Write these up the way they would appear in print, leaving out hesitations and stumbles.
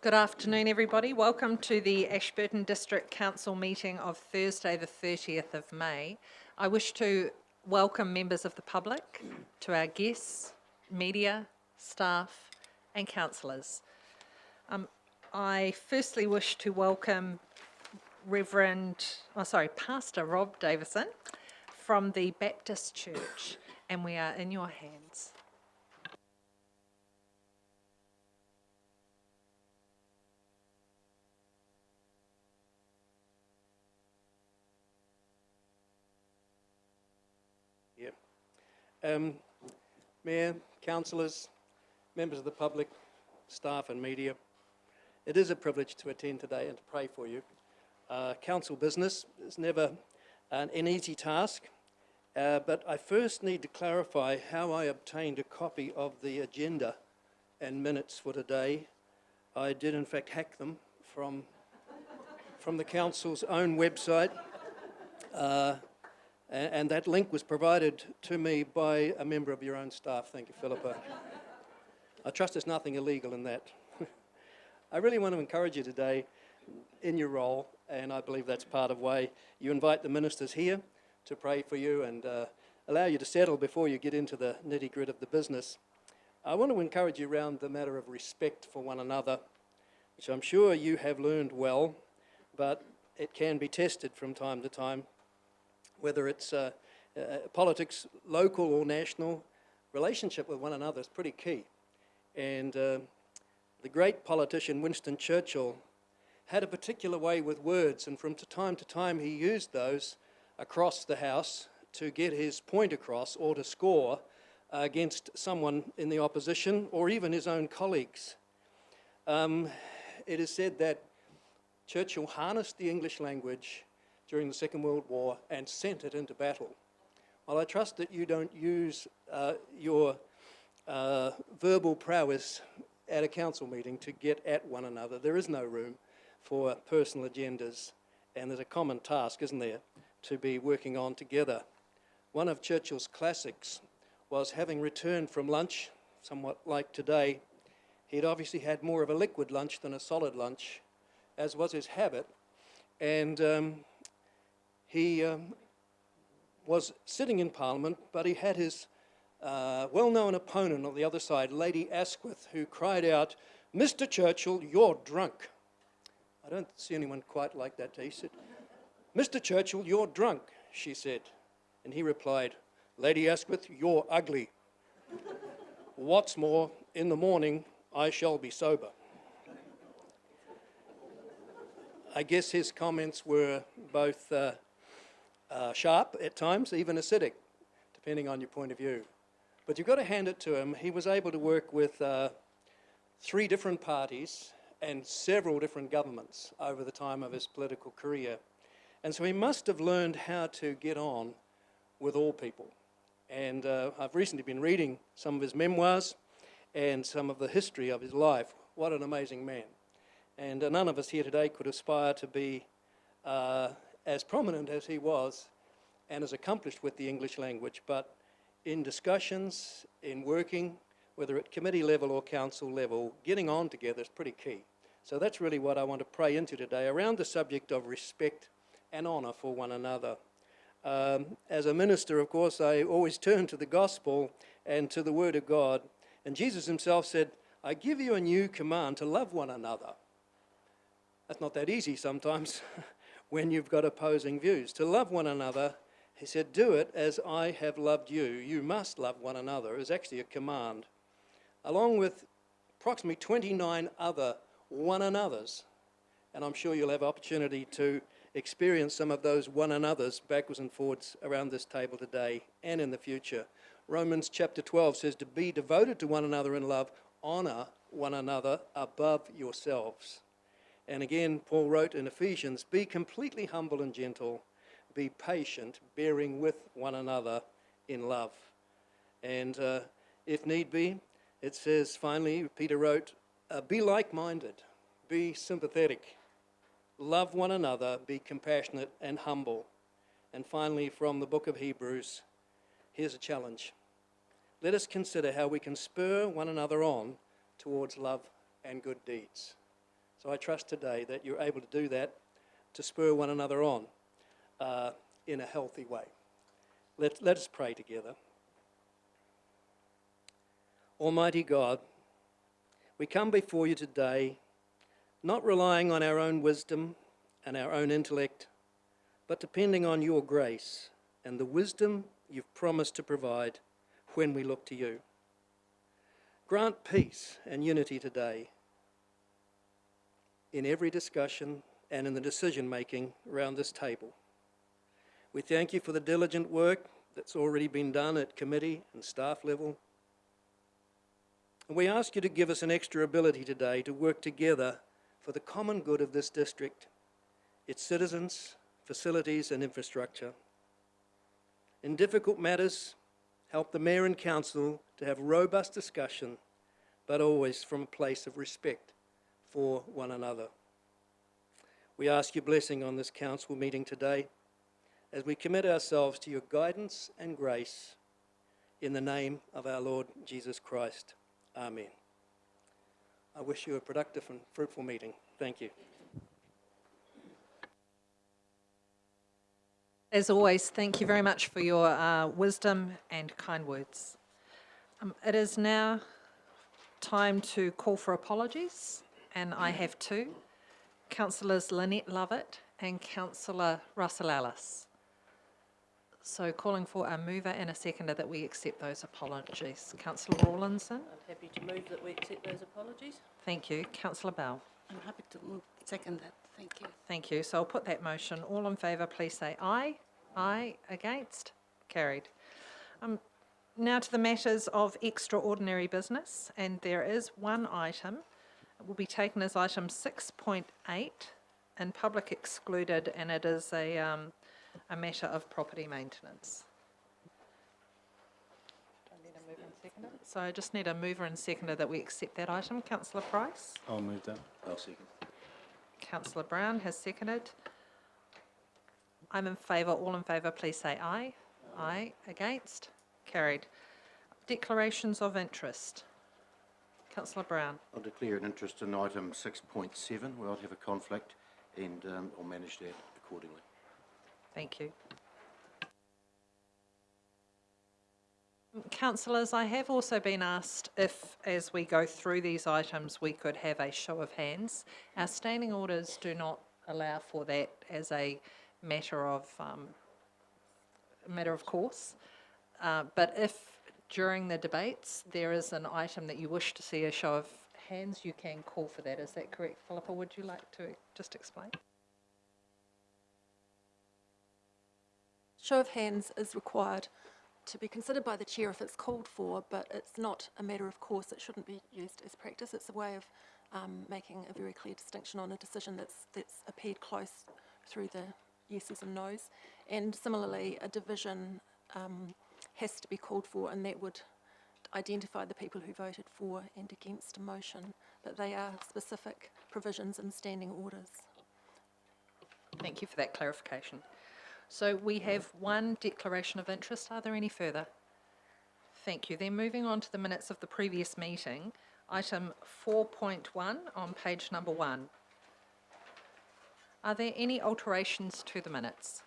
Good afternoon, everybody. Welcome to the Ashburton District Council meeting of Thursday, the 30th of May. I wish to welcome members of the public, to our guests, media, staff and councillors. I firstly wish to welcome Pastor Rob Davison from the Baptist Church, and we are in your hands. Mayor, councillors, members of the public, staff and media, it is a privilege to attend today and to pray for you. Council business is never an easy task, but I first need to clarify how I obtained a copy of the agenda and minutes for today. I did in fact hack them from the council's own website. And that link was provided to me by a member of your own staff. Thank you, Philippa. I trust there's nothing illegal in that. I really want to encourage you today in your role, and I believe that's part of why you invite the ministers here to pray for you and allow you to settle before you get into the nitty-gritty of the business. I want to encourage you around the matter of respect for one another, which I'm sure you have learned well, but it can be tested from time to time. Whether it's politics, local or national, relationship with one another is pretty key. And the great politician Winston Churchill had a particular way with words, and from time to time he used those across the House to get his point across or to score against someone in the opposition or even his own colleagues. It is said that Churchill harnessed the English language during the Second World War and sent it into battle. Well, I trust that you don't use your verbal prowess at a council meeting to get at one another. There is no room for personal agendas, and there's a common task, isn't there, to be working on together. One of Churchill's classics was, having returned from lunch, somewhat like today, he'd obviously had more of a liquid lunch than a solid lunch, as was his habit, and he was sitting in Parliament, but he had his well-known opponent on the other side, Lady Asquith, who cried out, "Mr. Churchill, you're drunk." I don't see anyone quite like that. He said, "Mr. Churchill, you're drunk," she said. And he replied, "Lady Asquith, you're ugly. What's more, in the morning, I shall be sober." I guess his comments were both sharp at times, even acidic, depending on your point of view. But you've got to hand it to him. He was able to work with 3 different parties and several different governments over the time of his political career. And so he must have learned how to get on with all people. And I've recently been reading some of his memoirs and some of the history of his life. What an amazing man. And none of us here today could aspire to be as prominent as he was and as accomplished with the English language, but in discussions, in working, whether at committee level or council level, getting on together is pretty key. So that's really what I want to pray into today, around the subject of respect and honour for one another. As a minister, of course, I always turn to the gospel and to the word of God, and Jesus himself said, "I give you a new command, to love one another." That's not that easy sometimes when you've got opposing views. To love one another, he said, "Do it as I have loved you." You must love one another is actually a command, along with approximately 29 other one another's. And I'm sure you'll have opportunity to experience some of those one another's backwards and forwards around this table today and in the future. Romans chapter 12 says to be devoted to one another in love, honour one another above yourselves. And again, Paul wrote in Ephesians, be completely humble and gentle, be patient, bearing with one another in love. And if need be, it says, finally, Peter wrote, be like-minded, be sympathetic, love one another, be compassionate and humble. And finally, from the book of Hebrews, here's a challenge. let us consider how we can spur one another on towards love and good deeds. So I trust today that you're able to do that, to spur one another on in a healthy way. Let us pray together. Almighty God, we come before you today, not relying on our own wisdom and our own intellect, but depending on your grace and the wisdom you've promised to provide when we look to you. Grant peace and unity today in every discussion and in the decision-making around this table. We thank you for the diligent work that's already been done at committee and staff level. And we ask you to give us an extra ability today to work together for the common good of this district, its citizens, facilities and infrastructure. In difficult matters, help the Mayor and Council to have robust discussion, but always from a place of respect for one another. We ask your blessing on this council meeting today as we commit ourselves to your guidance and grace in the name of our Lord Jesus Christ. Amen. I wish you a productive and fruitful meeting. Thank you. As always, thank you very much for your wisdom and kind words. It is now time to call for apologies, and I have two. Councillors Lynette Lovett and Councillor Russell Ellis. So calling for a mover and a seconder that we accept those apologies. Councillor Rawlinson. I'm happy to move that we accept those apologies. Thank you. Councillor Bell. I'm happy to second that. Thank you. Thank you. So I'll put that motion. All in favour, please say aye. Aye. Against? Carried. Now to the matters of extraordinary business, and there is one item. It will be taken as item 6.8 and public excluded, and it is a matter of property maintenance. Do I need a mover and seconder? So I just need a mover and seconder that we accept that item. Councillor Price? I'll move that. I'll second. Councillor Brown has seconded. I'm in favour. All in favour, please say aye. Aye. Against? Carried. Declarations of interest. Councillor Brown. I'll declare an interest in item 6.7 where I'd have a conflict and I'll manage that accordingly. Thank you. Councillors, I have also been asked if, as we go through these items, we could have a show of hands. Our standing orders do not allow for that as a matter of course. But if during the debates there is an item that you wish to see a show of hands, you can call for that. Is that correct, Philippa? Would you like to just explain? Show of hands is required to be considered by the chair if it's called for, but it's not a matter of course. It shouldn't be used as practice. It's a way of making a very clear distinction on a decision that's appeared close through the yeses and nos. And similarly, a division has to be called for, and that would identify the people who voted for and against a motion, but they are specific provisions in standing orders. Thank you for that clarification. So we have one declaration of interest. Are there any further? Thank you. Then moving on to the minutes of the previous meeting, item 4.1 on page number 1. Are there any alterations to the minutes?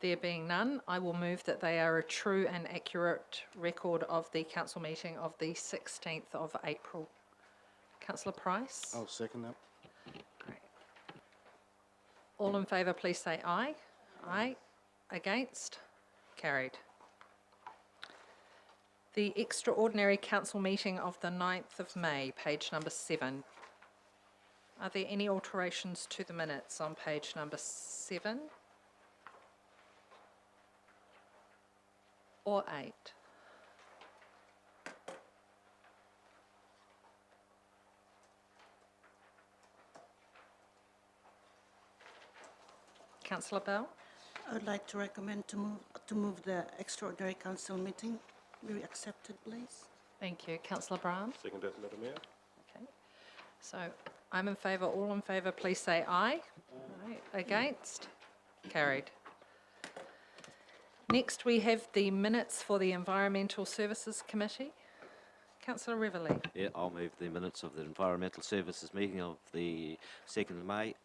There being none, I will move that they are a true and accurate record of the council meeting of the 16th of April. Councillor Price? I'll second that. Great. All in favour, please say aye. Aye. Against? Carried. The extraordinary council meeting of the 9th of May, page number 7. Are there any alterations to the minutes on page number 7? Or 8? Councillor Bell? I would like to recommend to move the extraordinary council meeting be accepted, please. Thank you. Councillor Brown? Second that, Madam Mayor. Okay. So I'm in favour. All in favour, please say aye. Aye. Against? Carried. Next, we have the minutes for the Environmental Services Committee. Councillor Reveley. Yeah, I'll move the minutes of the Environmental Services meeting of the 2nd of May.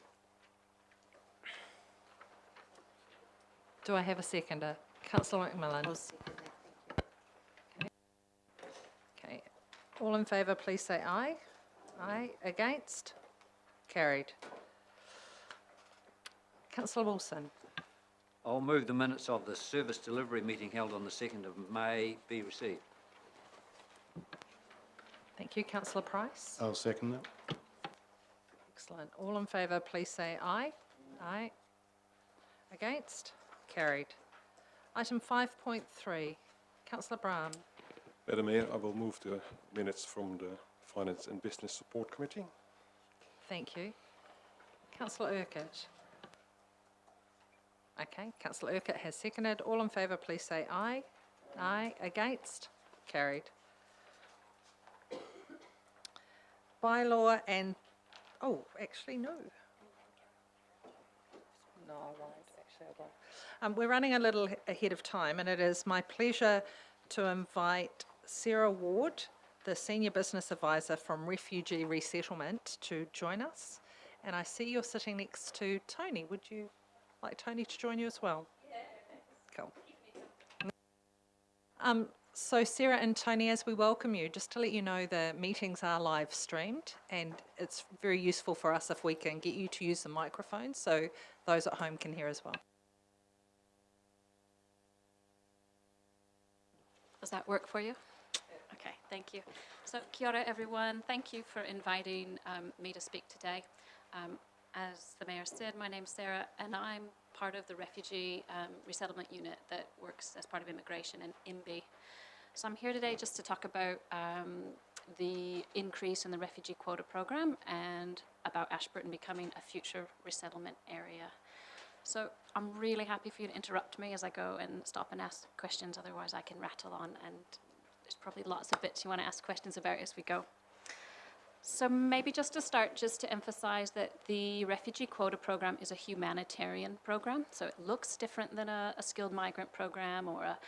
Do I have a seconder? Councillor McMillan. Okay. All in favour, please say aye. Aye. Against? Carried. Councillor Wilson. I'll move the minutes of the service delivery meeting held on the 2nd of May be received. Thank you. Councillor Price. I'll second that. Excellent. All in favour, please say aye. Aye. Against? Carried. Item 5.3. Councillor Brown. Madam Mayor, I will move the minutes from the Finance and Business Support Committee. Thank you. Councillor Urquhart. Okay, Councillor Urquhart has seconded. All in favour, please say aye. Aye. Against? Carried. Bylaw and, oh, actually, no. No, I won't. Actually, I won't. We're running a little ahead of time, and it is my pleasure to invite Sarah Ward, the Senior Business Advisor from Refugee Resettlement, to join us. And I see you're sitting next to Tony. Would you like Tony to join you as well? Yeah. Cool. So Sarah and Tony, as we welcome you, just to let you know the meetings are live streamed, and it's very useful for us if we can get you to use the microphone so those at home can hear as well. Does that work for you? Okay, thank you. So, kia ora everyone. Thank you for inviting me to speak today. As the Mayor said, my name's Sarah, and I'm part of the Refugee Resettlement Unit that works as part of immigration in IMBI. So I'm here today just to talk about the increase in the refugee quota program and about Ashburton becoming a future resettlement area. So I'm really happy for you to interrupt me as I go and stop and ask questions, otherwise I can rattle on, and there's probably lots of bits you want to ask questions about as we go. So maybe just to start, just to emphasize that the refugee quota program is a humanitarian program, so it looks different than a skilled migrant program or a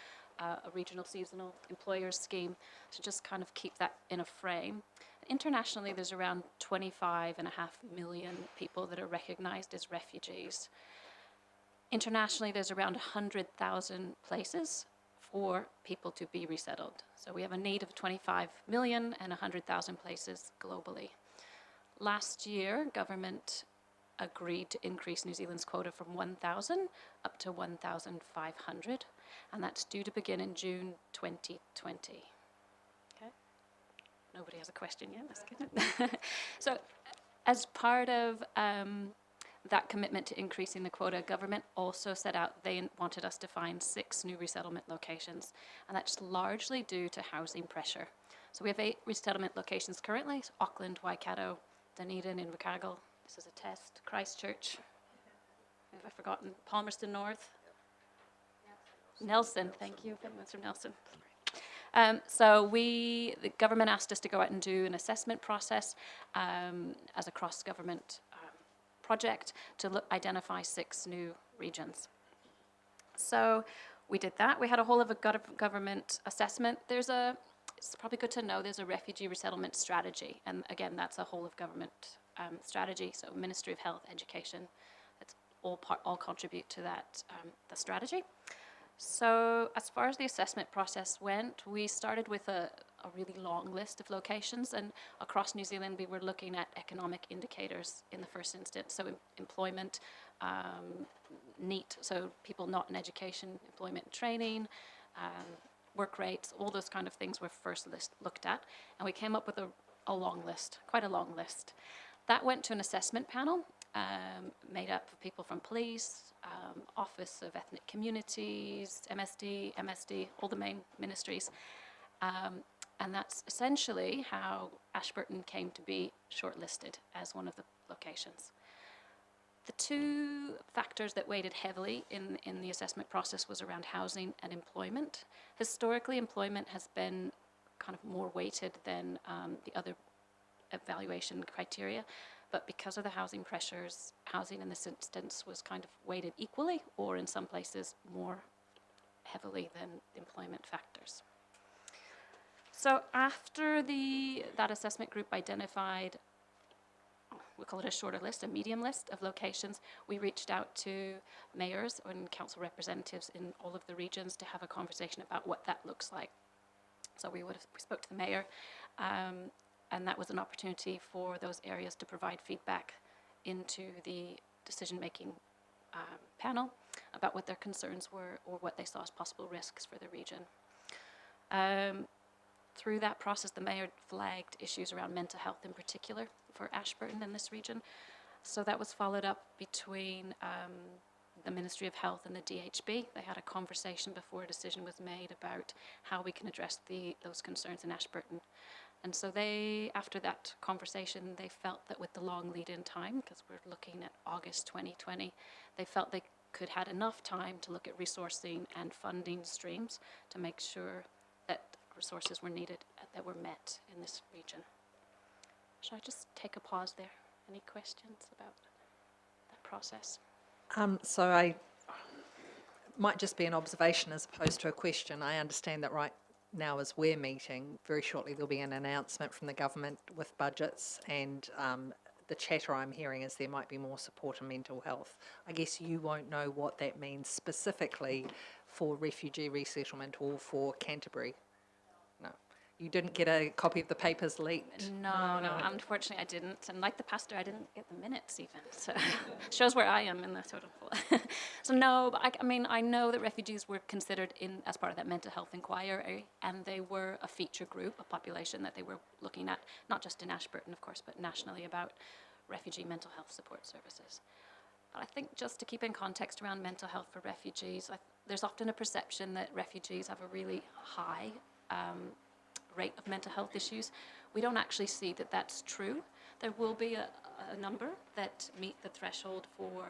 regional seasonal employers scheme, to just kind of keep that in a frame. Internationally, there's around 25.5 million people that are recognized as refugees. Internationally, there's around 100,000 places for people to be resettled. So we have a need of 25 million and 100,000 places globally. Last year, government agreed to increase New Zealand's quota from 1,000 up to 1,500, and that's due to begin in June 2020. Okay? Nobody has a question yet, that's good. So, as part of that commitment to increasing the quota, government also set out they wanted us to find 6 new resettlement locations, and that's largely due to housing pressure. So we have 8 resettlement locations currently: Auckland, Waikato, Dunedin, Invercargill. This is a test. Christchurch. Have I forgotten? Palmerston North. Nelson. Thank you. That's from Nelson. So the government asked us to go out and do an assessment process as a cross-government project to identify 6 new regions. So we did that. We had a whole of a government assessment. It's probably good to know there's a refugee resettlement strategy, and again, that's a whole of government strategy. So Ministry of Health, Education, that's all contribute to that the strategy. So as far as the assessment process went, we started with a really long list of locations, and across New Zealand we were looking at economic indicators in the first instance, so employment, NEET, so people not in education, employment and training, work rates, all those kind of things were first looked at, and we came up with a long list, quite a long list. That went to an assessment panel made up of people from police, Office of Ethnic Communities, MSD, all the main ministries. And that's essentially how Ashburton came to be shortlisted as one of the locations. The 2 factors that weighted heavily in the assessment process was around housing and employment. Historically, employment has been kind of more weighted than the other evaluation criteria, but because of the housing pressures, housing in this instance was kind of weighted equally, or in some places more heavily than employment factors. So after that assessment group identified, we call it a shorter list, a medium list of locations, we reached out to mayors and council representatives in all of the regions to have a conversation about what that looks like. So we spoke to the mayor, and that was an opportunity for those areas to provide feedback into the decision-making panel about what their concerns were or what they saw as possible risks for the region. Through that process, the mayor flagged issues around mental health in particular for Ashburton in this region. So that was followed up between the Ministry of Health and the DHB. They had a conversation before a decision was made about how we can address those concerns in Ashburton. And so after that conversation, they felt that with the long lead-in time, because we're looking at August 2020, they felt they could had enough time to look at resourcing and funding streams to make sure that resources were needed that were met in this region. Shall I just take a pause there? Any questions about that process? So I might just be an observation as opposed to a question. I understand that right now as we're meeting, very shortly there'll be an announcement from the government with budgets, and the chatter I'm hearing is there might be more support in mental health. I guess you won't know what that means specifically for refugee resettlement or for Canterbury. No. You didn't get a copy of the papers leaked? No, unfortunately I didn't. And like the pastor, I didn't get the minutes even. So shows where I am in the totem pole. So no, but I know that refugees were considered as part of that mental health inquiry, and they were a feature group, a population that they were looking at, not just in Ashburton, of course, but nationally about refugee mental health support services. But I think just to keep in context around mental health for refugees, there's often a perception that refugees have a really high rate of mental health issues. We don't actually see that that's true. There will be a number that meet the threshold for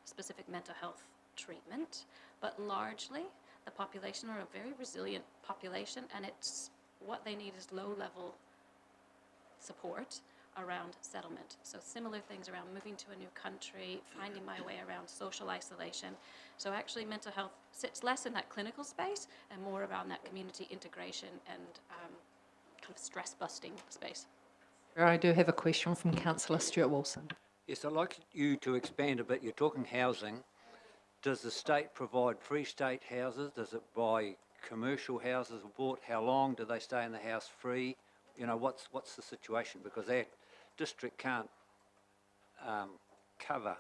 specific mental health treatment, but largely the population are a very resilient population, and what they need is low-level support around settlement. So similar things around moving to a new country, finding my way around social isolation. So actually mental health sits less in that clinical space and more around that community integration and kind of stress busting space. I do have a question from Councillor Stuart Wilson. Yes, I'd like you to expand a bit. You're talking housing. Does the state provide free state houses? Does it buy commercial houses bought? How long do they stay in the house free? You know, what's the situation? Because our district can't cover,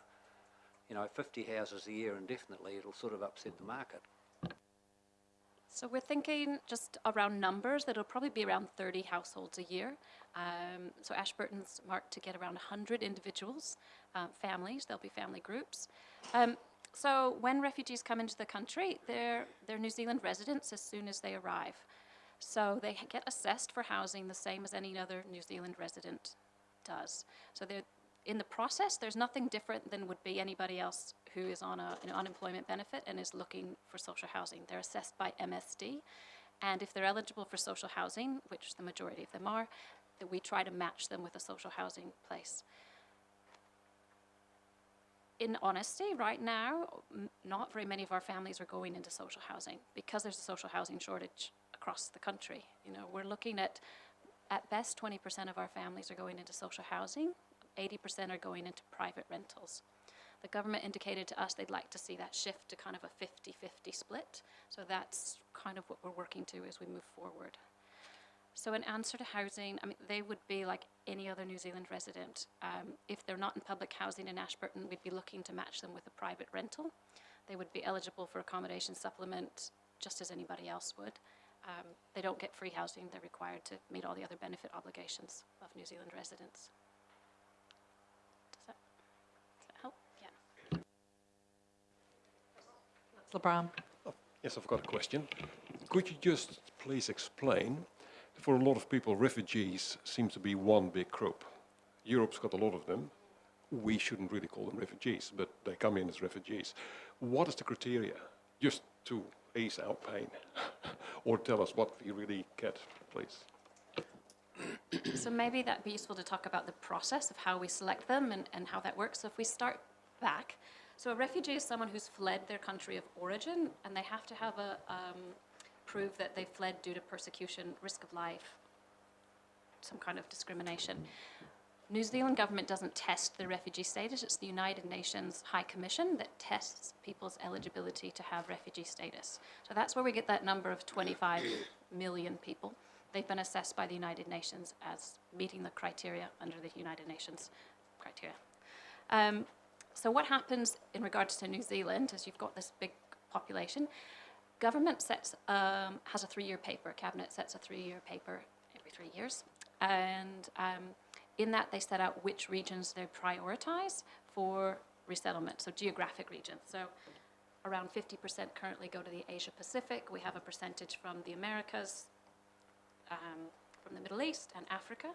50 houses a year indefinitely. It'll sort of upset the market. So we're thinking just around numbers, that it'll probably be around 30 households a year. So Ashburton's marked to get around 100 individuals, families, there'll be family groups. So when refugees come into the country, they're New Zealand residents as soon as they arrive. So they get assessed for housing the same as any other New Zealand resident does. So in the process, there's nothing different than would be anybody else who is on an unemployment benefit and is looking for social housing. They're assessed by MSD, and if they're eligible for social housing, which the majority of them are, that we try to match them with a social housing place. In honesty, right now, not very many of our families are going into social housing because there's a social housing shortage across the country. We're looking at best 20% of our families are going into social housing, 80% are going into private rentals. The government indicated to us they'd like to see that shift to kind of a 50-50 split. So that's kind of what we're working to as we move forward. So in answer to housing, they would be like any other New Zealand resident. If they're not in public housing in Ashburton, we'd be looking to match them with a private rental. They would be eligible for accommodation supplement just as anybody else would. They don't get free housing. They're required to meet all the other benefit obligations of New Zealand residents. Does that help? Yeah. Councillor Brown. Yes, I've got a question. Could you just please explain, for a lot of people, refugees seem to be one big group. Europe's got a lot of them. We shouldn't really call them refugees, but they come in as refugees. What is the criteria? Just to ease our pain. Or tell us what we really get, please. So maybe that'd be useful to talk about the process of how we select them and how that works. So if we start back, so a refugee is someone who's fled their country of origin, and they have to have a prove that they fled due to persecution, risk of life, some kind of discrimination. New Zealand government doesn't test the refugee status. It's the United Nations High Commission that tests people's eligibility to have refugee status. So that's where we get that number of 25 million people. They've been assessed by the United Nations as meeting the criteria under the United Nations criteria. So what happens in regards to New Zealand is you've got this big population. Government has a 3-year paper. Cabinet sets a 3-year paper every 3 years. And in that, they set out which regions they prioritise for resettlement, so geographic regions. So around 50% currently go to the Asia Pacific. We have a percentage from the Americas, from the Middle East and Africa.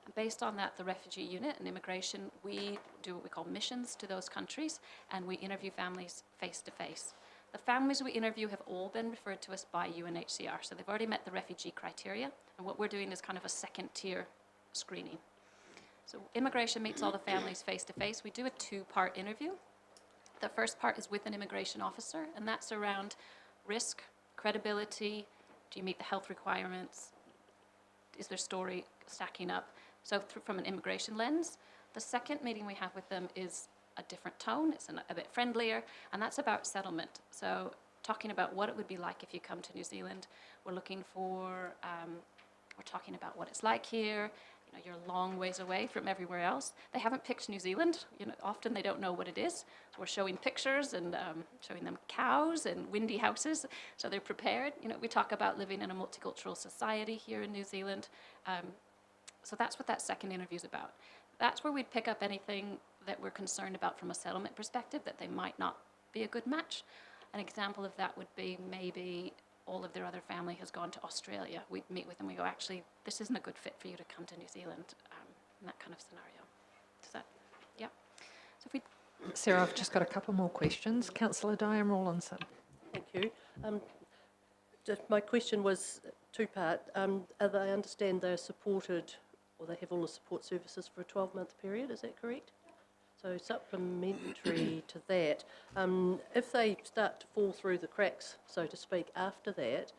And based on that, the refugee unit and immigration, we do what we call missions to those countries, and we interview families face to face. The families we interview have all been referred to us by UNHCR, so they've already met the refugee criteria, and what we're doing is kind of a second-tier screening. So immigration meets all the families face to face. We do a 2-part interview. The first part is with an immigration officer, and that's around risk, credibility, do you meet the health requirements, is their story stacking up? So from an immigration lens. The second meeting we have with them is a different tone, it's a bit friendlier, and that's about settlement. So talking about what it would be like if you come to New Zealand. We're looking for, we're talking about what it's like here. You know, you're a long ways away from everywhere else. They haven't picked New Zealand. You know, often they don't know what it is. So we're showing pictures and showing them cows and windy houses, so they're prepared. You know, we talk about living in a multicultural society here in New Zealand. So that's what that second interview is about. That's where we'd pick up anything that we're concerned about from a settlement perspective, that they might not be a good match. An example of that would be maybe all of their other family has gone to Australia. We'd meet with them, we go, actually, this isn't a good fit for you to come to New Zealand, in that kind of scenario. Does that, yeah. So if we... Sarah, I've just got a couple more questions. Councillor Diane Rawlinson. Thank you. Just my question was 2-part. I understand they're supported, or they have all the support services for a 12-month period, is that correct? So supplementary to that, if they start to fall through the cracks, so to speak, after that,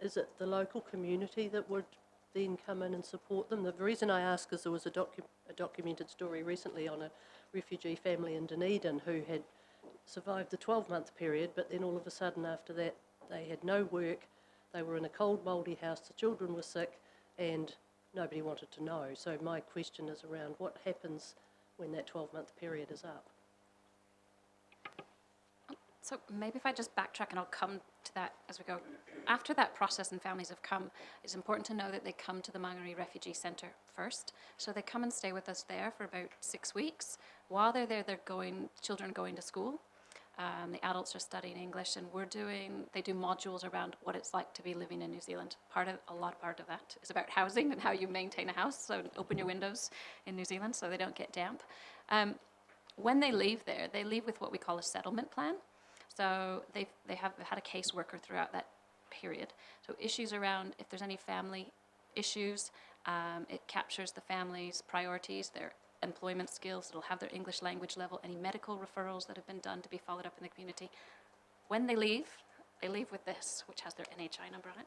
is it the local community that would then come in and support them? The reason I ask is there was a documented story recently on a refugee family in Dunedin who had survived the 12-month period, but then all of a sudden after that they had no work, they were in a cold, mouldy house, the children were sick, and nobody wanted to know. So my question is around what happens when that 12-month period is up. So maybe if I just backtrack and I'll come to that as we go. After that process and families have come, it's important to know that they come to the Mangere Refugee Centre first. So they come and stay with us there for about 6 weeks. While they're there, children going to school. The adults are studying English, and they do modules around what it's like to be living in New Zealand. A lot of that is about housing and how you maintain a house, so open your windows in New Zealand so they don't get damp. When they leave there, they leave with what we call a settlement plan. So they have had a caseworker throughout that period. So issues around, if there's any family issues, it captures the family's priorities, their employment skills, it'll have their English language level, any medical referrals that have been done to be followed up in the community. When they leave with this, which has their NHI number on it.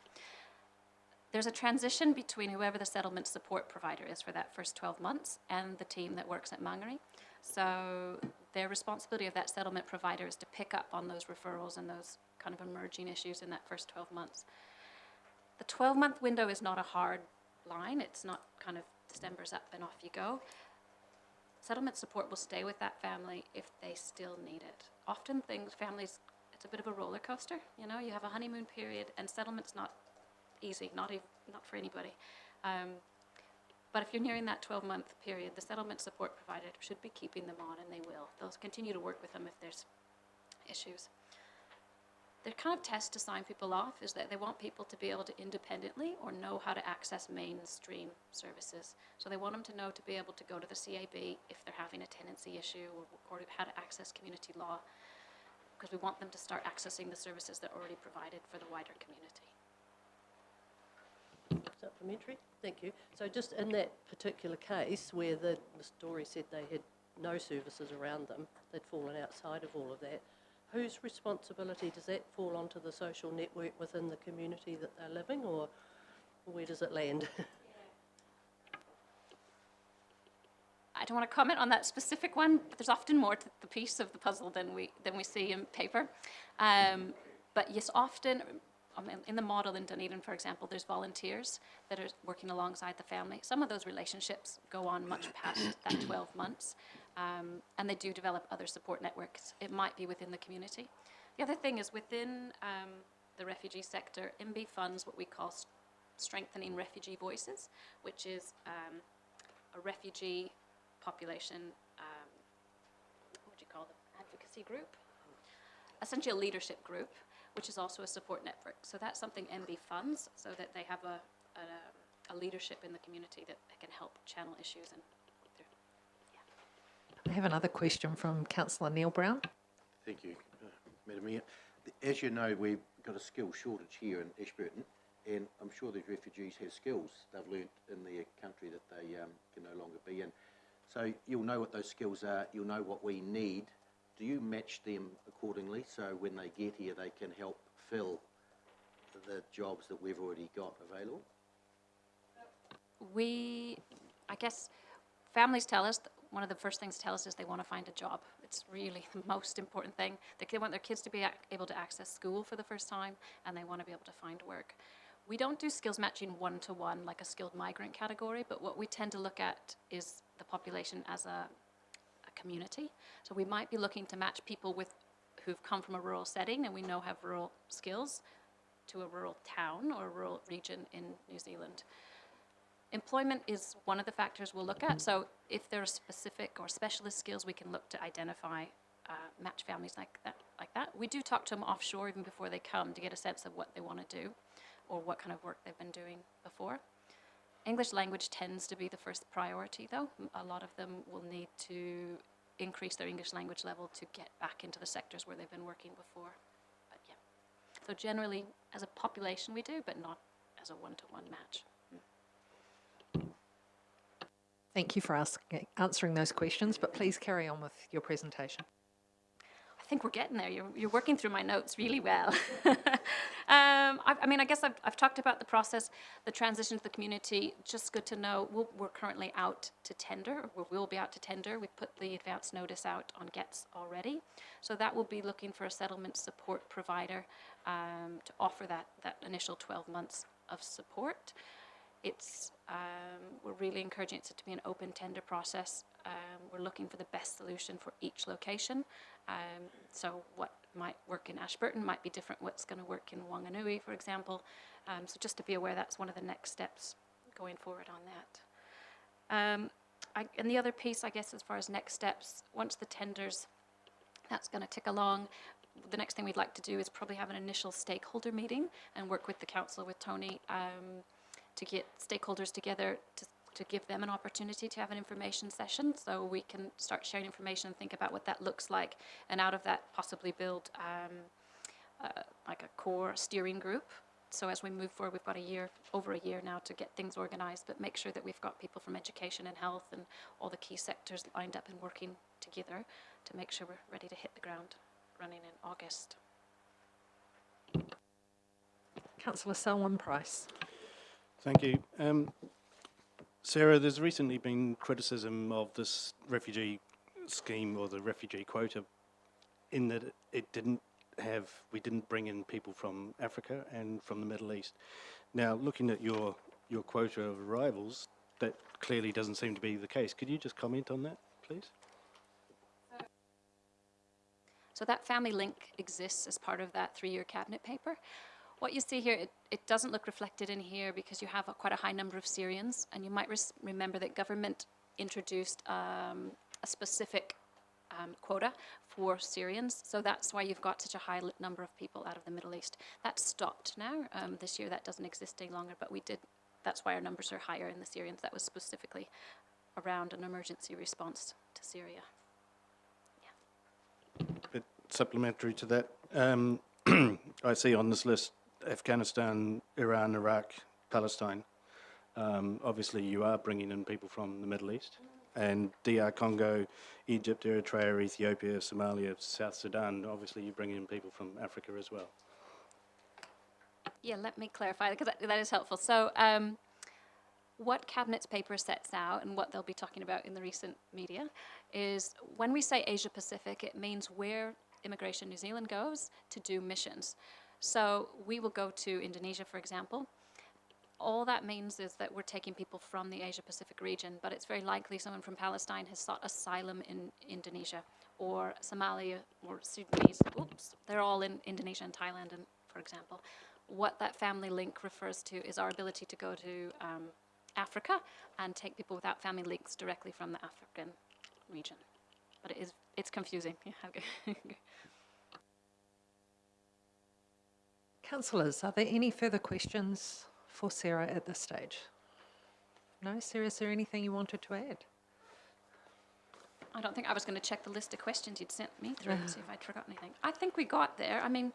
There's a transition between whoever the settlement support provider is for that first 12 months and the team that works at Mangere. So their responsibility of that settlement provider is to pick up on those referrals and those kind of emerging issues in that first 12 months. The 12-month window is not a hard line. It's not kind of December's up and off you go. Settlement support will stay with that family if they still need it. Often families, it's a bit of a roller coaster. You know, you have a honeymoon period, and settlement's not easy, not for anybody. But if you're nearing that 12-month period, the settlement support provider should be keeping them on, and they will. They'll continue to work with them if there's issues. Their kind of test to sign people off is that they want people to be able to independently or know how to access mainstream services. So they want them to know to be able to go to the CAB if they're having a tenancy issue, or how to access community law, because we want them to start accessing the services that are already provided for the wider community. Supplementary, thank you. So just in that particular case where the story said they had no services around them, they'd fallen outside of all of that, whose responsibility does that fall onto the social network within the community that they're living, or where does it land? I don't want to comment on that specific one, but there's often more to the piece of the puzzle than we see in paper. But yes, often in the model in Dunedin, for example, there's volunteers that are working alongside the family. Some of those relationships go on much past that 12 months, and they do develop other support networks. It might be within the community. The other thing is within the refugee sector, MB funds what we call Strengthening Refugee Voices, which is a refugee population, what would you call them, advocacy group? Essentially a leadership group, which is also a support network. So that's something MB funds, so that they have a leadership in the community that can help channel issues. And I have another question from Councillor Neil Brown. Thank you, Madam Mayor. As you know, we've got a skill shortage here in Ashburton, and I'm sure these refugees have skills they've learnt in their country that they can no longer be in. So you'll know what those skills are, you'll know what we need. Do you match them accordingly so when they get here they can help fill the jobs that we've already got available? I guess families tell us, one of the first things to tell us is they want to find a job. It's really the most important thing. They want their kids to be able to access school for the first time, and they want to be able to find work. We don't do skills matching one-to-one like a skilled migrant category, but what we tend to look at is the population as a community. So we might be looking to match people who've come from a rural setting and we know have rural skills to a rural town or a rural region in New Zealand. Employment is one of the factors we'll look at. So if there are specific or specialist skills, we can look to identify match families like that. We do talk to them offshore even before they come to get a sense of what they want to do or what kind of work they've been doing before. English language tends to be the first priority, though. A lot of them will need to increase their English language level to get back into the sectors where they've been working before. But yeah, so generally, as a population we do, but not as a one-to-one match. Thank you for answering those questions, but please carry on with your presentation. I think we're getting there. You're working through my notes really well. I guess I've talked about the process, the transition to the community. Just good to know, we're currently out to tender, or we'll be out to tender. We've put the advance notice out on GETS already. So that will be looking for a settlement support provider to offer that initial 12 months of support. We're really encouraging it to be an open tender process. We're looking for the best solution for each location. So what might work in Ashburton might be different what's going to work in Wanganui, for example. So just to be aware, that's one of the next steps going forward on that. And the other piece, I guess, as far as next steps, once the tenders, that's going to tick along. The next thing we'd like to do is probably have an initial stakeholder meeting and work with the council, with Tony, to get stakeholders together to give them an opportunity to have an information session so we can start sharing information and think about what that looks like, and out of that possibly build like a core steering group. So as we move forward, we've got over a year now to get things organized, but make sure that we've got people from education and health and all the key sectors lined up and working together to make sure we're ready to hit the ground running in August. Councillor Selwyn Price. Thank you. Sarah, there's recently been criticism of this refugee scheme or the refugee quota in that we didn't bring in people from Africa and from the Middle East. Now, looking at your quota of arrivals, that clearly doesn't seem to be the case. Could you just comment on that, please? So that family link exists as part of that 3-year cabinet paper. What you see here, it doesn't look reflected in here because you have quite a high number of Syrians, and you might remember that government introduced a specific quota for Syrians, so that's why you've got such a high number of people out of the Middle East. That's stopped now. This year that doesn't exist any longer, but that's why our numbers are higher in the Syrians. That was specifically around an emergency response to Syria. Yeah. But supplementary to that, I see on this list Afghanistan, Iran, Iraq, Palestine. obviously you are bringing in people from the Middle East, and DR Congo, Egypt, Eritrea, Ethiopia, Somalia, South Sudan, obviously you bring in people from Africa as well. Yeah, let me clarify, because that is helpful. So what Cabinet's paper sets out and what they'll be talking about in the recent media is when we say Asia Pacific, it means where Immigration New Zealand goes to do missions. So we will go to Indonesia, for example. All that means is that we're taking people from the Asia Pacific region, but it's very likely someone from Palestine has sought asylum in Indonesia, or Somalia, or Sudanese. Oops, they're all in Indonesia and Thailand, and, for example. What that family link refers to is our ability to go to Africa and take people without family links directly from the African region. But it's confusing. Yeah, Councillors, are there any further questions for Sarah at this stage? No? Sarah, is there anything you wanted to add? I don't think I was going to check the list of questions you'd sent me through and see if I'd forgotten anything. I think we got there. I mean,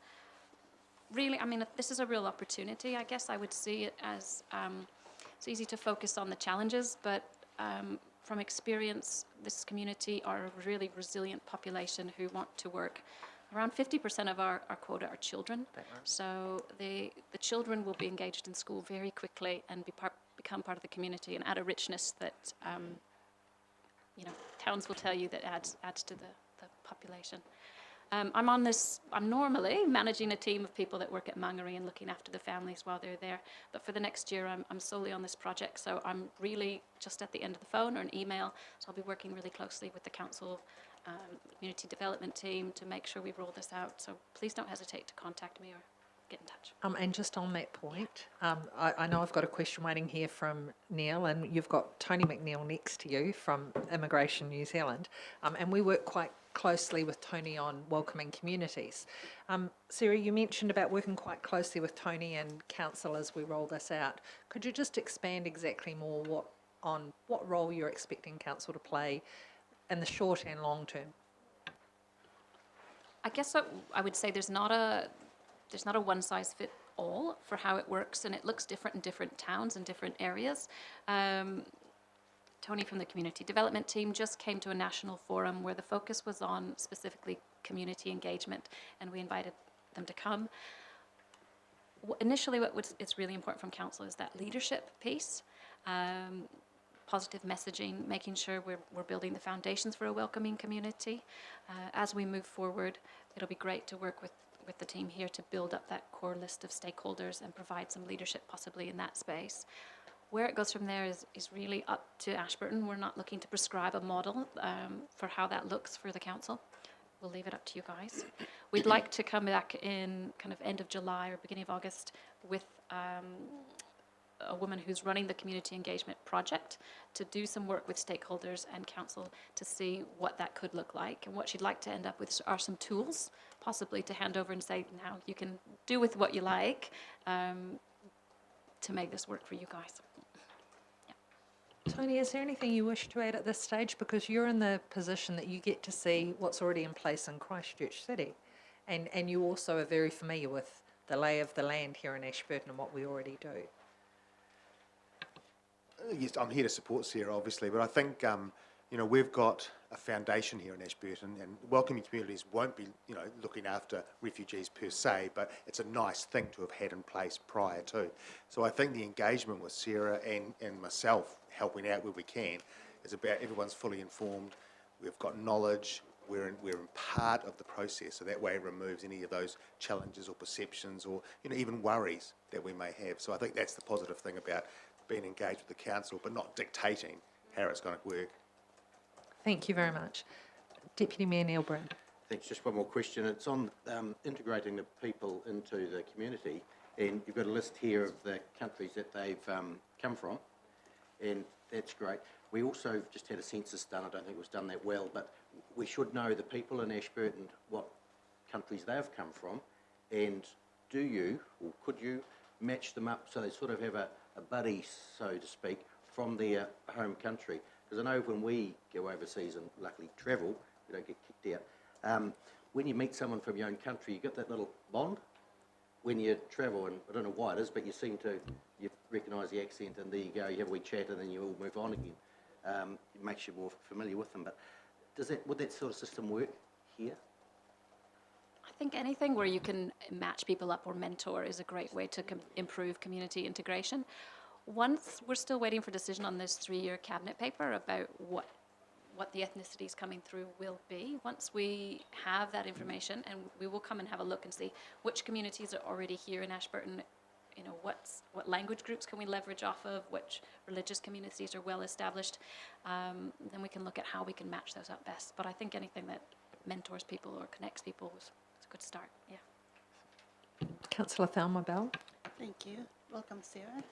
really, this is a real opportunity. I guess I would see it as it's easy to focus on the challenges, but from experience, this community are a really resilient population who want to work. Around 50% of our quota are children, so the children will be engaged in school very quickly and become part of the community and add a richness that towns will tell you that adds to the population. I'm normally managing a team of people that work at Mangere and looking after the families while they're there. But for the next year, I'm solely on this project. So I'm really just at the end of the phone or an email. So I'll be working really closely with the council, community development team to make sure we roll this out. So please don't hesitate to contact me or get in touch. And just on that point, I know I've got a question waiting here from Neil, and you've got Tony McNeil next to you from Immigration New Zealand, and we work quite closely with Tony on welcoming communities. Sarah, you mentioned about working quite closely with Tony and council as we roll this out. Could you just expand exactly more on what role you're expecting council to play in the short and long term? I guess I would say there's not a one-size-fits-all for how it works, and it looks different in different towns and different areas. Tony from the community development team just came to a national forum where the focus was on specifically community engagement, and we invited them to come. Initially, it's really important from council is that leadership piece, positive messaging, making sure we're building the foundations for a welcoming community. As we move forward, it'll be great to work with the team here to build up that core list of stakeholders and provide some leadership possibly in that space. Where it goes from there is really up to Ashburton. We're not looking to prescribe a model for how that looks for the council. We'll leave it up to you guys. We'd like to come back in kind of end of July or beginning of August with a woman who's running the community engagement project to do some work with stakeholders and council to see what that could look like. And what she'd like to end up with are some tools, possibly to hand over and say, now you can do with what you like to make this work for you guys. Tony, is there anything you wish to add at this stage? Because you're in the position that you get to see what's already in place in Christchurch City. And you also are very familiar with the lay of the land here in Ashburton and what we already do. Yes, I'm here to support Sarah, obviously, but I think, we've got a foundation here in Ashburton, and welcoming communities won't be, looking after refugees per se, but it's a nice thing to have had in place prior to. So I think the engagement with Sarah and myself helping out where we can is about everyone's fully informed, we've got knowledge, we're in part of the process, so that way it removes any of those challenges or perceptions or even worries that we may have. So I think that's the positive thing about being engaged with the council, but not dictating how it's going to work. Thank you very much. Deputy Mayor Neil Brown. Thanks. Just one more question. It's on integrating the people into the community, and you've got a list here of the countries that they've come from, and that's great. We also just had a census done. I don't think it was done that well, but we should know the people in Ashburton, what countries they've come from, and do you, or could you, match them up so they sort of have a buddy, so to speak, from their home country? Because I know when we go overseas and luckily travel, we don't get kicked out. When you meet someone from your own country, you get that little bond when you travel, and I don't know why it is, but you seem to, recognise the accent, and there you go, you have a wee chat, and then you all move on again. It makes you more familiar with them. But would that sort of system work here? I think anything where you can match people up or mentor is a great way to improve community integration. Once we're still waiting for decision on this 3-year cabinet paper about what the ethnicities coming through will be. Once we have that information, and we will come and have a look and see which communities are already here in Ashburton, you know, what language groups can we leverage off of, which religious communities are well established, then we can look at how we can match those up best. But I think anything that mentors people or connects people is a good start, yeah. Councillor Thelma Bell. Thank you. Welcome, Sarah.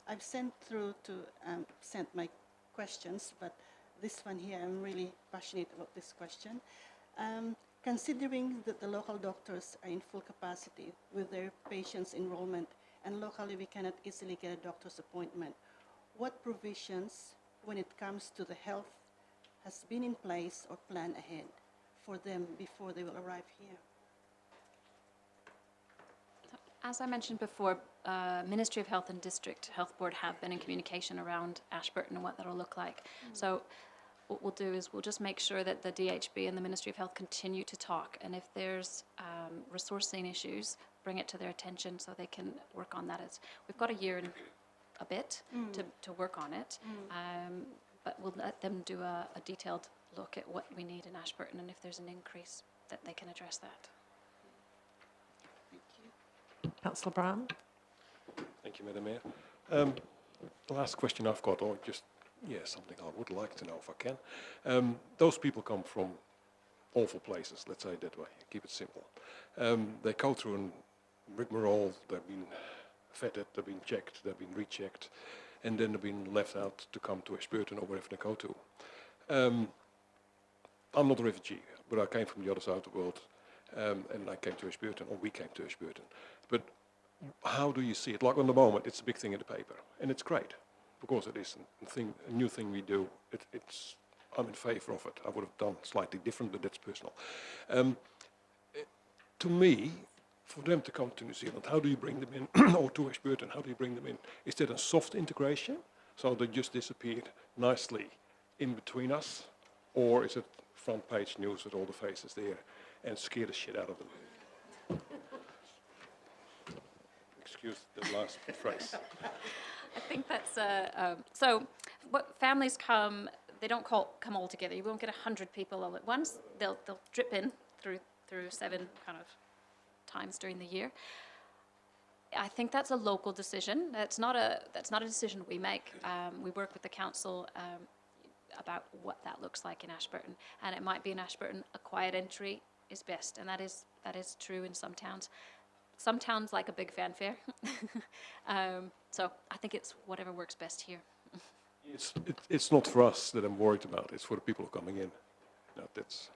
I've sent my questions, but this one here, I'm really passionate about this question. Considering that the local doctors are in full capacity with their patients' enrollment, and locally we cannot easily get a doctor's appointment, what provisions, when it comes to the health, has been in place or planned ahead for them before they will arrive here? As I mentioned before, Ministry of Health and District Health Board have been in communication around Ashburton and what that'll look like. So what we'll do is we'll just make sure that the DHB and the Ministry of Health continue to talk, and if there's resourcing issues, bring it to their attention so they can work on that. We've got a year and a bit to work on it, but we'll let them do a detailed look at what we need in Ashburton, and if there's an increase, that they can address that. Councillor Brown. Thank you, Madam Mayor. The last question I've got, or just, something I would like to know if I can. Those people come from awful places, let's say it that way, keep it simple. They go through a rigmarole, they've been vetted, they've been checked, they've been rechecked, and then they've been left out to come to Ashburton or wherever they go to. I'm not a refugee, but I came from the other side of the world, and I came to Ashburton, or we came to Ashburton. But how do you see it? Like on the moment, it's a big thing in the paper, and it's great, because it is a new thing we do. I'm in favour of it. I would have done slightly different, but that's personal. To me, for them to come to New Zealand, how do you bring them in, or to Ashburton, how do you bring them in? Is that a soft integration, so they just disappeared nicely in between us, or is it front page news with all the faces there and scare the shit out of them? Excuse the last phrase. I think that's so. What families come, they don't come all together. You won't get 100 people all at once. They'll drip in through 7 kind of times during the year. I think that's a local decision. That's not a decision we make. We work with the council about what that looks like in Ashburton, and it might be in Ashburton a quiet entry is best, and that is true in some towns. Some towns like a big fanfare. So I think it's whatever works best here. It's not for us that I'm worried about. It's for the people coming in. No, that's.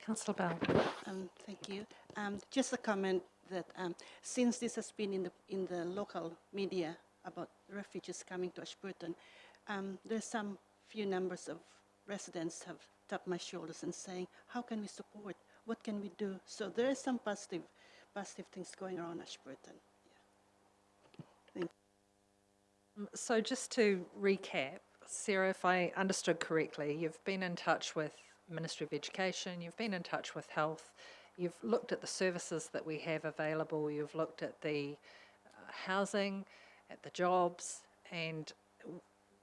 Councillor Bell. Thank you. Just a comment that since this has been in the local media about refugees coming to Ashburton, there's some few numbers of residents have tapped my shoulders and saying, how can we support? What can we do? So there are some positive things going around Ashburton. Yeah. Thank you. So just to recap, Sarah, if I understood correctly, you've been in touch with Ministry of Education, you've been in touch with Health, you've looked at the services that we have available, you've looked at the housing, at the jobs, and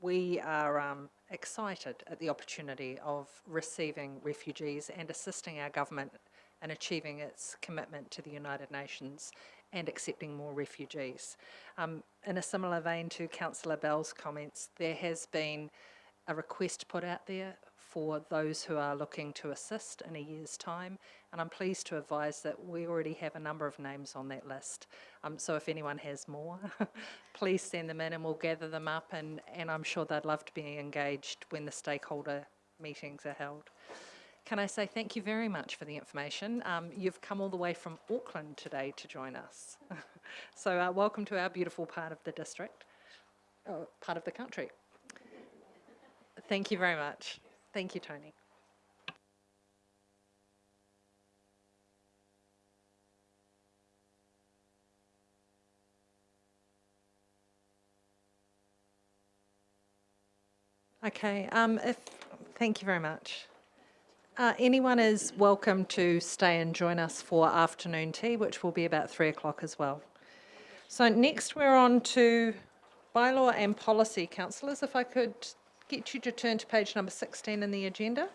we are excited at the opportunity of receiving refugees and assisting our government in achieving its commitment to the United Nations and accepting more refugees. In a similar vein to Councillor Bell's comments, there has been a request put out there for those who are looking to assist in a year's time, and I'm pleased to advise that we already have a number of names on that list. So if anyone has more, please send them in and we'll gather them up, and I'm sure they'd love to be engaged when the stakeholder meetings are held. Can I say thank you very much for the information. You've come all the way from Auckland today to join us. So welcome to our beautiful part of the district, part of the country. Thank you very much. Thank you, Tony. Okay, thank you very much. Anyone is welcome to stay and join us for afternoon tea, which will be about 3 o'clock as well. So next we're on to bylaw and policy. Councillors, if I could get you to turn to page number 16 in the agenda.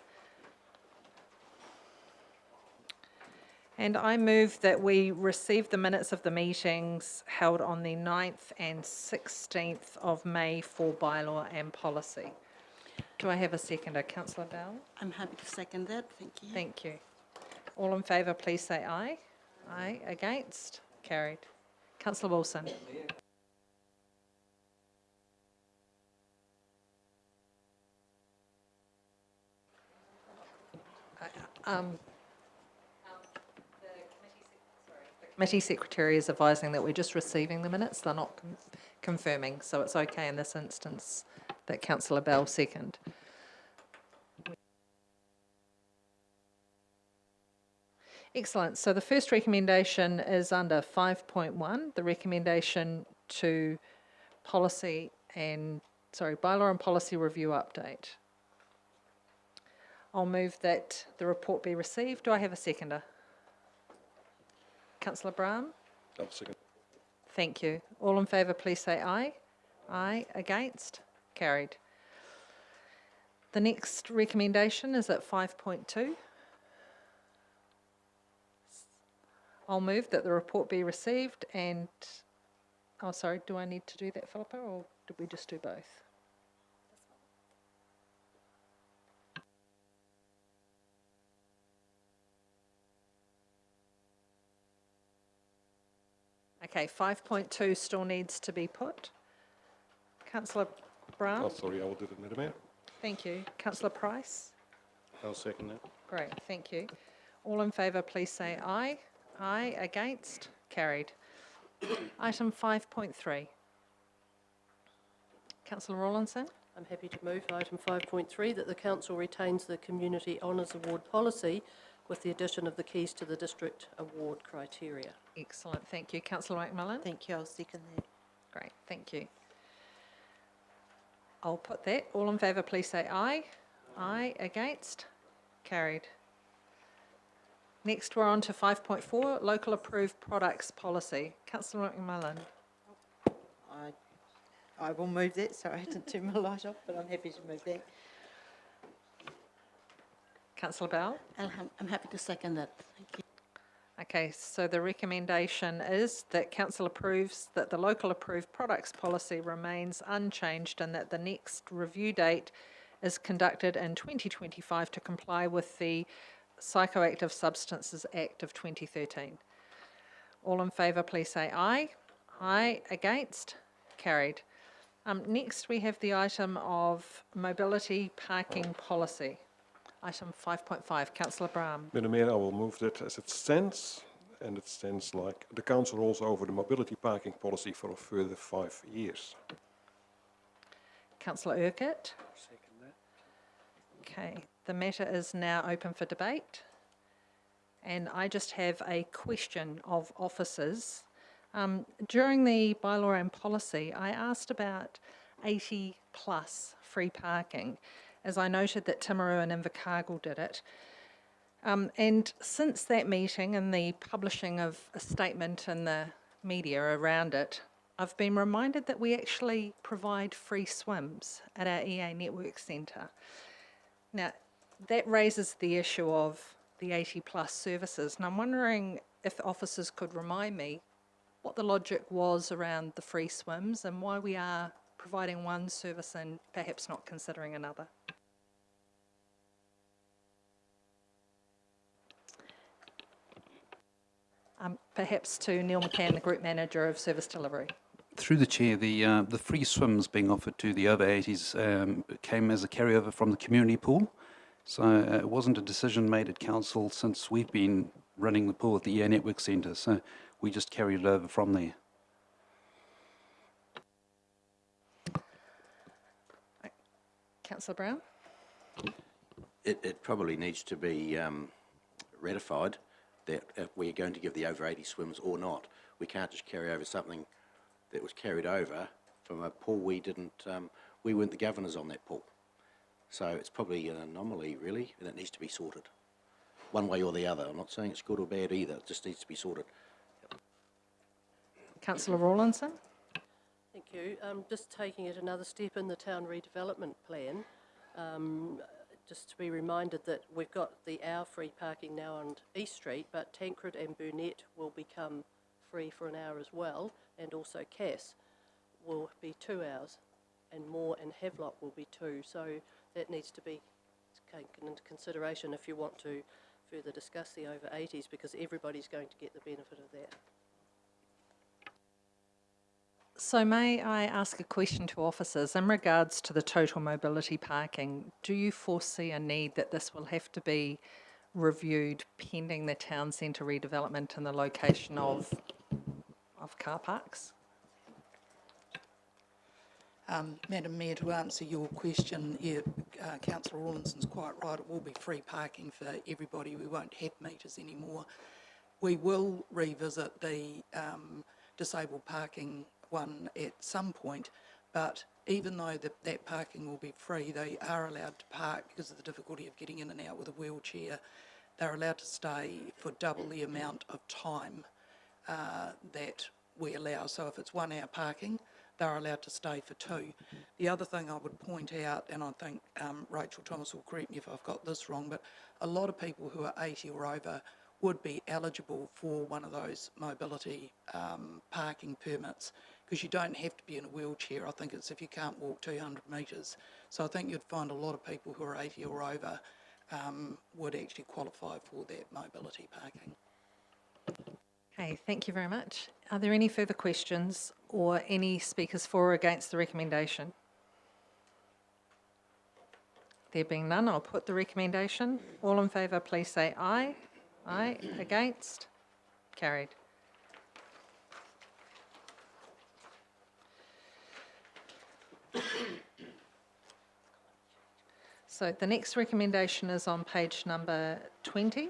And I move that we receive the minutes of the meetings held on the 9th and 16th of May for bylaw and policy. Do I have a seconder? Councillor Bell? I'm happy to second that, thank you. Thank you. All in favour, please say aye. Aye. Against? Carried. Councillor Wilson? The committee secretary is advising that we're just receiving the minutes, they're not confirming, so it's okay in this instance that Councillor Bell second. Excellent. So the first recommendation is under 5.1, the recommendation to bylaw and policy review update. I'll move that the report be received. Do I have a seconder? Councillor Brown? I'll second. Thank you. All in favour, please say aye. Aye. Against? Carried. The next recommendation is at 5.2. I'll move that the report be received and, oh sorry, do I need to do that, Philippa, or did we just do both? Okay, 5.2 still needs to be put. Councillor Brown? Oh, sorry, I will do that, Madam Mayor. Thank you. Councillor Price? I'll second that. Great, thank you. All in favour, please say aye. Aye. Against? Carried. Item 5.3. Councillor Rawlinson? I'm happy to move item 5.3 that the council retains the Community Honours Award policy with the addition of the keys to the district award criteria. Excellent, thank you. Councillor McMillan? Thank you, I'll second that. Great, thank you. I'll put that. All in favour, please say aye. Aye. Against? Carried. Next, we're on to 5.4, local approved products policy. Councillor McMillan. I will move that. Sorry, I didn't turn my light off, but I'm happy to move that. Councillor Bell. I'm happy to second that, thank you. Okay, so the recommendation is that council approves that the local approved products policy remains unchanged and that the next review date is conducted in 2025 to comply with the Psychoactive Substances Act of 2013. All in favour, please say aye. Aye. Against? Carried. Next, we have the item of mobility parking policy. Item 5.5. Councillor Brahm. Madam Mayor, I will move that as it stands, and it stands like the council rolls over the mobility parking policy for a further 5 years. Councillor Urquhart. Second that. Okay, the matter is now open for debate. And I just have a question of officers. During the bylaw and policy, I asked about 80 plus free parking, as I noted that Timaru and Invercargill did it. And since that meeting and the publishing of a statement in the media around it, I've been reminded that we actually provide free swims at our EA Network Centre. Now, that raises the issue of the 80 plus services, and I'm wondering if officers could remind me what the logic was around the free swims and why we are providing one service and perhaps not considering another. Perhaps to Neil McCann, the Group Manager of Service Delivery. Through the chair, the free swims being offered to the over 80s came as a carryover from the community pool. So it wasn't a decision made at council since we've been running the pool at the EA Network Centre. So we just carried it over from there. Councillor Brown? It probably needs to be ratified that if we're going to give the over 80 swims or not. We can't just carry over something that was carried over from a pool we didn't, we weren't the governors on that pool. So it's probably an anomaly, really, and it needs to be sorted, one way or the other. I'm not saying it's good or bad either, it just needs to be sorted. Councillor Rawlinson? Thank you. Just taking it another step in the town redevelopment plan, just to be reminded that we've got the hour free parking now on East Street, but Tancred and Burnett will become free for an hour as well, and also Cass will be 2 hours, and Moore and Havelock will be 2. So that needs to be taken into consideration if you want to further discuss the over 80s, because everybody's going to get the benefit of that. So may I ask a question to officers in regards to the total mobility parking? Do you foresee a need that this will have to be reviewed pending the town centre redevelopment and the location of car parks? Madam Mayor, to answer your question, Councillor Rawlinson's quite right. It will be free parking for everybody. We won't have meters anymore. We will revisit the disabled parking one at some point, but even though that parking will be free, they are allowed to park because of the difficulty of getting in and out with a wheelchair. They're allowed to stay for double the amount of time that we allow. So if it's 1 hour parking, they're allowed to stay for 2. The other thing I would point out, and I think Rachel Thomas will correct me if I've got this wrong, but a lot of people who are 80 or over would be eligible for one of those mobility parking permits, because you don't have to be in a wheelchair. I think it's if you can't walk 200 metres. So I think you'd find a lot of people who are 80 or over would actually qualify for that mobility parking. Okay, thank you very much. Are there any further questions or any speakers for or against the recommendation? There being none, I'll put the recommendation. All in favour, please say aye. Aye. Against? Carried. So the next recommendation is on page number 20.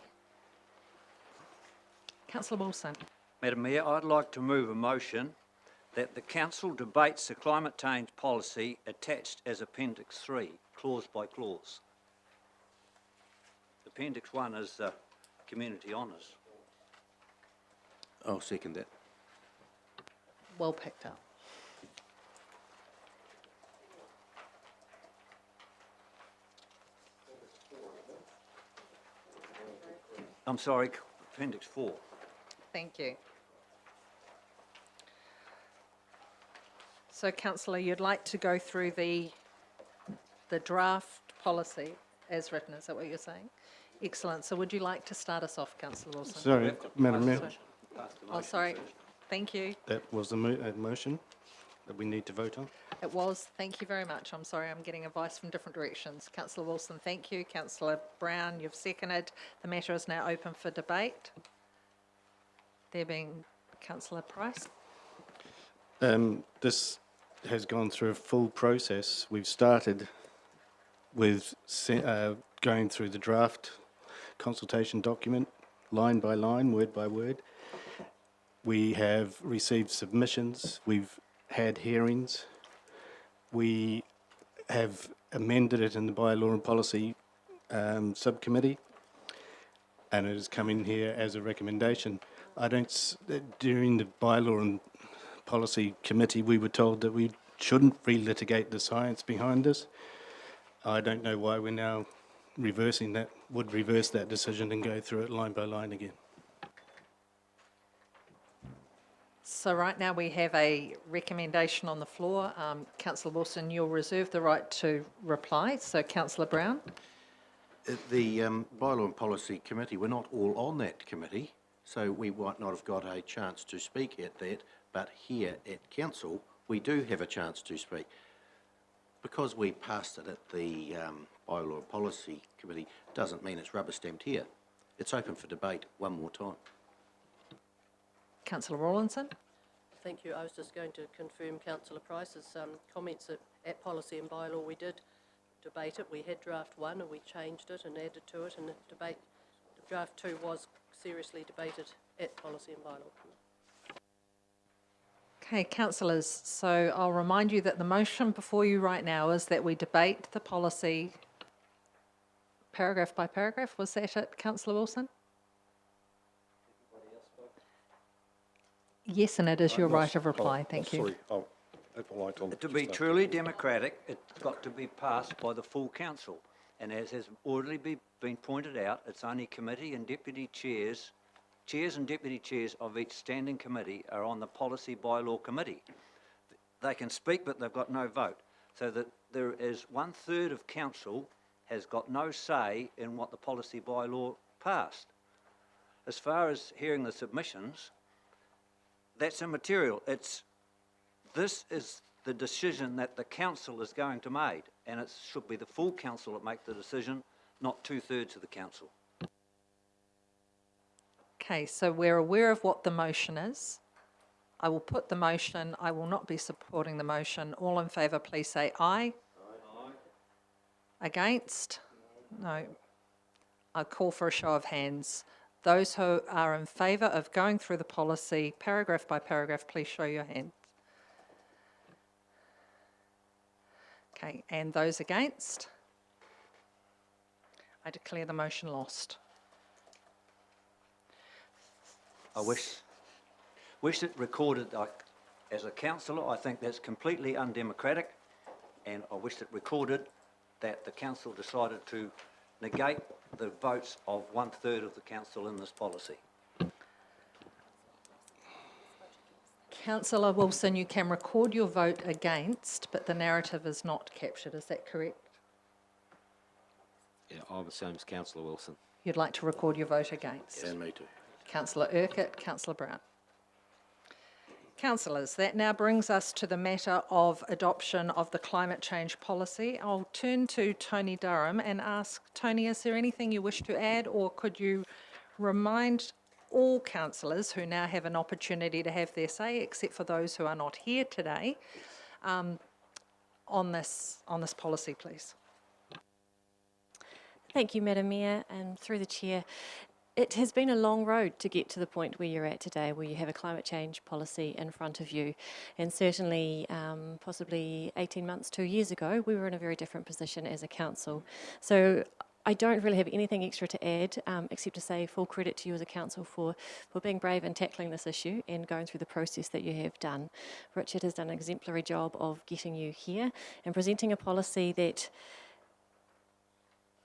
Councillor Wilson. Madam Mayor, I'd like to move a motion that the council debates the climate change policy attached as Appendix 3, clause by clause. Appendix 1 is community honours. I'll second that. Well picked up. I'm sorry, Appendix 4. Thank you. So, Councillor, you'd like to go through the draft policy as written, is that what you're saying? Excellent. So would you like to start us off, Councillor Wilson? Sorry, Madam Mayor. Oh, sorry. Thank you. That was a motion that we need to vote on. It was. Thank you very much. I'm sorry, I'm getting advice from different directions. Councillor Wilson, thank you. Councillor Brown, you've seconded. The matter is now open for debate. There being Councillor Price. This has gone through a full process. We've started with going through the draft consultation document, line by line, word by word. We have received submissions. We've had hearings. We have amended it in the Bylaw and Policy subcommittee, and it has come in here as a recommendation. During the Bylaw and Policy Committee, we were told that we shouldn't relitigate the science behind this. I don't know why we're now reversing that, would reverse that decision and go through it line by line again. So right now we have a recommendation on the floor. Councillor Wilson, you'll reserve the right to reply. So Councillor Brown. The Bylaw and Policy Committee, we're not all on that committee, so we might not have got a chance to speak at that, but here at Council, we do have a chance to speak. Because we passed it at the Bylaw and Policy Committee doesn't mean it's rubber stamped here. It's open for debate one more time. Councillor Rawlinson. Thank you. I was just going to confirm Councillor Price's comments at Policy and Bylaw. We did debate it. We had draft 1 and we changed it and added to it, and the draft 2 was seriously debated at Policy and Bylaw. Okay, councillors, so I'll remind you that the motion before you right now is that we debate the policy paragraph by paragraph. Was that it, Councillor Wilson? Yes, and it is your right of reply. Thank you. Sorry, I'll have a light on. To be truly democratic, it's got to be passed by the full council. And as has already been pointed out, it's only committee and deputy chairs and deputy chairs of each standing committee are on the policy bylaw committee. They can speak, but they've got no vote. So that there is 1/3 of council has got no say in what the policy bylaw passed. As far as hearing the submissions, that's immaterial. This is the decision that the council is going to make, and it should be the full council that make the decision, not 2/3 of the council. Okay, so we're aware of what the motion is. I will put the motion. I will not be supporting the motion. All in favour, please say aye. Aye. Against? No. I call for a show of hands. Those who are in favour of going through the policy paragraph by paragraph, please show your hands. Okay, and those against? I declare the motion lost. I wish it recorded, as a councillor, I think that's completely undemocratic, and I wish it recorded that the council decided to negate the votes of 1/3 of the council in this policy. Councillor Wilson, you can record your vote against, but the narrative is not captured. Is that correct? Yeah, I'm the same as Councillor Wilson. You'd like to record your vote against? And me too. Councillor Urquhart, Councillor Brown. Councillors, that now brings us to the matter of adoption of the climate change policy. I'll turn to Tony Durham and ask, Tony, is there anything you wish to add, or could you remind all councillors who now have an opportunity to have their say, except for those who are not here today, on this policy, please? Thank you, Madam Mayor, and through the Chair. It has been a long road to get to the point where you're at today, where you have a climate change policy in front of you. And certainly, possibly 18 months, 2 years ago, we were in a very different position as a council. So I don't really have anything extra to add, except to say full credit to you as a council for being brave and tackling this issue and going through the process that you have done. Richard has done an exemplary job of getting you here and presenting a policy that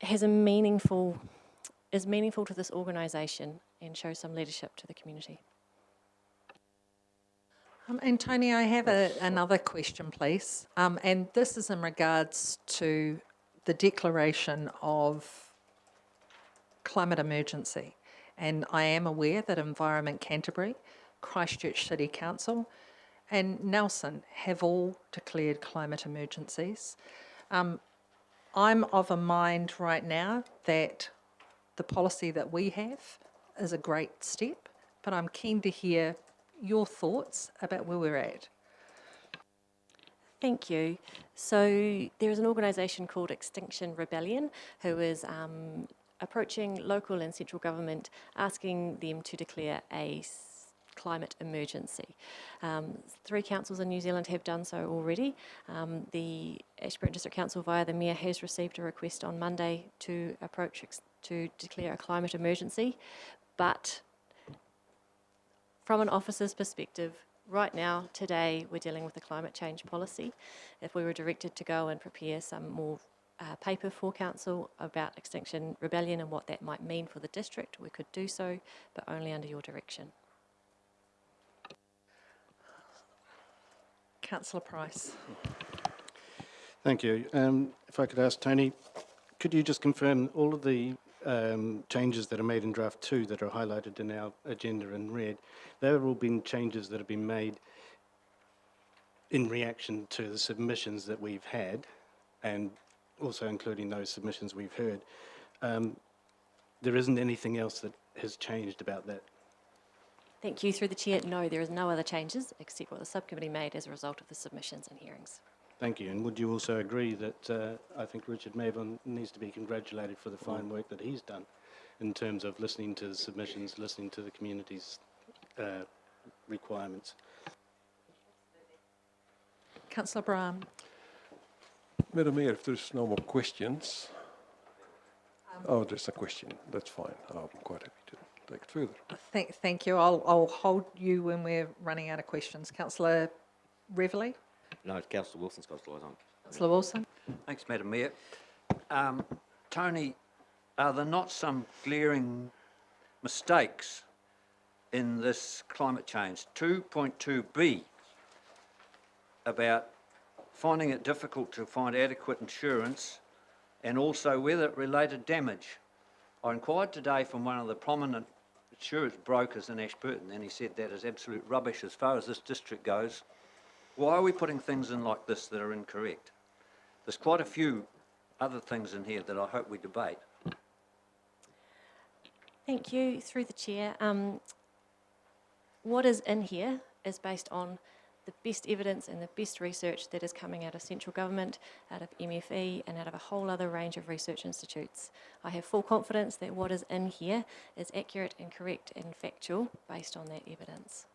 has is meaningful to this organisation and shows some leadership to the community. And Tony, I have another question, please. And this is in regards to the declaration of climate emergency. And I am aware that Environment Canterbury, Christchurch City Council and Nelson have all declared climate emergencies. I'm of a mind right now that the policy that we have is a great step, but I'm keen to hear your thoughts about where we're at. Thank you. So there is an organisation called Extinction Rebellion who is approaching local and central government, asking them to declare a climate emergency. 3 councils in New Zealand have done so already. The Ashburton District Council via the Mayor has received a request on Monday to to declare a climate emergency, but from an officer's perspective, right now, today, we're dealing with a climate change policy. If we were directed to go and prepare some more paper for council about Extinction Rebellion and what that might mean for the district, we could do so, but only under your direction. Councillor Price. Thank you. If I could ask Tony, could you just confirm all of the changes that are made in draft 2 that are highlighted in our agenda in red, they have all been changes that have been made in reaction to the submissions that we've had, and also including those submissions we've heard. There isn't anything else that has changed about that? Thank you. Through the Chair, no, there is no other changes except what the subcommittee made as a result of the submissions and hearings. Thank you. And would you also agree that I think Richard Mavon needs to be congratulated for the fine work that he's done in terms of listening to the submissions, listening to the community's requirements? Councillor Brown. Madam Mayor, if there's no more questions. Oh, there's a question. That's fine. I'm quite happy to take it further. Thank you. I'll hold you when we're running out of questions. Councillor Reveley? No, Councillor Wilson's got the light on. Councillor Wilson? Thanks, Madam Mayor. Tony, are there not some glaring mistakes in this climate change? 2.2b about finding it difficult to find adequate insurance and also weather-related damage. I inquired today from one of the prominent insurance brokers in Ashburton, and he said that is absolute rubbish as far as this district goes. Why are we putting things in like this that are incorrect? There's quite a few other things in here that I hope we debate. Thank you. Through the chair, what is in here is based on the best evidence and the best research that is coming out of central government, out of MFE, and out of a whole other range of research institutes. I have full confidence that what is in here is accurate and correct and factual based on that evidence.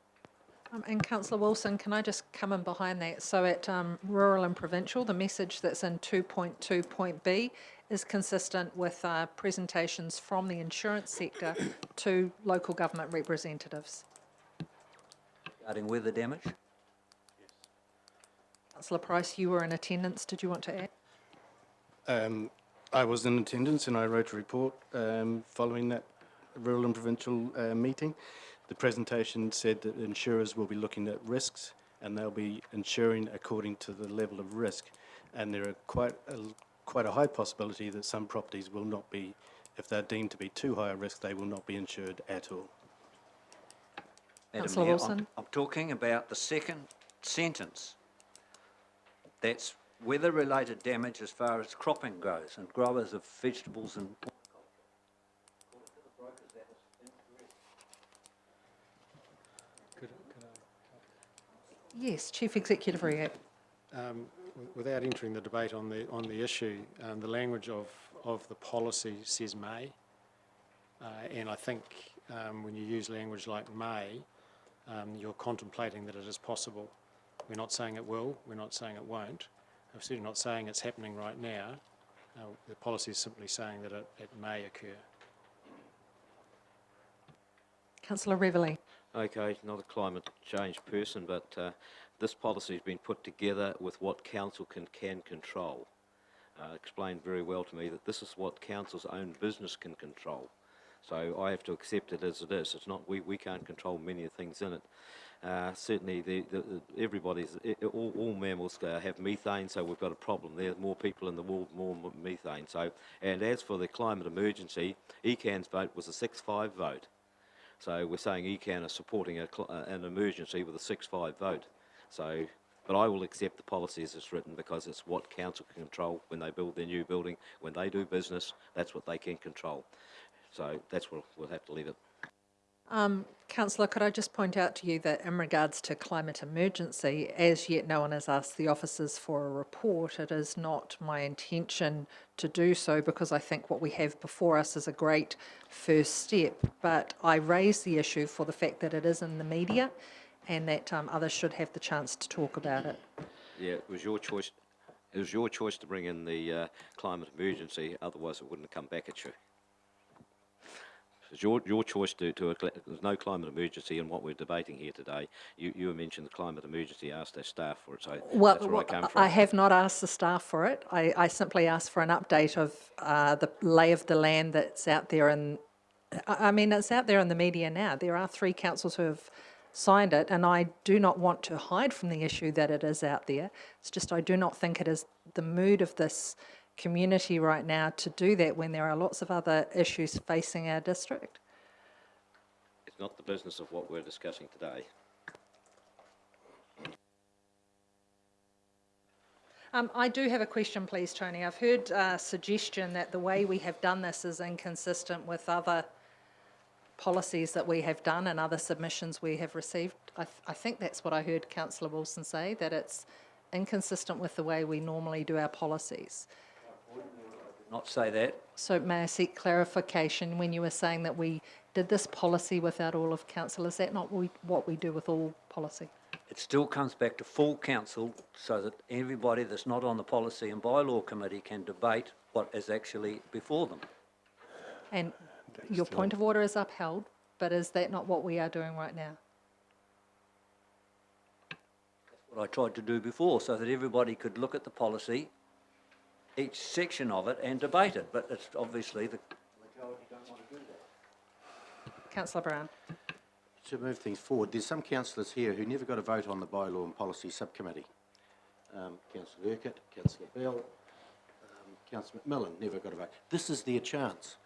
And Councillor Wilson, can I just come in behind that? So at rural and provincial, the message that's in 2.2.b is consistent with presentations from the insurance sector to local government representatives. Regarding weather damage? Councillor Price, you were in attendance. Did you want to add? I was in attendance and I wrote a report following that rural and provincial meeting. The presentation said that insurers will be looking at risks and they'll be insuring according to the level of risk. And there are quite a high possibility that some properties will not be, if they're deemed to be too high a risk, they will not be insured at all. Madam Councillor Mayor, Wilson. I'm talking about the second sentence. That's weather-related damage as far as cropping goes and growers of vegetables and Yes, Chief Executive Rio. Without entering the debate on the issue, the language of the policy says may, and I think when you use language like may, you're contemplating that it is possible. We're not saying it will, we're not saying it won't. I'm certainly not saying it's happening right now. The policy is simply saying that it may occur. Councillor Reveley. Okay, not a climate change person, but this policy has been put together with what council can control. Explained very well to me that this is what council's own business can control. So I have to accept it as it is. It's not we can't control many things in it. Certainly, all mammals have methane, so we've got a problem there. More people in the world, more methane. So, and as for the climate emergency, ECAN's vote was a 6-5 vote. So we're saying ECAN is supporting an emergency with a 6-5 vote. So, but I will accept the policy as it's written because it's what council can control when they build their new building, when they do business. That's what they can control. So that's where we'll have to leave it. Councillor, could I just point out to you that in regards to climate emergency, as yet no one has asked the officers for a report. It is not my intention to do so because I think what we have before us is a great first step. But I raise the issue for the fact that it is in the media and that others should have the chance to talk about it. Yeah, it was your choice. It was your choice to bring in the climate emergency. Otherwise, it wouldn't have come back at you. It's your choice to there's no climate emergency in what we're debating here today. You mentioned the climate emergency, asked our staff for it, so Well, that's where I come from. I have not asked the staff for it. I simply asked for an update of the lay of the land that's out there, and I mean it's out there in the media now. There are 3 councils who have signed it, and I do not want to hide from the issue that it is out there. It's just I do not think it is the mood of this community right now to do that when there are lots of other issues facing our district. It's not the business of what we're discussing today. I do have a question, please, Tony. I've heard a suggestion that the way we have done this is inconsistent with other policies that we have done and other submissions we have received. I think that's what I heard Councillor Wilson say, that it's inconsistent with the way we normally do our policies. not say that. So may I seek clarification when you were saying that we did this policy without all of council? Is that not what we do with all policy? It still comes back to full council so that everybody that's not on the policy and bylaw committee can debate what is actually before them. And your point of order is upheld, but is that not what we are doing right now? What I tried to do before, so that everybody could look at the policy, each section of it, and debate it, but it's obviously the majority don't want to do that. Councillor Brown. To move things forward, there's some councillors here who never got a vote on the Bylaw and Policy Subcommittee. Councillor Urquhart, Councillor Bell, Councillor McMillan never got a vote. This is their chance.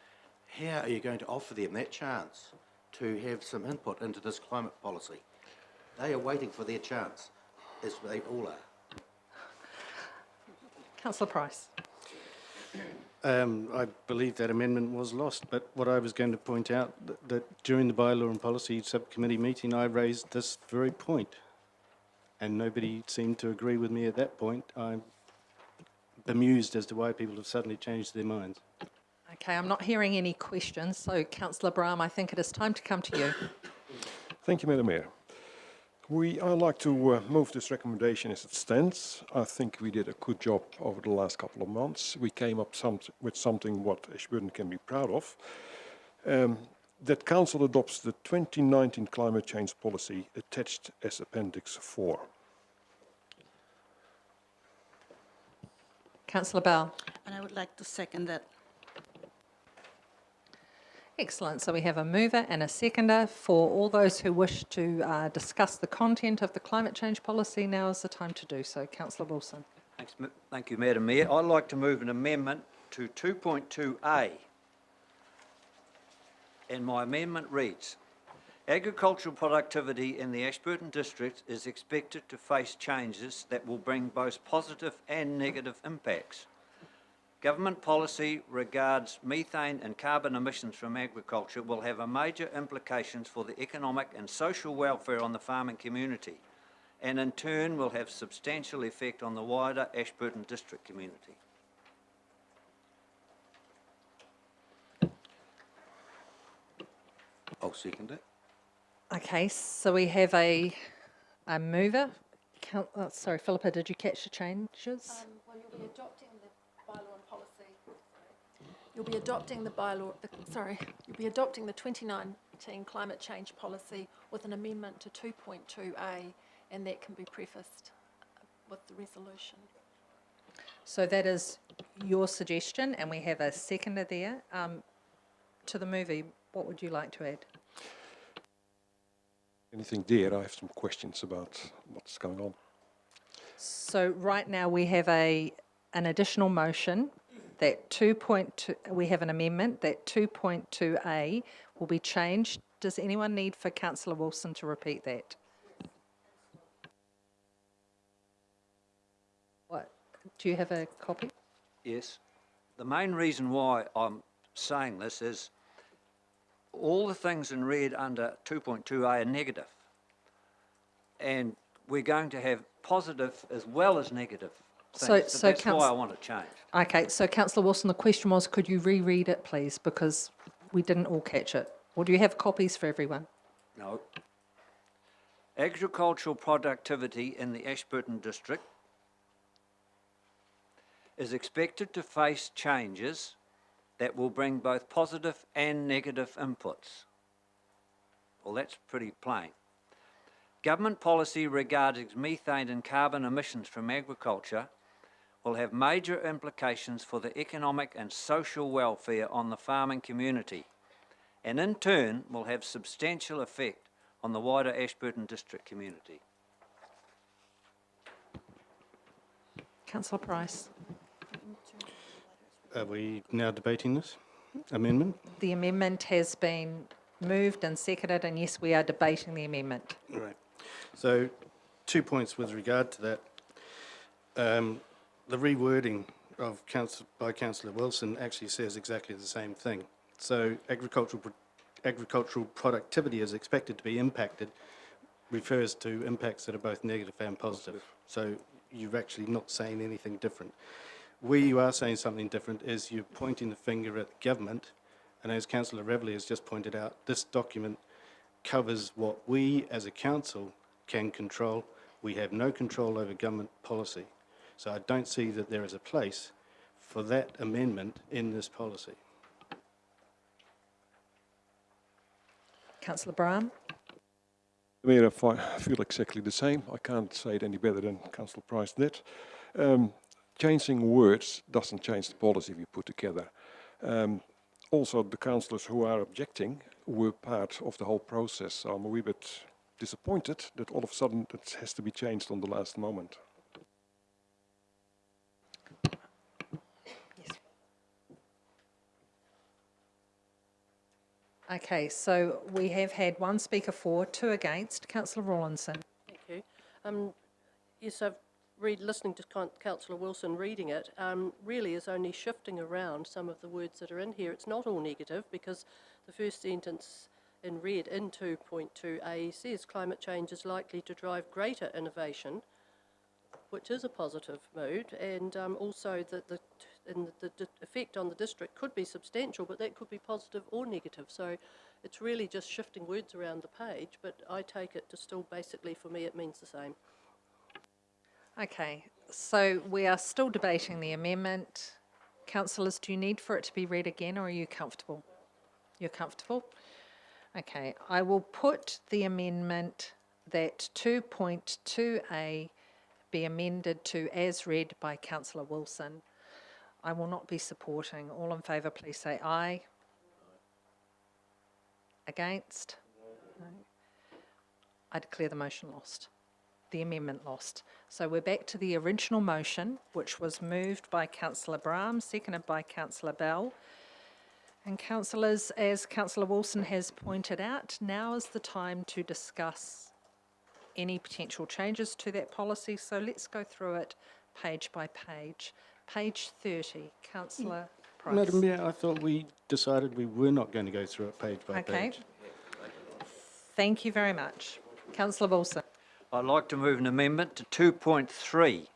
How are you going to offer them that chance to have some input into this climate policy? They are waiting for their chance, as they all are. Councillor Price. I believe that amendment was lost, but what I was going to point out, that during the Bylaw and Policy Subcommittee meeting, I raised this very point, and nobody seemed to agree with me at that point. I'm bemused as to why people have suddenly changed their minds. Okay, I'm not hearing any questions, so Councillor Brown, I think it is time to come to you. Thank you, Madam Mayor. I'd like to move this recommendation as it stands. I think we did a good job over the last couple of months. We came up with something what Ashburton can be proud of. That Council adopts the 2019 climate change policy attached as Appendix 4. Councillor Bell. And I would like to second that. Excellent. So we have a mover and a seconder. For all those who wish to discuss the content of the climate change policy, now is the time to do so. Councillor Wilson. Thank you, Madam Mayor. I'd like to move an amendment to 2.2A. And my amendment reads, agricultural productivity in the Ashburton District is expected to face changes that will bring both positive and negative impacts. Government policy regards methane and carbon emissions from agriculture will have a major implications for the economic and social welfare on the farming community, and in turn will have substantial effect on the wider Ashburton District community. I'll second it. Okay, so we have a mover. Sorry, Philippa, did you catch the changes? Well, you'll be adopting the bylaw and policy. You'll be adopting the bylaw. You'll be adopting the 2019 climate change policy with an amendment to 2.2A, and that can be prefaced with the resolution. So that is your suggestion, and we have a seconder there. To the movie, what would you like to add? Anything there? I have some questions about what's going on. So right now we have an additional motion that 2.2, we have an amendment that 2.2A will be changed. Does anyone need for Councillor Wilson to repeat that? What? Do you have a copy? Yes. The main reason why I'm saying this is all the things in red under 2.2A are negative. And we're going to have positive as well as negative things. So that's why I want to change. Okay, so Councillor Wilson, the question was, could you reread it, please? Because we didn't all catch it. Or do you have copies for everyone? No. Agricultural productivity in the Ashburton District is expected to face changes that will bring both positive and negative inputs. Well, that's pretty plain. Government policy regarding methane and carbon emissions from agriculture will have major implications for the economic and social welfare on the farming community, and in turn will have substantial effect on the wider Ashburton District community. Councillor Price. Are we now debating this amendment? The amendment has been moved and seconded, and yes, we are debating the amendment. Right. So 2 points with regard to that. The rewording of by Councillor Wilson actually says exactly the same thing. So agricultural productivity is expected to be impacted refers to impacts that are both negative and positive. So you're actually not saying anything different. Where you are saying something different is you're pointing the finger at government, and as Councillor Reveley has just pointed out, this document covers what we as a council can control. We have no control over government policy. So I don't see that there is a place for that amendment in this policy. Councillor Braham. Mayor, I feel exactly the same. I can't say it any better than Councillor Price did. Changing words doesn't change the policy we put together. Also, the councillors who are objecting were part of the whole process, so I'm a wee bit disappointed that all of a sudden it has to be changed on the last moment. Okay, so we have had one speaker for, 2 against. Councillor Rawlinson. Thank you. Yes, I've listening to Councillor Wilson reading it, really is only shifting around some of the words that are in here. It's not all negative, because the first sentence in red in 2.2a says climate change is likely to drive greater innovation, which is a positive mood, and also that the effect on the district could be substantial, but that could be positive or negative. So it's really just shifting words around the page, but I take it to still basically, for me, it means the same. Okay, so we are still debating the amendment. Councillors, do you need for it to be read again, or are you comfortable? You're comfortable? Okay, I will put the amendment that 2.2a be amended to as read by Councillor Wilson. I will not be supporting. All in favour, please say aye. Against? No. I declare the motion lost. The amendment lost. So we're back to the original motion, which was moved by Councillor Braham, seconded by Councillor Bell. And councillors, as Councillor Wilson has pointed out, now is the time to discuss any potential changes to that policy. So let's go through it page by page. Page 30, Councillor Price. Madam Mayor, I thought we decided we were not going to go through it page by Okay. page. Thank you very much. Councillor Wilson. I'd like to move an amendment to 2.3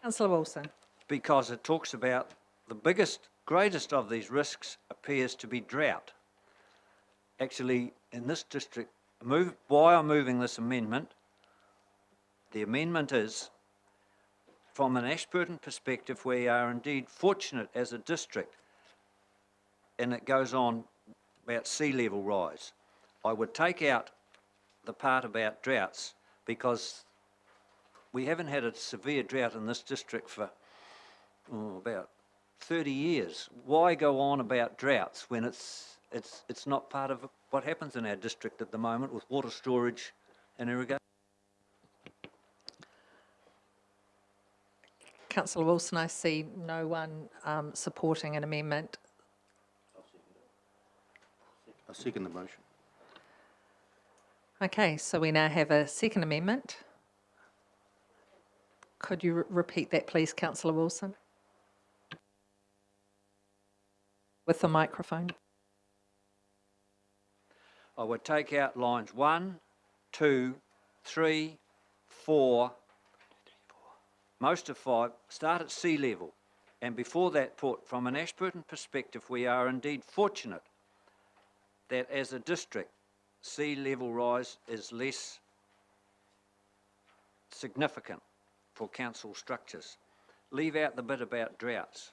Councillor Wilson. because it talks about the greatest of these risks appears to be drought. Actually, in this district, why I'm moving this amendment, the amendment is, from an Ashburton perspective, we are indeed fortunate as a district, and it goes on about sea level rise. I would take out the part about droughts, because we haven't had a severe drought in this district for about 30 years. Why go on about droughts when it's not part of what happens in our district at the moment with water storage and irrigation? Councillor Wilson, I see no one supporting an amendment. I second the motion. Okay, so we now have a second amendment. Could you repeat that, please, Councillor Wilson? With the microphone. I would take out lines 1, 2, 3, 4, most of 5, start at sea level. And before that put, from an Ashburton perspective, we are indeed fortunate that as a district, sea level rise is less significant for council structures. Leave out the bit about droughts.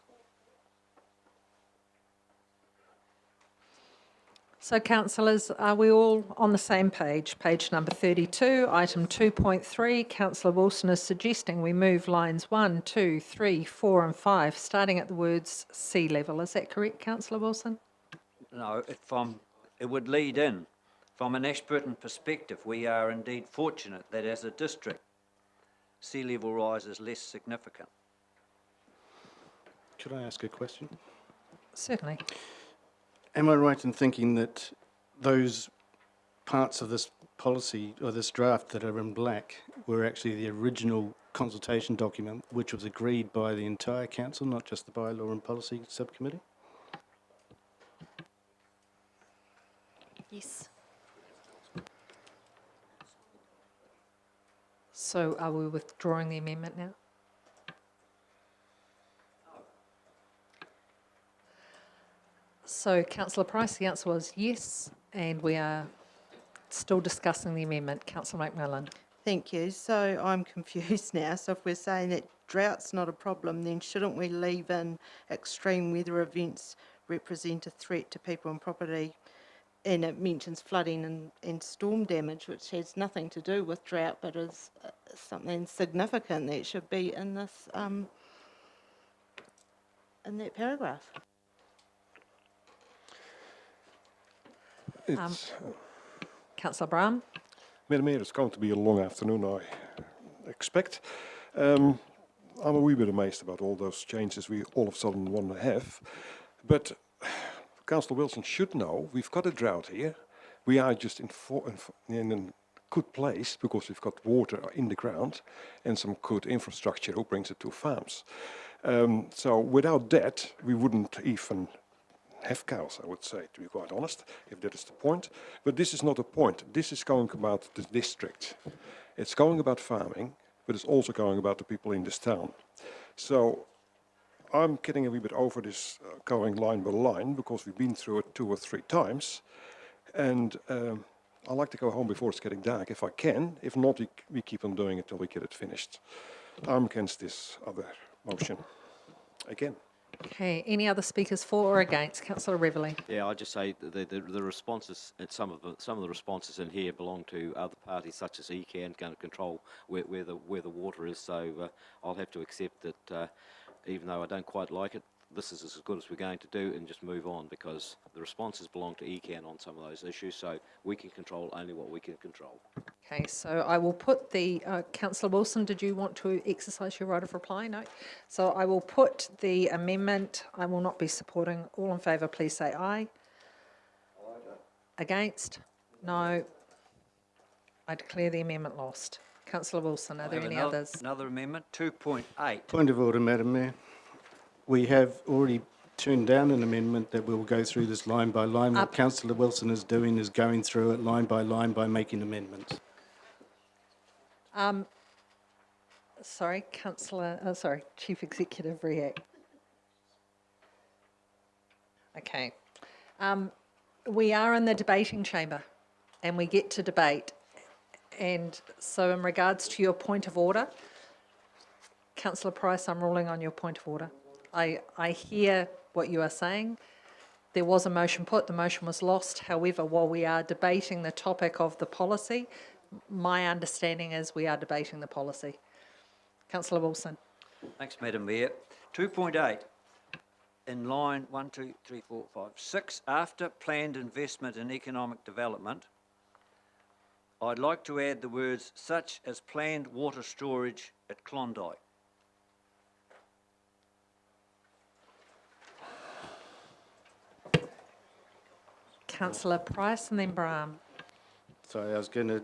So, councillors, are we all on the same page? Page number 32, item 2.3. Councillor Wilson is suggesting we move lines 1, 2, 3, 4 and 5, starting at the words sea level. Is that correct, Councillor Wilson? No, it would lead in. From an Ashburton perspective, we are indeed fortunate that as a district, sea level rise is less significant. Could I ask a question? Certainly. Am I right in thinking that those parts of this policy or this draft that are in black were actually the original consultation document which was agreed by the entire council, not just the Bylaw and Policy Subcommittee? Yes. So are we withdrawing the amendment now? So, Councillor Price, the answer was yes, and we are still discussing the amendment. Councillor McMillan. Thank you. So I'm confused now. So if we're saying that drought's not a problem, then shouldn't we leave in extreme weather events represent a threat to people and property, and it mentions flooding and storm damage, which has nothing to do with drought, but is something significant that should be in this in that paragraph. It's, Councillor Brown. Madam Mayor, it's going to be a long afternoon, I expect. I'm a wee bit amazed about all those changes we all of a sudden want to have. But Councillor Wilson should know we've got a drought here. We are just in a good place because we've got water in the ground and some good infrastructure who brings it to farms. So without that, we wouldn't even have cows, I would say, to be quite honest, if that is the point. But this is not a point. This is going about the district. It's going about farming, but it's also going about the people in this town. So I'm getting a wee bit over this going line by line because we've been through it 2 or 3 times. And I like to go home before it's getting dark if I can. If not, we keep on doing it till we get it finished. I'm against this other motion. Again. Okay, any other speakers for or against? Councillor Reveley. Yeah, I just say the responses, some of the responses in here belong to other parties such as ECAN, going to control where the water is. So I'll have to accept that, even though I don't quite like it, this is as good as we're going to do, and just move on, because the responses belong to ECAN on some of those issues. So we can control only what we can control. Okay, so I will put the, Councillor Wilson, did you want to exercise your right of reply? No. So I will put the amendment. I will not be supporting. All in favour, please say aye. Aye. Against? No. I declare the amendment lost. Councillor Wilson, are there any others? Another amendment, 2.8. Point of order, Madam Mayor. We have already turned down an amendment that we will go through this line by line. What Councillor Wilson is doing is going through it line by making amendments. Sorry, Chief Executive React. Okay. We are in the debating chamber and we get to debate. And so in regards to your point of order, Councillor Price, I'm ruling on your point of order. I hear what you are saying. There was a motion put, the motion was lost. However, while we are debating the topic of the policy, my understanding is we are debating the policy. Councillor Wilson. Thanks, Madam Mayor. 2.8, in line 1, 2, 3, 4, 5, 6, after planned investment in economic development, I'd like to add the words such as planned water storage at Klondike. Councillor Price and then Brahm. Sorry, I was going to...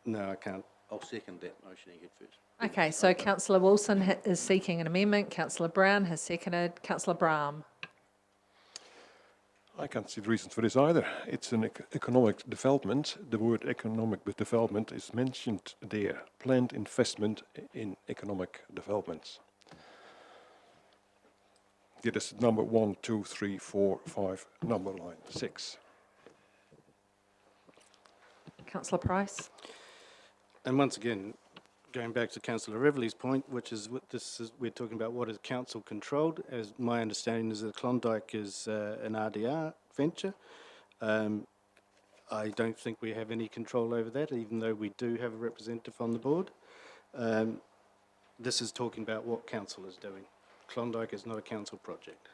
No, I can't. I'll second that motion again first. Okay, so Councillor Wilson is seeking an amendment. Councillor Brown has seconded. Councillor Brahm. I can't see the reasons for this either. It's an economic development. The word economic development is mentioned there. Planned investment in economic developments. It is number 1, 2, 3, 4, 5, number line 6. Councillor Price. And once again, going back to Councillor Reveley's point, which is what this is, we're talking about what is council controlled. As my understanding is that Klondike is an RDR venture. I don't think we have any control over that, even though we do have a representative on the board. This is talking about what council is doing. Klondike is not a council project.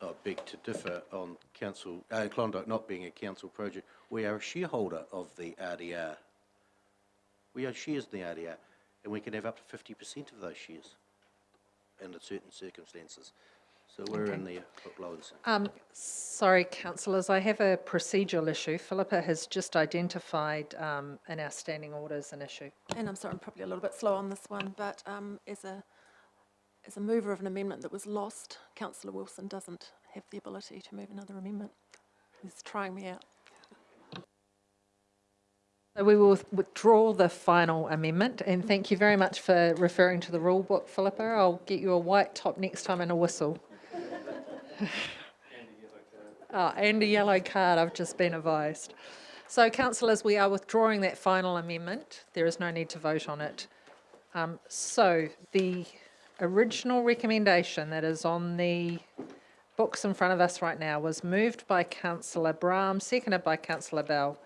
I beg to differ on council, Klondike not being a council project. We are a shareholder of the RDR. We own shares in the RDR, and we can have up to 50% of those shares under certain circumstances. So we're in the hook, line, and sinker. Sorry, councillors, I have a procedural issue. Philippa has just identified in our standing orders an issue. And I'm sorry, I'm probably a little bit slow on this one, but as a mover of an amendment that was lost, Councillor Wilson doesn't have the ability to move another amendment. He's trying me out. So we will withdraw the final amendment, and thank you very much for referring to the rule book, Philippa. I'll get you a white top next time and a whistle. And a yellow card, I've just been advised. So, councillors, we are withdrawing that final amendment. There is no need to vote on it. So, the original recommendation that is on the books in front of us right now was moved by Councillor Brahm, seconded by Councillor Bell.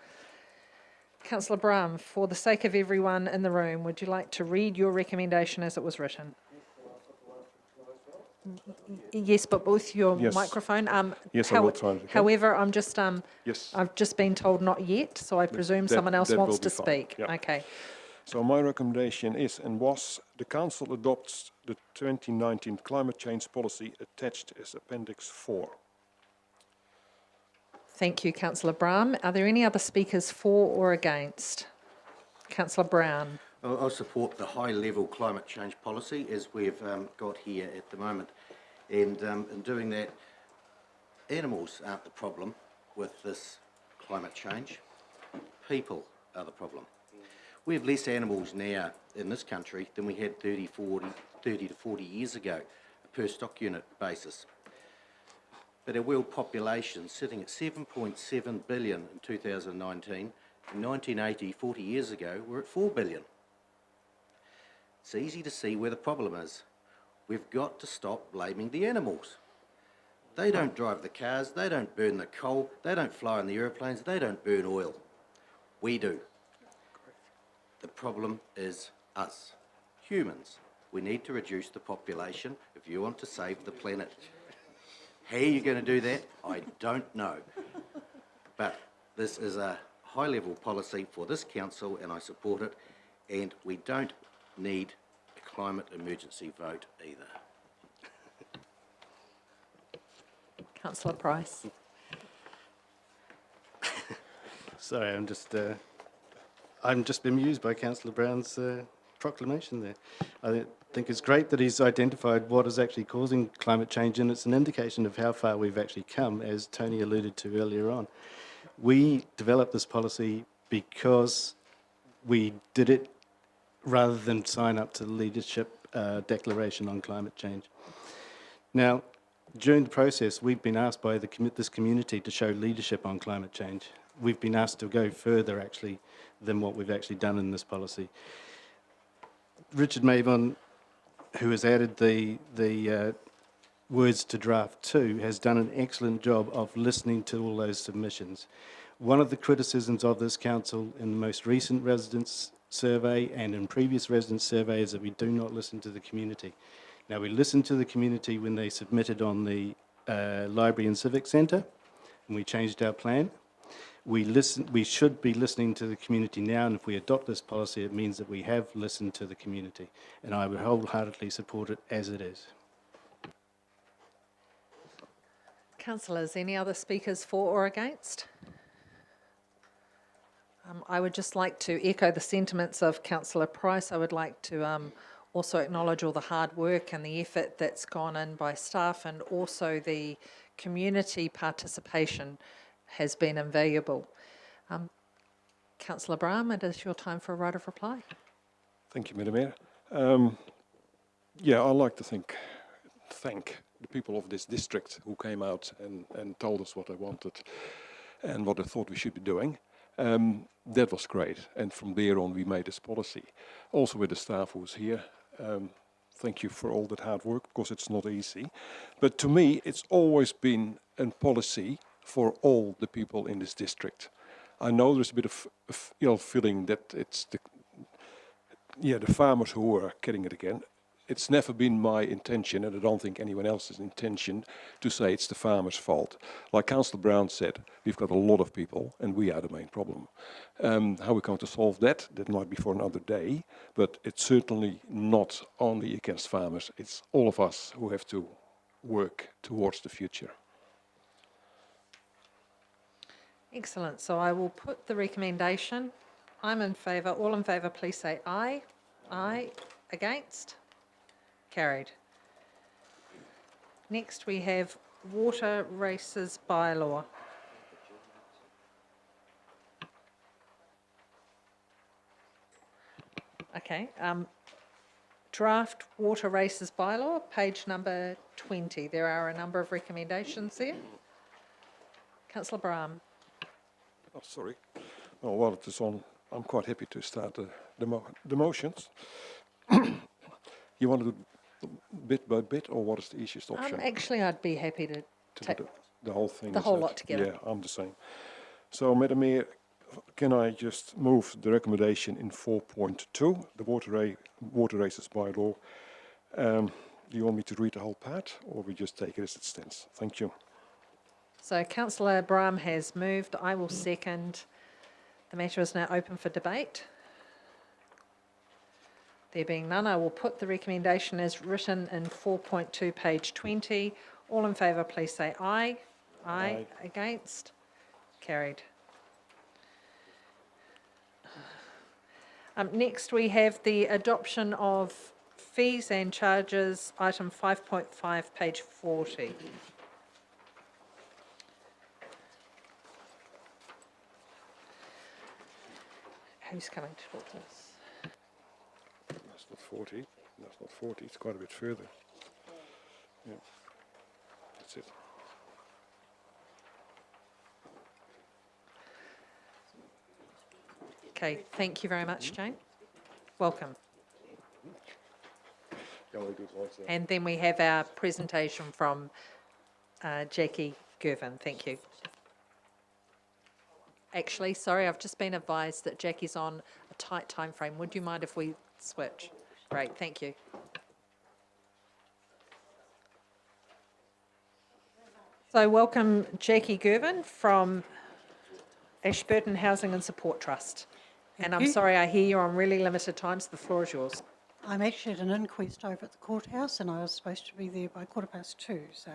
Councillor Brahm, for the sake of everyone in the room, would you like to read your recommendation as it was written? Yes, but with your Yes. microphone. Yes, I will try it again. However, I'm just Yes. I've just been told not yet, so I presume someone else that wants will to be fine. speak. Yeah. Okay. So my recommendation is and was the Council adopts the 2019 climate change policy attached as Appendix 4. Thank you, Councillor Brahm. Are there any other speakers for or against? Councillor Brown. I'll support the high-level climate change policy as we've got here at the moment. And in doing that, animals aren't the problem with this climate change. People are the problem. We have less animals now in this country than we had 30 to 40 years ago, per stock unit basis. But our world population sitting at 7.7 billion in 2019. In 1980, 40 years ago, we're at 4 billion. It's easy to see where the problem is. We've got to stop blaming the animals. They don't drive the cars, they don't burn the coal, they don't fly on the aeroplanes, they don't burn oil. We do. The problem is us, humans. We need to reduce the population if you want to save the planet. How are you going to do that? I don't know. But this is a high-level policy for this council and I support it, and we don't need a climate emergency vote either. Councillor Price. Sorry, I'm just bemused by Councillor Brown's proclamation there. I think it's great that he's identified what is actually causing climate change, and it's an indication of how far we've actually come, as Tony alluded to earlier on. We developed this policy because we did it rather than sign up to the leadership declaration on climate change. Now, during the process, we've been asked by this community to show leadership on climate change. We've been asked to go further, actually, than what we've actually done in this policy. Richard Mavon, who has added the words to draft 2, has done an excellent job of listening to all those submissions. One of the criticisms of this council in the most recent residents' survey and in previous residents' survey is that we do not listen to the community. Now, we listened to the community when they submitted on the Library and Civic Centre, and we changed our plan. We should be listening to the community now, and if we adopt this policy, it means that we have listened to the community, and I would wholeheartedly support it as it is. Councillors, any other speakers for or against? I would just like to echo the sentiments of Councillor Price. I would like to also acknowledge all the hard work and the effort that's gone in by staff, and also the community participation has been invaluable. Councillor Brahm, it is your time for a right of reply. Thank you, Madam Mayor. Yeah, I'd like to thank the people of this district who came out and told us what they wanted and what they thought we should be doing. That was great, and from there on we made this policy. Also with the staff who was here, thank you for all that hard work, because it's not easy. But to me, it's always been a policy for all the people in this district. I know there's a bit of ill feeling that it's the farmers who are getting it again. It's never been my intention, and I don't think anyone else's intention, to say it's the farmers' fault. Like Councillor Brown said, we've got a lot of people, and we are the main problem. How we're going to solve that might be for another day, but it's certainly not only against farmers. It's all of us who have to work towards the future. Excellent. So I will put the recommendation. I'm in favour. All in favour, please say aye. Aye. Against? Carried. Next we have water races bylaw. Okay. Draft water races bylaw, page number 20. There are a number of recommendations there. Councillor Brahm. Oh, sorry. Well, while it is on, I'm quite happy to start the motions. You want to do bit by bit, or what is the easiest option? Actually, I'd be happy to the whole thing. The is whole that- lot together. Yeah, I'm the same. So, Madam Mayor, can I just move the recommendation in 4.2, the water races bylaw? Do you want me to read the whole part, or we just take it as it stands? Thank you. So Councillor Brahm has moved. I will second. The matter is now open for debate. There being none, I will put the recommendation as written in 4.2, page 20. All in favour, please say aye. Aye. Against? Carried. Next, we have the adoption of fees and charges, item 5.5, page 40. Who's coming to talk to us? That's not 40. That's not 40. It's quite a bit further. Yeah. That's it. Okay, thank you very much, Jane. Welcome. And then we have our presentation from Jackie Gervin. Thank you. Actually, sorry, I've just been advised that Jackie's on a tight time frame. Would you mind if we switch? Great, thank you. So welcome Jackie Gervin from Ashburton Housing and Support Trust. And I'm sorry, I hear you're on really limited time, so the floor is yours. I'm actually at an inquest over at the courthouse and I was supposed to be there by 2:15. So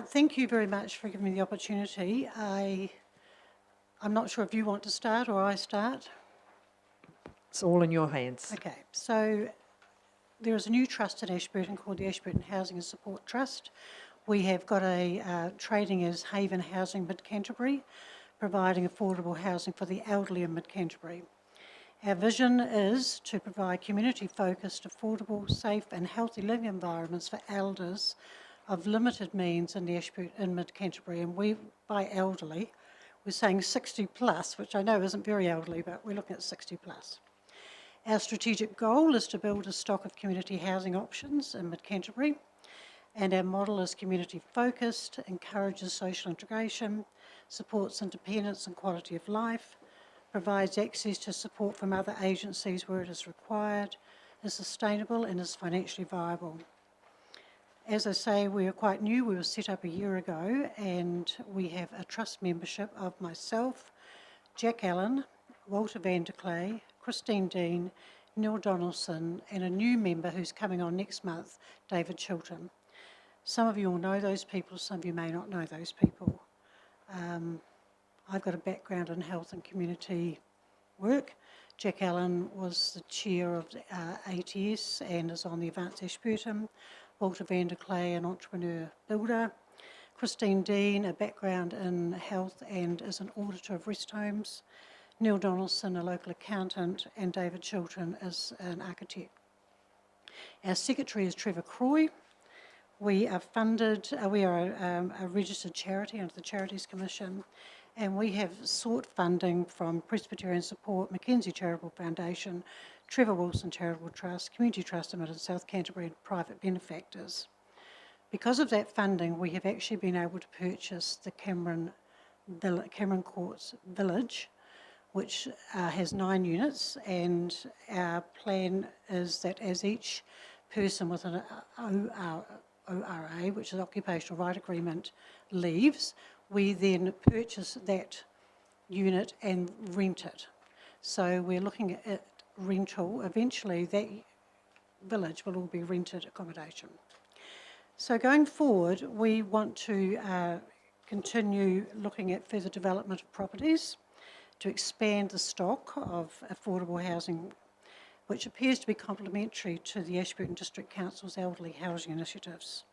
thank you very much for giving me the opportunity. I'm not sure if you want to start or I start. It's all in your hands. Okay, so there is a new trust in Ashburton called the Ashburton Housing and Support Trust. We have got a trading as Haven Housing Mid-Canterbury, providing affordable housing for the elderly in Mid-Canterbury. Our vision is to provide community-focused, affordable, safe and healthy living environments for elders of limited means in Mid-Canterbury. And we, by elderly, we're saying 60 plus, which I know isn't very elderly, but we're looking at 60 plus. Our strategic goal is to build a stock of community housing options in Mid-Canterbury, and our model is community-focused, encourages social integration, supports independence and quality of life, provides access to support from other agencies where it is required, is sustainable and is financially viable. As I say, we are quite new. We were set up a year ago and we have a trust membership of myself, Jack Allen, Walter van der Clay, Christine Dean, Neil Donaldson and a new member who's coming on next month, David Chilton. Some of you will know those people, some of you may not know those people. I've got a background in health and community work. Jack Allen was the chair of ATS and is on the Advanced Ashburton. Walter van der Clay, an entrepreneur builder. Christine Dean, a background in health and is an auditor of rest homes. Neil Donaldson, a local accountant, and David Chilton is an architect. Our secretary is Trevor Croy. We are funded, we are a registered charity under the Charities Commission, and we have sought funding from Presbyterian Support, Mackenzie Charitable Foundation, Trevor Wilson Charitable Trust, Community Trust Limited, South Canterbury, and private benefactors. Because of that funding, we have actually been able to purchase the Cameron Courts Village, which has 9 units, and our plan is that as each person with an ORA, which is Occupational Right Agreement, leaves, we then purchase that unit and rent it. So we're looking at rental. Eventually that village will all be rented accommodation. So going forward, we want to continue looking at further development of properties to expand the stock of affordable housing, which appears to be complementary to the Ashburton District Council's elderly housing initiatives.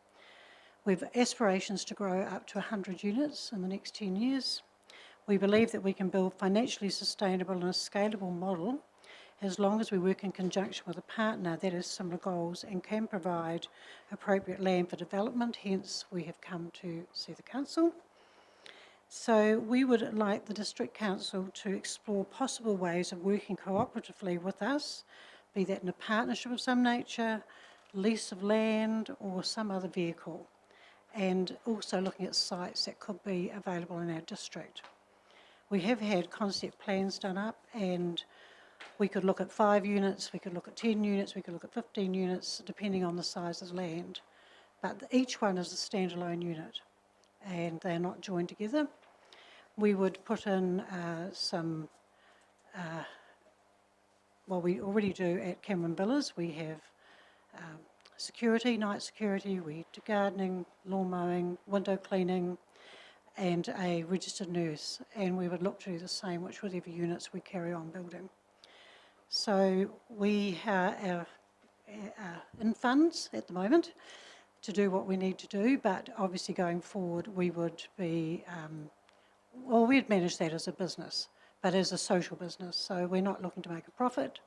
We have aspirations to grow up to 100 units in the next 10 years. We believe that we can build financially sustainable and a scalable model as long as we work in conjunction with a partner that has similar goals and can provide appropriate land for development. Hence, we have come to see the council. So we would like the District Council to explore possible ways of working cooperatively with us, be that in a partnership of some nature, lease of land or some other vehicle. and also looking at sites that could be available in our district. We have had concept plans done up, and we could look at 5 units, we could look at 10 units, we could look at 15 units, depending on the size of the land. But each one is a standalone unit, and they're not joined together. We would put in well, we already do at Cameron Villas. We have security, night security, we do gardening, lawn mowing, window cleaning, and a registered nurse. And we would look to do the same, whichever units we carry on building. So we are in funds at the moment to do what we need to do, but obviously going forward we would be, well, we'd manage that as a business, but as a social business. So we're not looking to make a profit,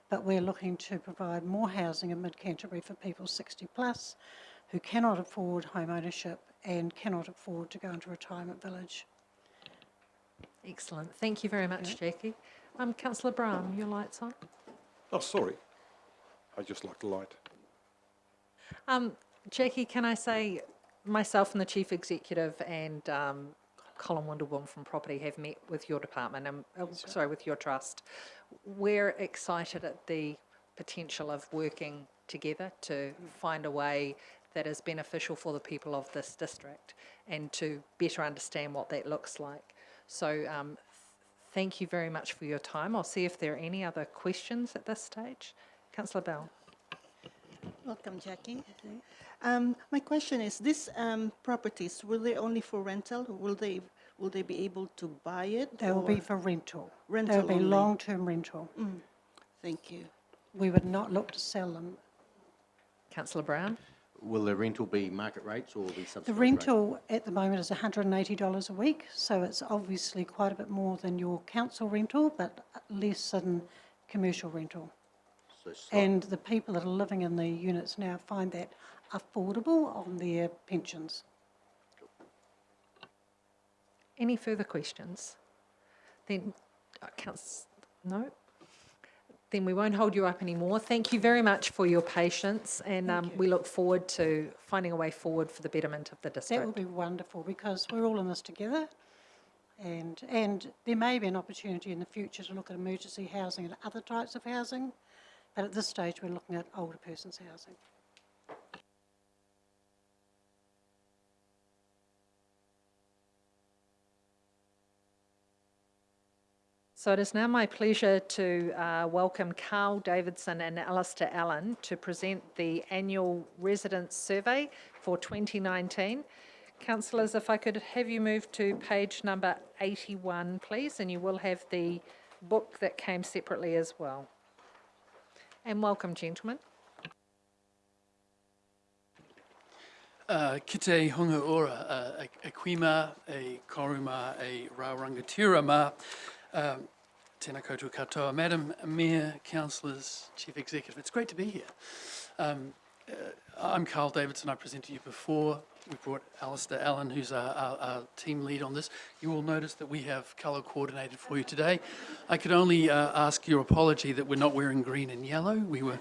but we're looking to provide more housing in mid-Canterbury for people 60 plus who cannot afford home ownership and cannot afford to go into a retirement village. Excellent. Thank you very much, Jackie. Councillor Brown, your light's on. Oh, sorry. I just like the light. Jackie, can I say myself and the Chief Executive and Colin Windlebaum from Property have met with your department, and with your trust. We're excited at the potential of working together to find a way that is beneficial for the people of this district and to better understand what that looks like. So thank you very much for your time. I'll see if there are any other questions at this stage. Councillor Bell. Welcome, Jackie. My question is, these properties, will they only for rental? Will they be able to buy it? They will be for rental. Rental They will be only. long-term rental. Thank you. We would not look to sell them. Councillor Brown. Will the rental be market rates or be subsidised The rental at the moment is $180 a week, so it's obviously quite a bit more than your council rental, but less than commercial rental. So And the people that are living in the units now find that affordable on their pensions. Any further questions? Then, no? Then we won't hold you up anymore. Thank you very much for your patience, and we look forward to finding a way forward for the betterment of the district. That would be wonderful, because we're all in this together, and there may be an opportunity in the future to look at emergency housing and other types of housing, but at this stage we're looking at older persons housing. So it is now my pleasure to welcome Carl Davidson and Alistair Allen to present the annual residence survey for 2019. Councillors, if I could have you move to page number 81, please, and you will have the book that came separately as well. And welcome, gentlemen. Kite honga ora, a kuima, a koruma, a raurangatira ma. Tēnā koutou katoa. Madam Mayor, Councillors, Chief Executive, it's great to be here. I'm Carl Davidson, I presented you before. We brought Alistair Allen, who's our team lead on this. You will notice that we have colour coordinated for you today. I could only ask your apology that we're not wearing green and yellow. We were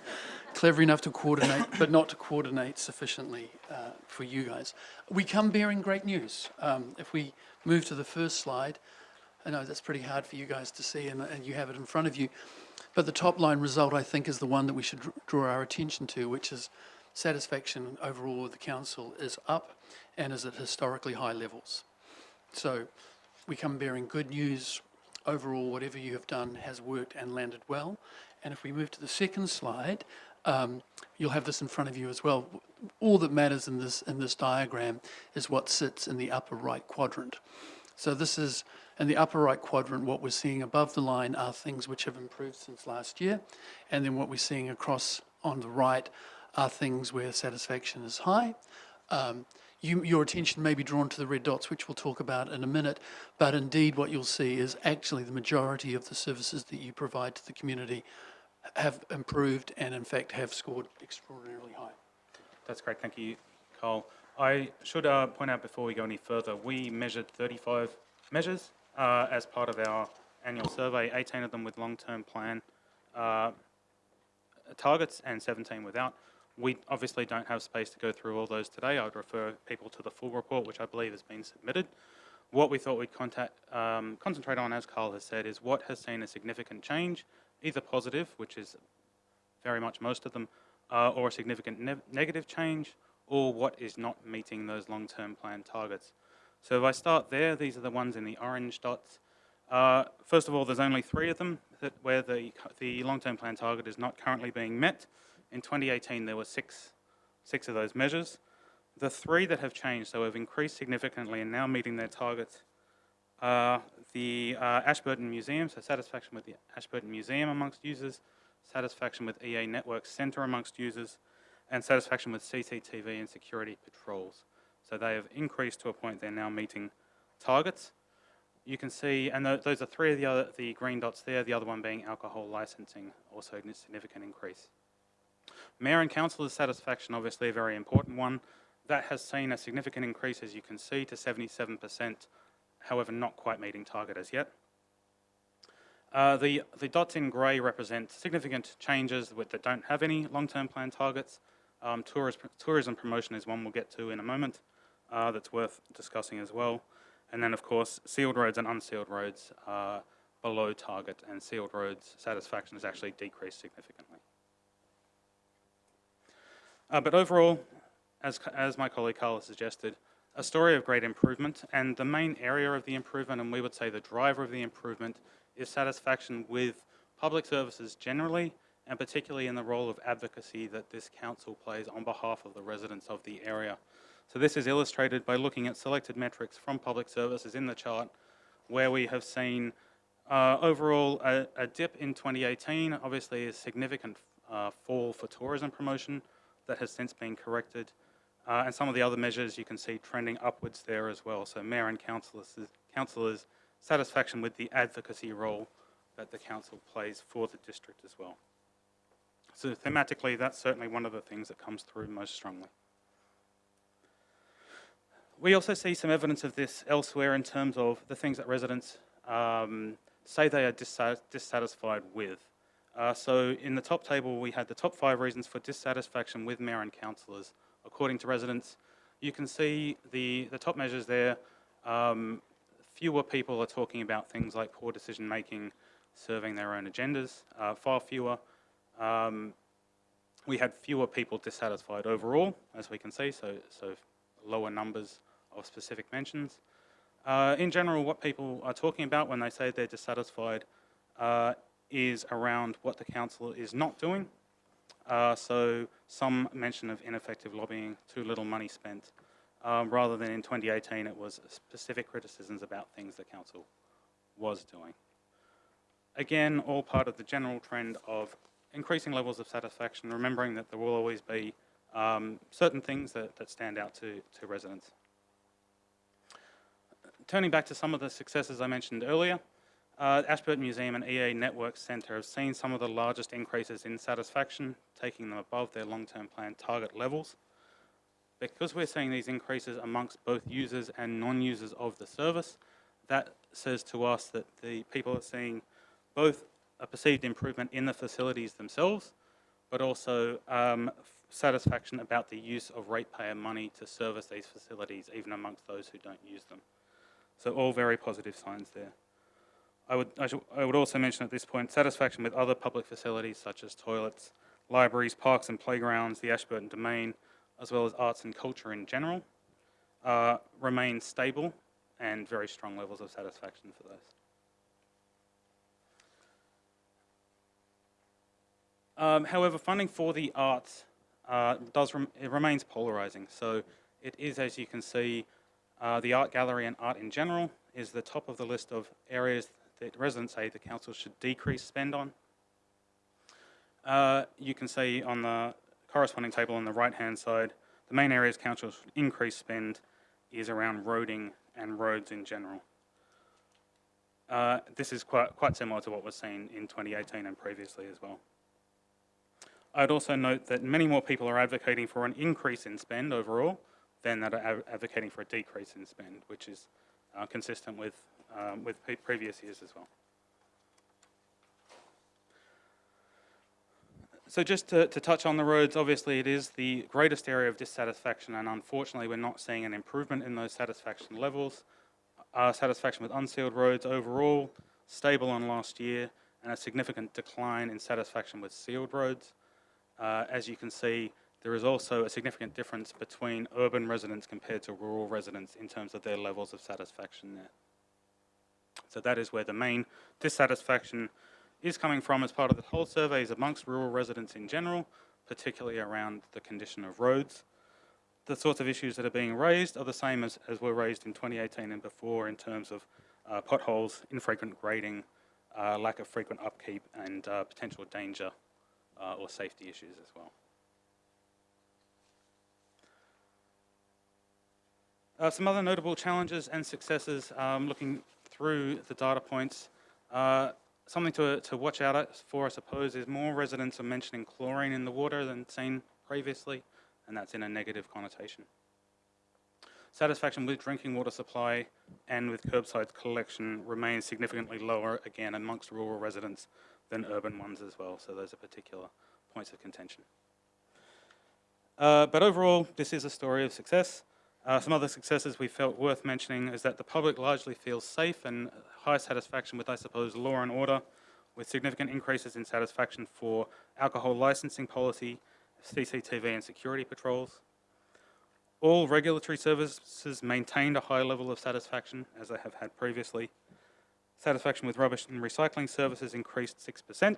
clever enough to coordinate, but not to coordinate sufficiently for you guys. We come bearing great news. If we move to the first slide, I know that's pretty hard for you guys to see, and you have it in front of you. But the top line result, I think, is the one that we should draw our attention to, which is satisfaction overall with the council is up and is at historically high levels. So we come bearing good news. Overall, whatever you have done has worked and landed well. And if we move to the second slide, you'll have this in front of you as well. All that matters in this diagram is what sits in the upper right quadrant. So this is, in the upper right quadrant, what we're seeing above the line are things which have improved since last year. And then what we're seeing across on the right are things where satisfaction is high. Your attention may be drawn to the red dots, which we'll talk about in a minute, but indeed what you'll see is actually the majority of the services that you provide to the community have improved and in fact have scored extraordinarily high. That's great, thank you, Cole. I should point out before we go any further, we measured 35 measures as part of our annual survey, 18 of them with long-term plan targets and 17 without. We obviously don't have space to go through all those today. I would refer people to the full report, which I believe has been submitted. What we thought we'd concentrate on, as Carl has said, is what has seen a significant change, either positive, which is very much most of them, or a significant negative change, or what is not meeting those long-term plan targets. So if I start there, these are the ones in the orange dots. First of all, there's only 3 of them where the long-term plan target is not currently being met. In 2018, there were six of those measures. The 3 that have changed, so have increased significantly and now meeting their targets, are the Ashburton Museum, so satisfaction with the Ashburton Museum amongst users, satisfaction with EA Network Centre amongst users, and satisfaction with CCTV and security patrols. So they have increased to a point they're now meeting targets. You can see, and those are 3 of the green dots there, the other one being alcohol licensing, also a significant increase. Mayor and councillors' satisfaction, obviously a very important one. That has seen a significant increase, as you can see, to 77%, however not quite meeting target as yet. The dots in grey represent significant changes that don't have any long-term plan targets. Tourism promotion is one we'll get to in a moment that's worth discussing as well. And then, of course, sealed roads and unsealed roads are below target, and sealed roads satisfaction has actually decreased significantly. But overall, as my colleague Carla suggested, a story of great improvement, and the main area of the improvement, and we would say the driver of the improvement, is satisfaction with public services generally, and particularly in the role of advocacy that this council plays on behalf of the residents of the area. So this is illustrated by looking at selected metrics from public services in the chart, where we have seen overall a dip in 2018, obviously a significant fall for tourism promotion that has since been corrected. And some of the other measures you can see trending upwards there as well. So mayor and councillors' satisfaction with the advocacy role that the council plays for the district as well. So thematically, that's certainly one of the things that comes through most strongly. We also see some evidence of this elsewhere in terms of the things that residents say they are dissatisfied with. So in the top table, we had the top 5 reasons for dissatisfaction with mayor and councillors. According to residents, you can see the top measures there. Fewer people are talking about things like poor decision making, serving their own agendas, far fewer. We had fewer people dissatisfied overall, as we can see, so lower numbers of specific mentions. In general, what people are talking about when they say they're dissatisfied is around what the council is not doing. So some mention of ineffective lobbying, too little money spent, rather than in 2018 it was specific criticisms about things the council was doing. Again, all part of the general trend of increasing levels of satisfaction, remembering that there will always be certain things that stand out to residents. Turning back to some of the successes I mentioned earlier, Ashburton Museum and EA Network Centre have seen some of the largest increases in satisfaction, taking them above their long-term plan target levels. Because we're seeing these increases amongst both users and non-users of the service, that says to us that the people are seeing both a perceived improvement in the facilities themselves, but also satisfaction about the use of ratepayer money to service these facilities, even amongst those who don't use them. So all very positive signs there. I would also mention at this point satisfaction with other public facilities such as toilets, libraries, parks and playgrounds, the Ashburton Domain, as well as arts and culture in general, remain stable and very strong levels of satisfaction for those. However, funding for the arts it remains polarising. So it is, as you can see, the art gallery and art in general is the top of the list of areas that residents say the council should decrease spend on. You can see on the corresponding table on the right-hand side, the main areas council should increase spend is around roading and roads in general. This is quite similar to what was seen in 2018 and previously as well. I'd also note that many more people are advocating for an increase in spend overall than that are advocating for a decrease in spend, which is consistent with previous years as well. So just to touch on the roads, obviously it is the greatest area of dissatisfaction, and unfortunately we're not seeing an improvement in those satisfaction levels. Satisfaction with unsealed roads overall, stable on last year, and a significant decline in satisfaction with sealed roads. As you can see, there is also a significant difference between urban residents compared to rural residents in terms of their levels of satisfaction there. So that is where the main dissatisfaction is coming from as part of the whole surveys amongst rural residents in general, particularly around the condition of roads. The sorts of issues that are being raised are the same as were raised in 2018 and before in terms of potholes, infrequent grading, lack of frequent upkeep, and potential danger or safety issues as well. Some other notable challenges and successes looking through the data points. Something to watch out for, I suppose, is more residents are mentioning chlorine in the water than seen previously, and that's in a negative connotation. Satisfaction with drinking water supply and with curbside collection remains significantly lower, again, amongst rural residents than urban ones as well, so those are particular points of contention. But overall, this is a story of success. Some other successes we felt worth mentioning is that the public largely feels safe and high satisfaction with, I suppose, law and order, with significant increases in satisfaction for alcohol licensing policy, CCTV and security patrols. All regulatory services maintained a high level of satisfaction, as they have had previously. Satisfaction with rubbish and recycling services increased 6%,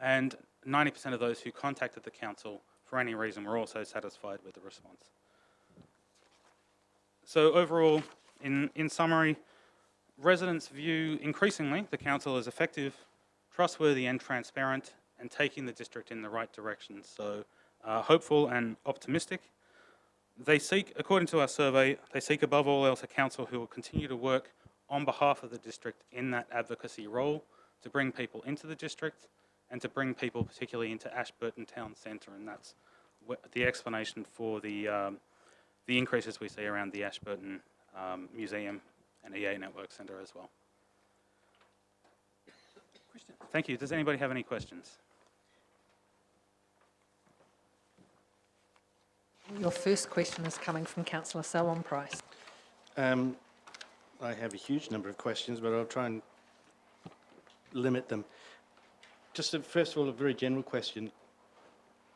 and 90% of those who contacted the council for any reason were also satisfied with the response. So overall, in summary, residents view increasingly the council as effective, trustworthy and transparent, and taking the district in the right direction. So hopeful and optimistic. They seek, according to our survey, they seek above all else a council who will continue to work on behalf of the district in that advocacy role to bring people into the district and to bring people particularly into Ashburton Town Centre, and that's the explanation for the increases we see around the Ashburton Museum and EA Network Centre as well. Thank you. Does anybody have any questions? Your first question is coming from Councillor Selwyn Price. I have a huge number of questions, but I'll try and limit them. Just first of all, a very general question.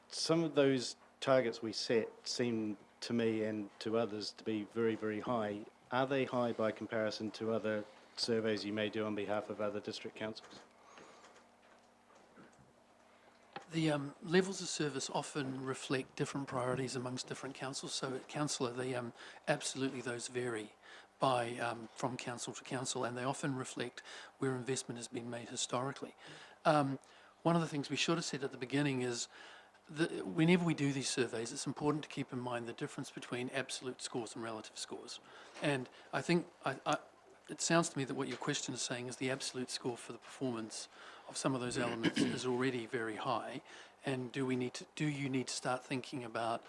Some of those targets we set seem to me and to others to be very, very high. Are they high by comparison to other surveys you may do on behalf of other district councils? The levels of service often reflect different priorities amongst different councils. So at councillor, absolutely those vary by from council to council, and they often reflect where investment has been made historically. One of the things we should have said at the beginning is that whenever we do these surveys, it's important to keep in mind the difference between absolute scores and relative scores. And I think it sounds to me that what your question is saying is the absolute score for the performance of some of those elements is already very high, and do you need to start thinking about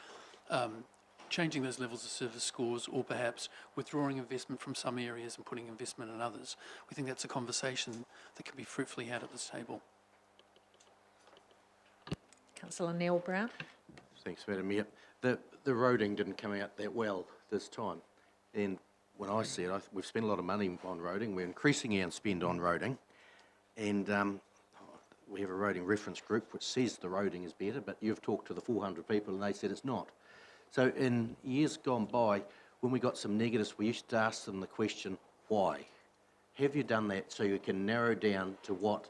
changing those levels of service scores, or perhaps withdrawing investment from some areas and putting investment in others? We think that's a conversation that can be fruitfully had at this table. Councillor Neil Brown. Thanks, Madam Mayor. The roading didn't come out that well this time, and when I see it, we've spent a lot of money on roading. We're increasing our spend on roading, and we have a roading reference group which says the roading is better, but you've talked to the 400 people and they said it's not. So in years gone by, when we got some negatives, we used to ask them the question, why? Have you done that so you can narrow down to what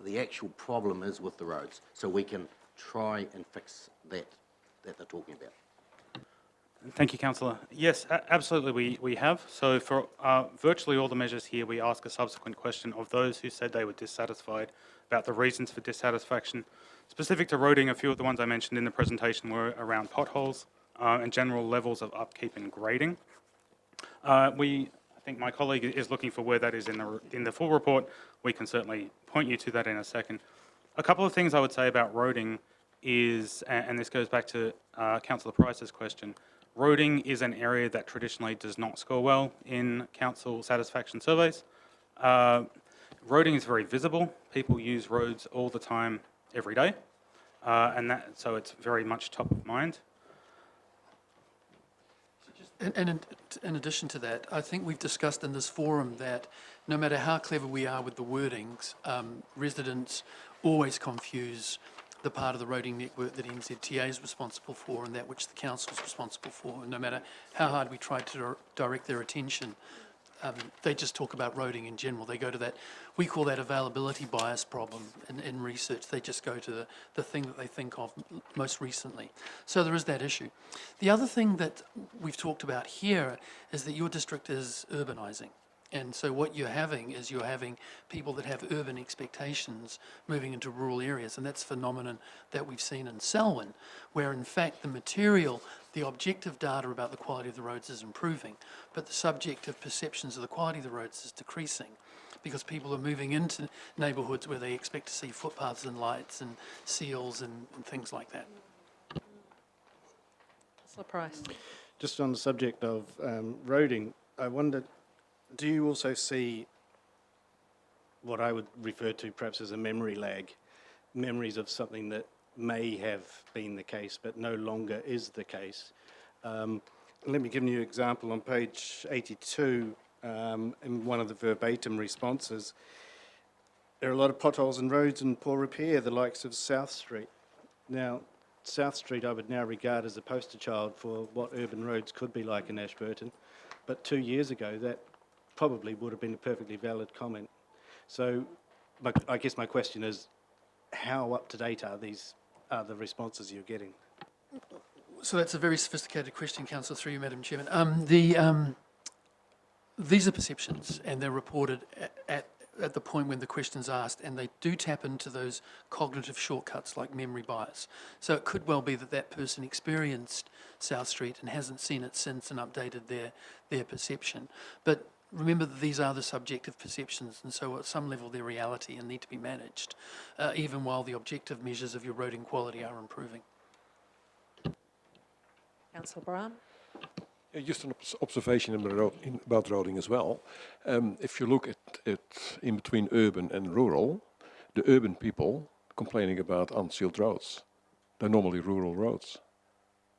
the actual problem is with the roads, so we can try and fix that they're talking about? Thank you, Councillor. Yes, absolutely we have. So for virtually all the measures here, we ask a subsequent question of those who said they were dissatisfied about the reasons for dissatisfaction. Specific to roading, a few of the ones I mentioned in the presentation were around potholes and general levels of upkeep and grading. I think my colleague is looking for where that is in the full report. We can certainly point you to that in a second. A couple of things I would say about roading is, and this goes back to Councillor Price's question, roading is an area that traditionally does not score well in council satisfaction surveys. roading is very visible. People use roads all the time, every day, so it's very much top of mind. And in addition to that, I think we've discussed in this forum that no matter how clever we are with the wordings, residents always confuse the part of the roading network that NZTA is responsible for and that which the council is responsible for. And no matter how hard we try to direct their attention, they just talk about roading in general. They go to that, we call that availability bias problem in research. They just go to the thing that they think of most recently. So there is that issue. The other thing that we've talked about here is that your district is urbanising. And so what you're having is people that have urban expectations moving into rural areas, and that's a phenomenon that we've seen in Selwyn, where in fact the objective data about the quality of the roads is improving, but the subjective perceptions of the quality of the roads is decreasing because people are moving into neighbourhoods where they expect to see footpaths and lights and seals and things like that. Councillor Price. Just on the subject of roading, I wondered, do you also see what I would refer to perhaps as a memory lag, memories of something that may have been the case but no longer is the case? Let me give you an example. On page 82, in one of the verbatim responses, there are a lot of potholes and roads in poor repair, the likes of South Street. Now, South Street I would now regard as a poster child for what urban roads could be like in Ashburton, but 2 years ago that probably would have been a perfectly valid comment. So I guess my question is, how up-to-date are the responses you're getting? So that's a very sophisticated question, Councillor, through you, Madam Chairman. These are perceptions, and they're reported at the point when the question's asked, and they do tap into those cognitive shortcuts like memory bias. So it could well be that that person experienced South Street and hasn't seen it since and updated their perception. But remember that these are the subjective perceptions, and so at some level they're reality and need to be managed, even while the objective measures of your roading quality are improving. Councillor Brown. Yeah, just an observation about roading as well. If you look at it in between urban and rural, the urban people complaining about unsealed roads. They're normally rural roads.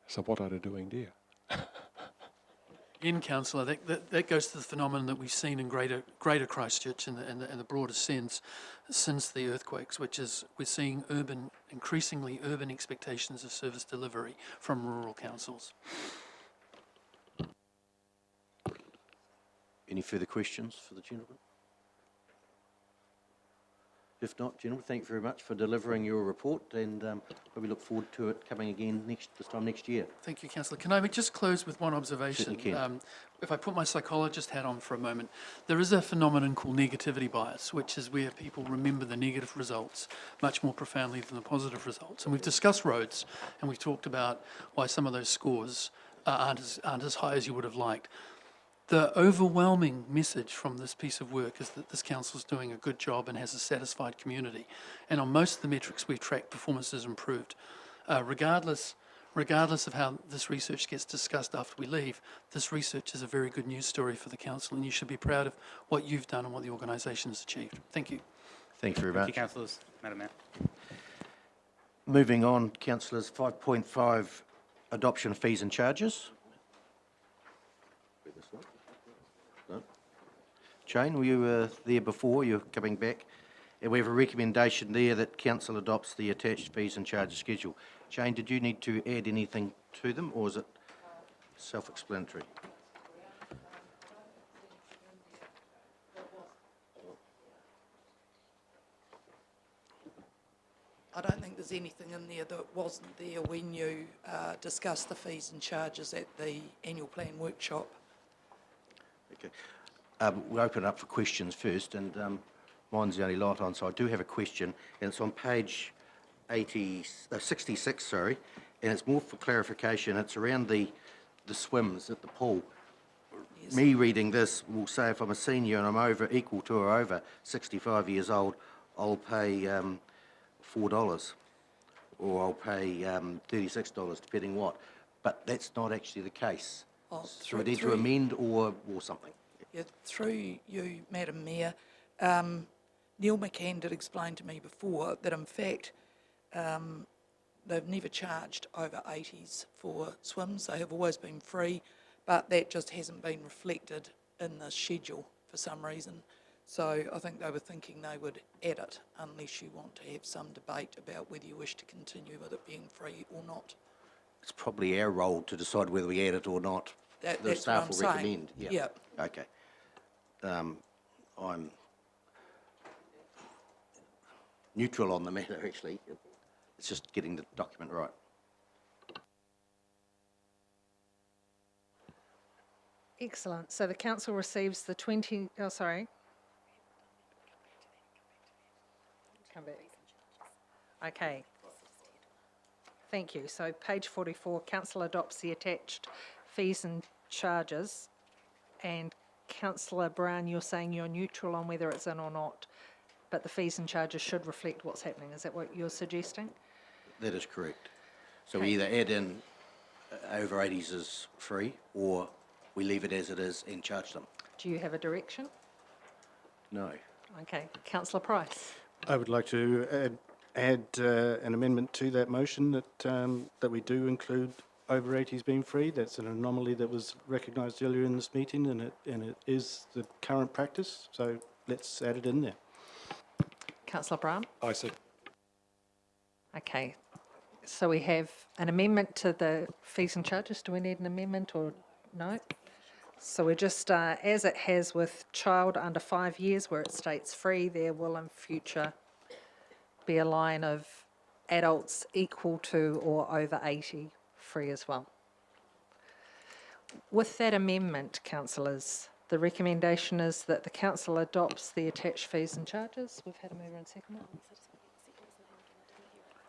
So what are they doing there? Again, Councillor, that goes to the phenomenon that we've seen in greater Christchurch in the broader sense since the earthquakes, which is we're seeing increasingly urban expectations of service delivery from rural councils. Any further questions for the gentleman? If not, gentlemen, thank you very much for delivering your report, and we look forward to it coming again this time next year. Thank you, Councillor. Can I just close with one observation? Certainly can. If I put my psychologist hat on for a moment, there is a phenomenon called negativity bias, which is where people remember the negative results much more profoundly than the positive results. And we've discussed roads, and we've talked about why some of those scores aren't as high as you would have liked. The overwhelming message from this piece of work is that this council is doing a good job and has a satisfied community. And on most of the metrics we've tracked, performance has improved. Regardless of how this research gets discussed after we leave, this research is a very good news story for the council, and you should be proud of what you've done and what the organisation has achieved. Thank you. Thank you very much. Thank you, councillors. Madam Mayor. Moving on, councillors, 5.5, adoption fees and charges. No. Jane, were you there before? You're coming back. And we have a recommendation there that council adopts the attached fees and charges schedule. Jane, did you need to add anything to them, or is it self-explanatory? I don't think there's anything in there that wasn't there when you discussed the fees and charges at the annual plan workshop. Okay. We'll open it up for questions first, and mine's the only light on, so I do have a question, and it's on page 66, sorry, and it's more for clarification. It's around the swims at the pool. Yes. Me reading this will say if I'm a senior and I'm equal to or over 65 years old, I'll pay $4, or I'll pay $36, depending what. But that's not actually the case. Oh, so we need to amend or something. Yeah, through you, Madam Mayor, Neil McCann did explain to me before that in fact they've never charged over 80s for swims. They have always been free, but that just hasn't been reflected in the schedule for some reason. So I think they were thinking they would add it unless you want to have some debate about whether you wish to continue with it being free or not. It's probably our role to decide whether we add it or not. The That's staff what will I'm saying. recommend. Yeah. Okay. I'm neutral on the matter, actually. It's just getting the document right. Excellent. So the council receives the Come back. Okay. Thank you. So page 44, council adopts the attached fees and charges. And Councillor Brown, you're saying you're neutral on whether it's in or not, but the fees and charges should reflect what's happening. Is that what you're suggesting? That is correct. So we either add in over 80s as free, or we leave it as it is and charge them. Do you have a direction? No. Okay. Councillor Price. I would like to add an amendment to that motion that we do include over 80s being free. That's an anomaly that was recognised earlier in this meeting, and it is the current practice. So let's add it in there. Councillor Brown. I see. Okay. So we have an amendment to the fees and charges. Do we need an amendment or no? So we're just, as it has with child under 5 years where it states free, there will in future be a line of adults equal to or over 80 free as well. With that amendment, councillors, the recommendation is that the council adopts the attached fees and charges. We've had a mover and seconder.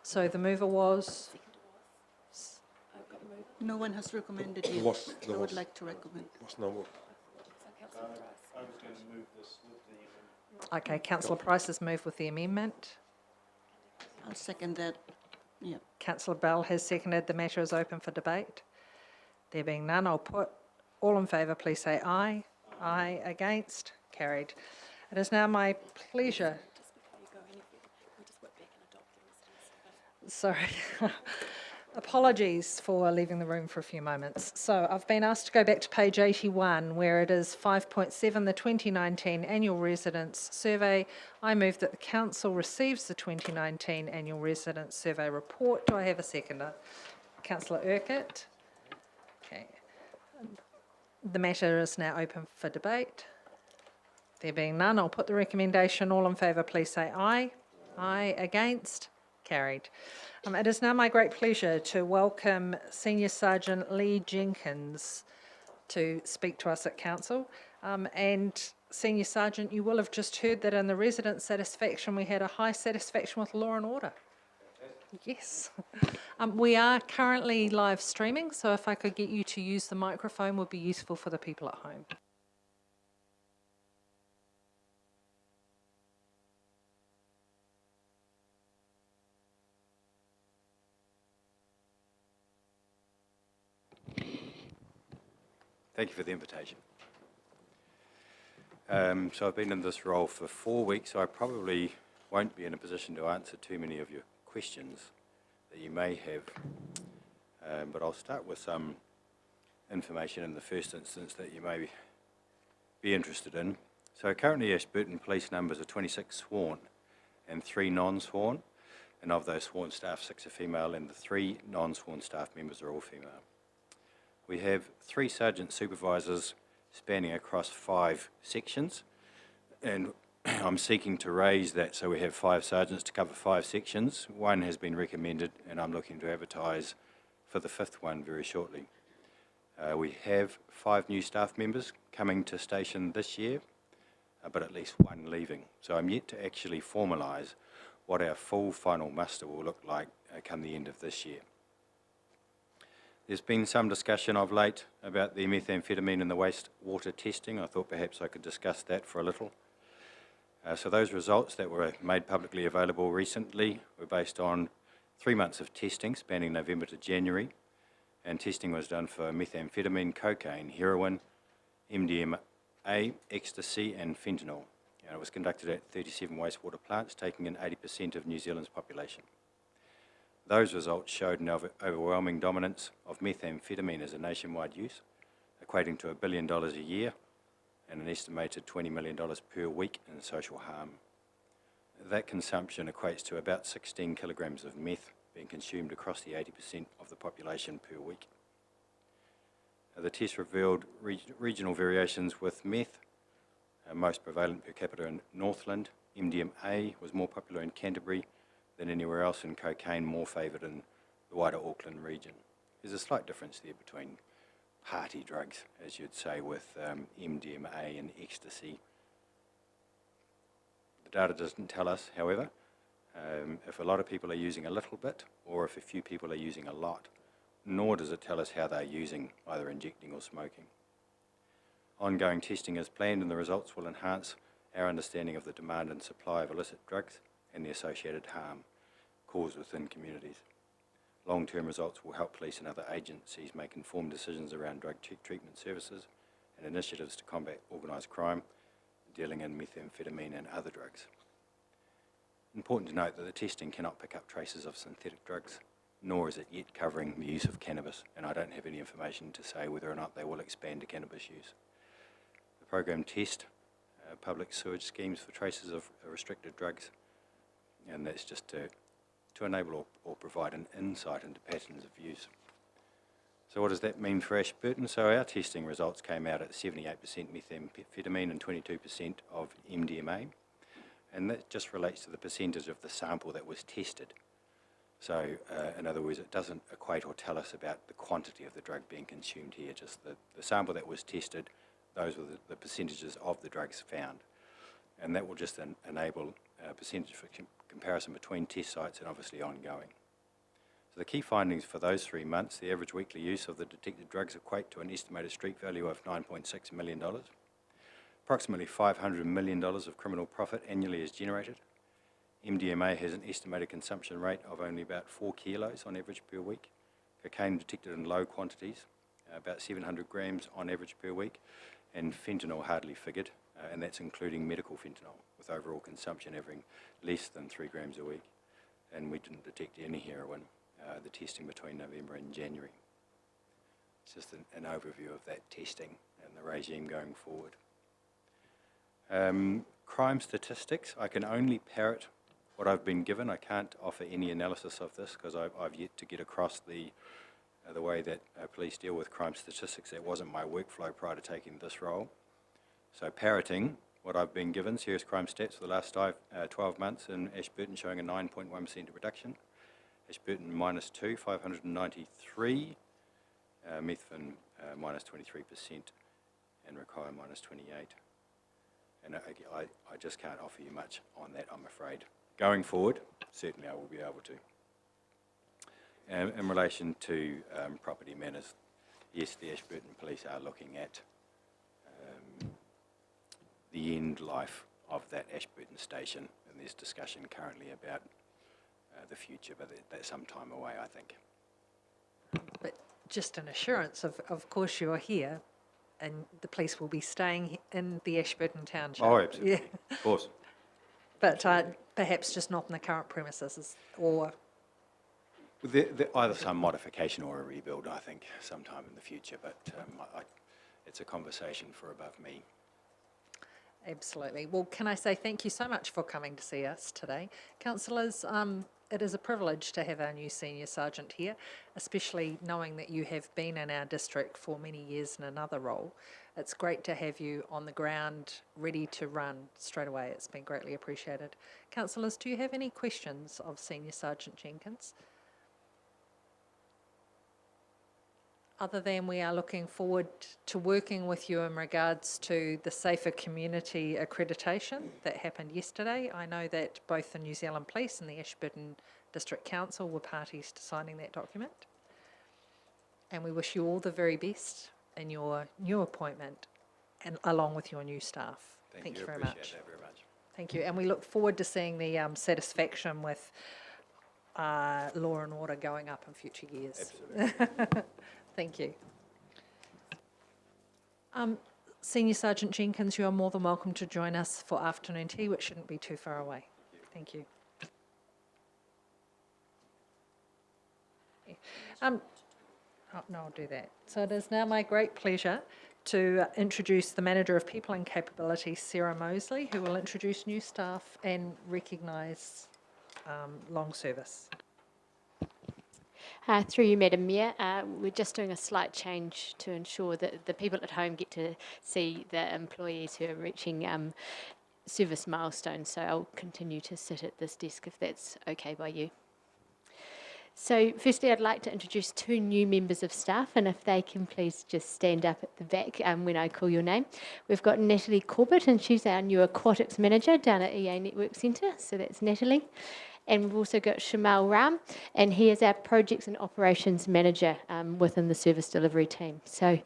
So the mover was? No one has recommended yet. I would like to recommend. Okay, Councillor Price has moved with the amendment. I'll second that. Yeah. Councillor Bell has seconded. The matter is open for debate. There being none, I'll put all in favour, please say aye. Aye. Against? Carried. It is now my pleasure. Sorry. Apologies for leaving the room for a few moments. So I've been asked to go back to page 81 where it is 5.7, the 2019 Annual Residence Survey. I move that the Council receives the 2019 Annual Residence Survey report. Do I have a seconder? Councillor Urquhart. Okay. The matter is now open for debate. There being none, I'll put the recommendation. All in favour, please say aye. Aye. Against? Carried. It is now my great pleasure to welcome Senior Sergeant Lee Jenkins to speak to us at Council. And Senior Sergeant, you will have just heard that in the resident satisfaction we had a high satisfaction with law and order. Yes. We are currently live streaming, so if I could get you to use the microphone would be useful for the people at home. Thank you for the invitation. So I've been in this role for 4 weeks, so I probably won't be in a position to answer too many of your questions that you may have, but I'll start with some information in the first instance that you may be interested in. So currently Ashburton police numbers are 26 sworn and 3 non-sworn, and of those sworn staff 6 are female and the 3 non-sworn staff members are all female. We have 3 sergeant supervisors spanning across 5 sections, and I'm seeking to raise that so we have 5 sergeants to cover 5 sections. 1 has been recommended and I'm looking to advertise for the 5th one very shortly. We have 5 new staff members coming to station this year, but at least 1 leaving. So I'm yet to actually formalise what our full final muster will look like come the end of this year. There's been some discussion of late about the methamphetamine and the wastewater testing. I thought perhaps I could discuss that for a little. So those results that were made publicly available recently were based on 3 months of testing spanning November to January, and testing was done for methamphetamine, cocaine, heroin, MDMA, ecstasy and fentanyl. and it was conducted at 37 wastewater plants, taking in 80% of New Zealand's population. Those results showed an overwhelming dominance of methamphetamine as a nationwide use, equating to $1 billion a year and an estimated $20 million per week in social harm. That consumption equates to about 16 kilograms of meth being consumed across the 80% of the population per week. The test revealed regional variations with meth, most prevalent per capita in Northland. MDMA was more popular in Canterbury than anywhere else, and cocaine more favoured in the wider Auckland region. There's a slight difference there between party drugs, as you'd say, with MDMA and ecstasy. The data doesn't tell us, however, if a lot of people are using a little bit or if a few people are using a lot, nor does it tell us how they're using, either injecting or smoking. Ongoing testing is planned, and the results will enhance our understanding of the demand and supply of illicit drugs and the associated harm caused within communities. Long-term results will help police and other agencies make informed decisions around drug treatment services and initiatives to combat organised crime, dealing in methamphetamine and other drugs. Important to note that the testing cannot pick up traces of synthetic drugs, nor is it yet covering the use of cannabis, and I don't have any information to say whether or not they will expand to cannabis use. The program tests public sewage schemes for traces of restricted drugs, and that's just to enable or provide an insight into patterns of use. So what does that mean for Ashburton? So our testing results came out at 78% methamphetamine and 22% of MDMA, and that just relates to the percentage of the sample that was tested. So in other words, it doesn't equate or tell us about the quantity of the drug being consumed here, just the sample that was tested, those were the percentages of the drugs found. And that will just enable a percentage for comparison between test sites and obviously ongoing. So the key findings for those 3 months: the average weekly use of the detected drugs equate to an estimated street value of $9.6 million. Approximately $500 million of criminal profit annually is generated. MDMA has an estimated consumption rate of only about 4 kilos on average per week. Cocaine detected in low quantities, about 700 grams on average per week, and fentanyl hardly figured, and that's including medical fentanyl, with overall consumption averaging less than 3 grams a week. And we didn't detect any heroin, the testing between November and January. It's just an overview of that testing and the regime going forward. Crime statistics, I can only parrot what I've been given. I can't offer any analysis of this because I've yet to get across the way that police deal with crime statistics. That wasn't my workflow prior to taking this role. So parroting what I've been given: serious crime stats for the last 12 months in Ashburton showing a 9.1% reduction. Ashburton -2, 593. Methven -23%, and Rakaia -28. And I just can't offer you much on that, I'm afraid. Going forward, certainly I will be able to. In relation to property matters, yes, the Ashburton Police are looking at the end life of that Ashburton station, and there's discussion currently about the future, but that's some time away, I think. But just an assurance, of course you are here, and the police will be staying in the Ashburton township. Oh, absolutely, yeah. Of course. But perhaps just not in the current premises, or... Either some modification or a rebuild, I think, sometime in the future, but it's a conversation for above me. Absolutely. Well, can I say thank you so much for coming to see us today. Councillors, it is a privilege to have our new Senior Sergeant here, especially knowing that you have been in our district for many years in another role. It's great to have you on the ground, ready to run straight away. It's been greatly appreciated. Councillors, do you have any questions of Senior Sergeant Jenkins? Other than we are looking forward to working with you in regards to the Safer Community accreditation that happened yesterday. I know that both the New Zealand Police and the Ashburton District Council were parties to signing that document. And we wish you all the very best in your new appointment and along with your new staff. Thank you very much. Appreciate that very much. Thank you. And we look forward to seeing the satisfaction with law and order going up in future years. Absolutely. Thank you. Senior Sergeant Jenkins, you are more than welcome to join us for afternoon tea, which shouldn't be too far away. Thank you. No, I'll do that. So it is now my great pleasure to introduce the Manager of People and Capability, Sarah Mosley, who will introduce new staff and recognise long service. Through you, Madam Mayor, we're just doing a slight change to ensure that the people at home get to see the employees who are reaching service milestones. So I'll continue to sit at this desk if that's okay by you. So firstly, I'd like to introduce two new members of staff, and if they can please just stand up at the back when I call your name. We've got Natalie Corbett, and she's our new Aquatics Manager down at EA Network Centre, so that's Natalie. And we've also got Shamal Ram, and he is our Projects and Operations Manager within the service delivery team. So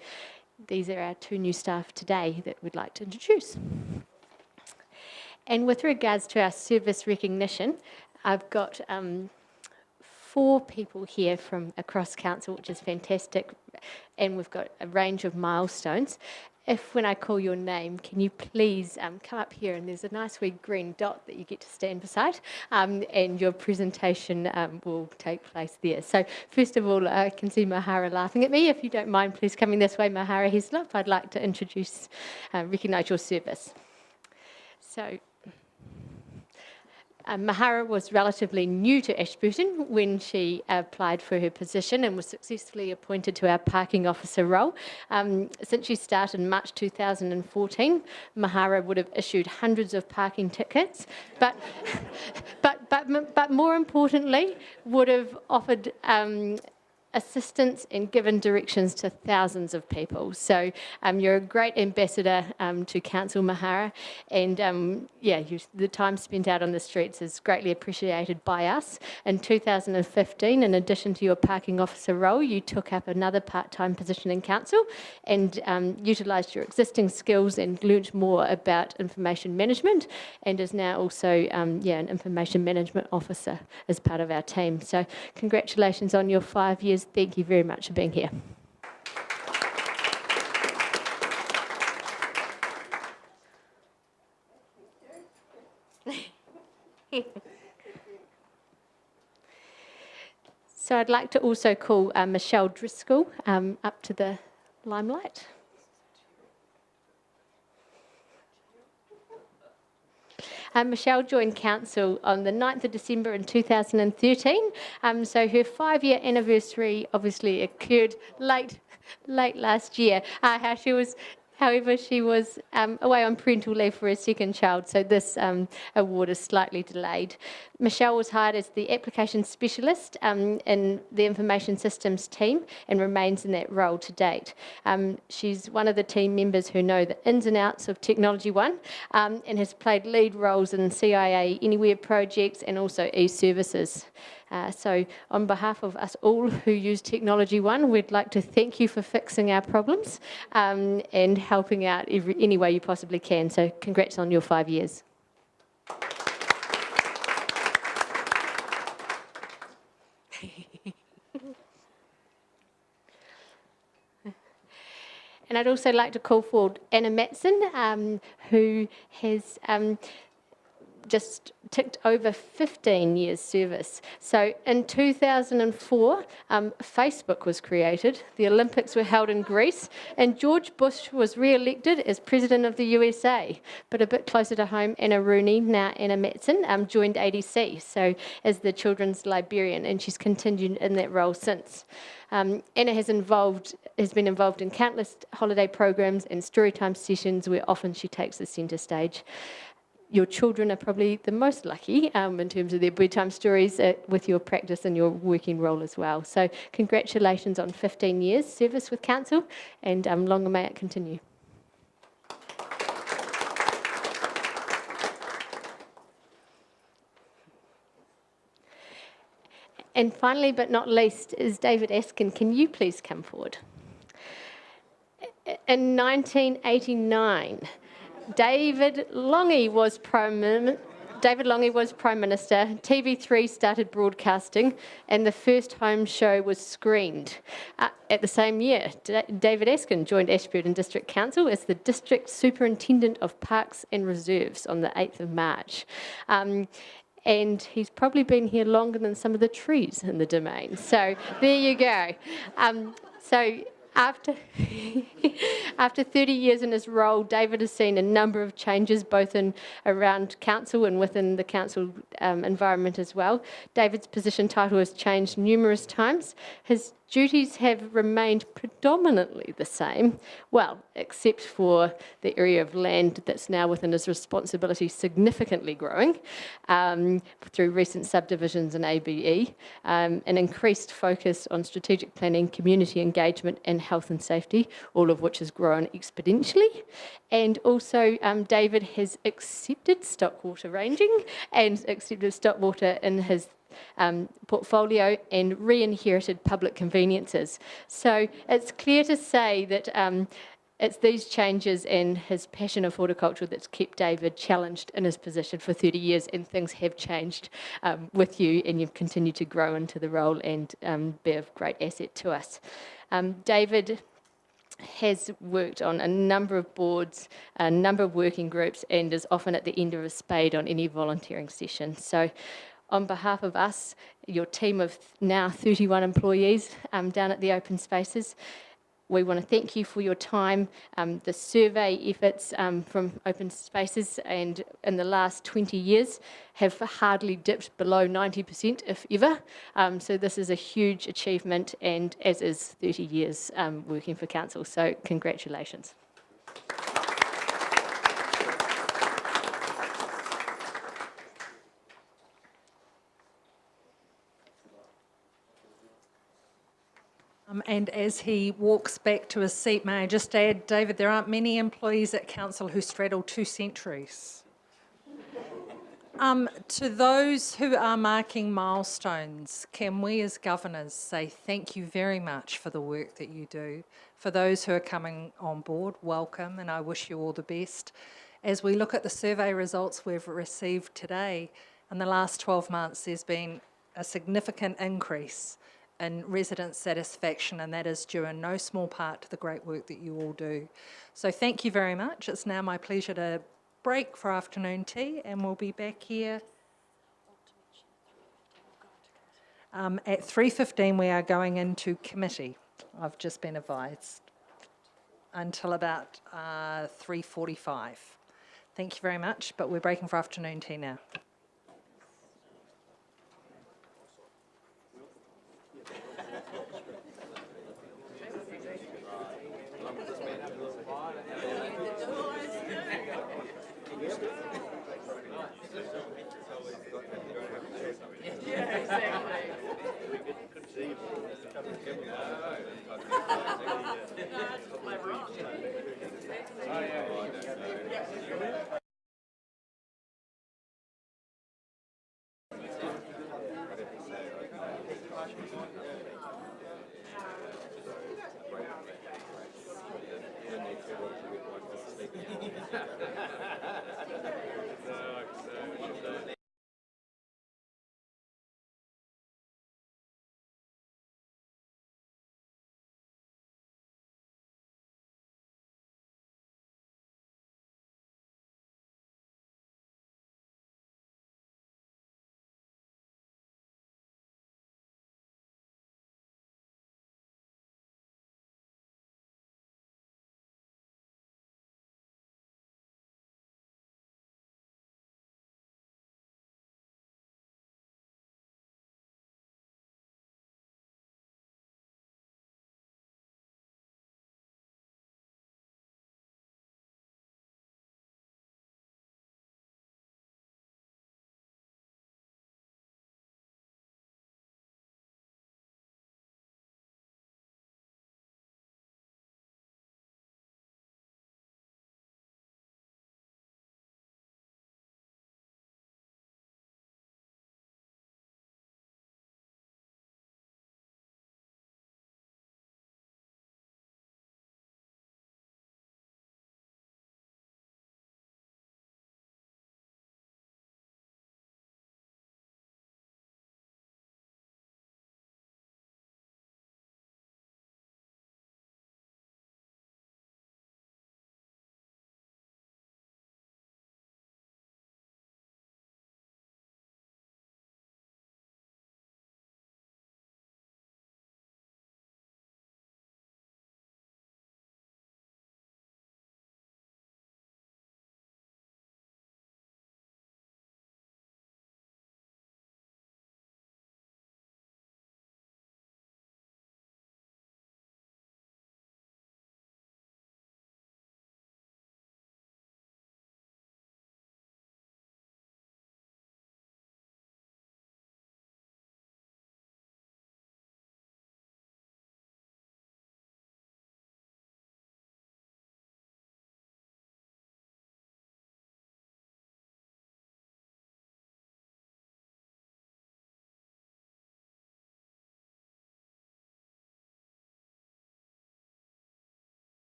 these are our two new staff today that we'd like to introduce. And with regards to our service recognition, I've got 4 people here from across council, which is fantastic, and we've got a range of milestones. If when I call your name, can you please come up here, and there's a nice wee green dot that you get to stand beside, and your presentation will take place there. So first of all, I can see Mahara laughing at me. If you don't mind, please coming this way, Mahara Heslop. I'd like to introduce, recognise your service. So Mahara was relatively new to Ashburton when she applied for her position and was successfully appointed to our parking officer role. Since she started in March 2014, Mahara would have issued hundreds of parking tickets, but more importantly, would have offered assistance and given directions to thousands of people. So you're a great ambassador to Council, Mahara, and the time spent out on the streets is greatly appreciated by us. In 2015, in addition to your parking officer role, you took up another part-time position in Council and utilised your existing skills and learnt more about information management, and is now also an information management officer as part of our team. So congratulations on your 5 years. Thank you very much for being here. So I'd like to also call Michelle Driscoll up to the limelight. Michelle joined Council on the 9th of December in 2013, so her 5-year anniversary obviously occurred late last year. However, she was away on parental leave for her second child, so this award is slightly delayed. Michelle was hired as the application specialist in the information systems team and remains in that role to date. She's one of the team members who know the ins and outs of Technology One and has played lead roles in CIA Anywhere projects and also e-services. So on behalf of us all who use Technology One, we'd like to thank you for fixing our problems and helping out any way you possibly can. So congrats on your 5 years. And I'd also like to call forward Anna Matson, who has just ticked over 15 years service. So in 2004, Facebook was created, the Olympics were held in Greece, and George Bush was re-elected as President of the USA. But a bit closer to home, Anna Rooney, now Anna Matson, joined ADC, so as the children's librarian, and she's continued in that role since. Anna has been involved in countless holiday programs and storytime sessions where often she takes the centre stage. Your children are probably the most lucky in terms of their bedtime stories with your practice and your working role as well. So congratulations on 15 years service with Council, and longer may it continue. And finally, but not least, is David Askin. Can you please come forward? In 1989, David Longy was Prime Minister. David Lange was Prime Minister, TV3 started broadcasting, and the first home show was screened. At the same year, David Eskin joined Ashburton District Council as the District Superintendent of Parks and Reserves on the 8th of March. And he's probably been here longer than some of the trees in the domain. So there you go. So after 30 years in his role, David has seen a number of changes both around council and within the council environment as well. David's position title has changed numerous times. His duties have remained predominantly the same, well, except for the area of land that's now within his responsibility significantly growing through recent subdivisions and ABE, an increased focus on strategic planning, community engagement and health and safety, all of which has grown exponentially. And also David has accepted stockwater ranging and accepted stockwater in his portfolio and re-inherited public conveniences. So it's clear to say that it's these changes and his passion of horticulture that's kept David challenged in his position for 30 years, and things have changed with you, and you've continued to grow into the role and be of great asset to us. David has worked on a number of boards, a number of working groups, and is often at the end of a spade on any volunteering session. So on behalf of us, your team of now 31 employees down at the open spaces, we want to thank you for your time. The survey efforts from open spaces and in the last 20 years have hardly dipped below 90%, if ever. So this is a huge achievement, and as is 30 years working for council. So congratulations. And as he walks back to his seat, may I just add, David, there aren't many employees at council who straddle 2 centuries. To those who are marking milestones, can we as governors say thank you very much for the work that you do? For those who are coming on board, welcome, and I wish you all the best. As we look at the survey results we've received today, in the last 12 months, there's been a significant increase in resident satisfaction, and that is due in no small part to the great work that you all do. So thank you very much. It's now my pleasure to break for afternoon tea, and we'll be back here at 3:15. We are going into committee, I've just been advised, until about 3:45. Thank you very much, but we're breaking for afternoon tea now.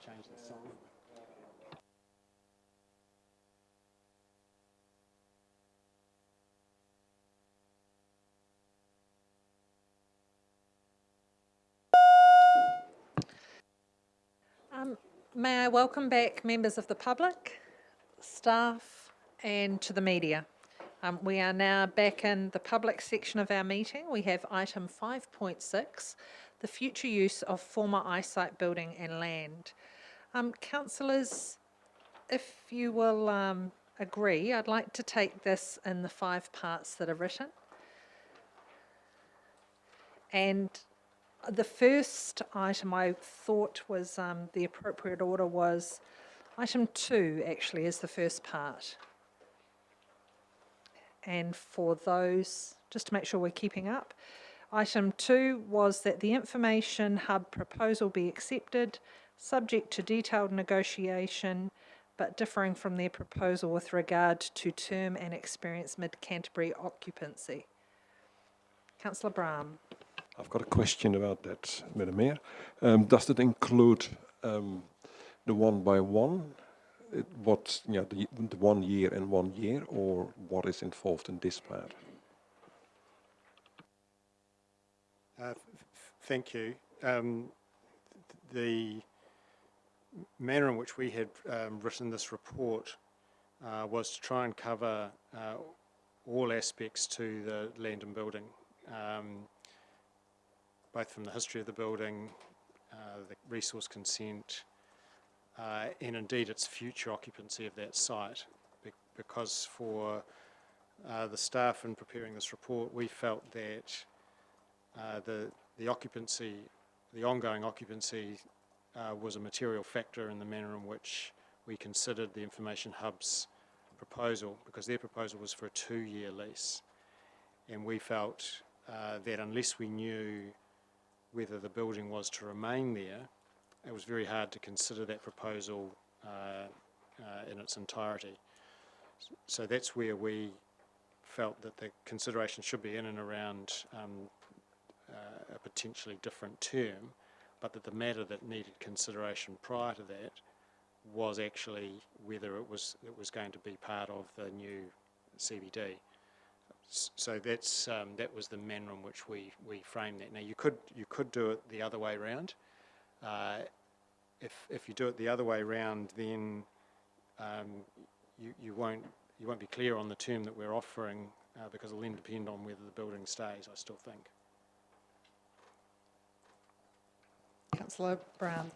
change the song. May I welcome back members of the public, staff and to the media. We are now back in the public section of our meeting. We have item 5.6, the future use of former eyesight building and land. Councillors, if you will agree, I'd like to take this in the 5 parts that are written. And the first item I thought was the appropriate order was item 2 actually is the first part. And for those, just to make sure we're keeping up, item 2 was that the information hub proposal be accepted, subject to detailed negotiation, but differing from their proposal with regard to term and experience mid-Canterbury occupancy. Councillor Brahm. I've got a question about that, Madam Mayor. Does it include the 1 by 1? The 1 year and 1 year, or what is involved in this part? Thank you. The manner in which we had written this report was to try and cover all aspects to the land and building, both from the history of the building, the resource consent, and indeed its future occupancy of that site. Because for the staff in preparing this report, we felt that the occupancy, the ongoing occupancy, was a material factor in the manner in which we considered the Information Hub's proposal, because their proposal was for a 2-year lease. And we felt that unless we knew whether the building was to remain there, it was very hard to consider that proposal in its entirety. So that's where we felt that the consideration should be in and around a potentially different term, but that the matter that needed consideration prior to that was actually whether it was going to be part of the new CBD. So that's that was the manner in which we framed that. Now you could do it the other way around. If you do it the other way around, then you won't be clear on the term that we're offering because it'll then depend on whether the building stays, I still think. Councillor Brown.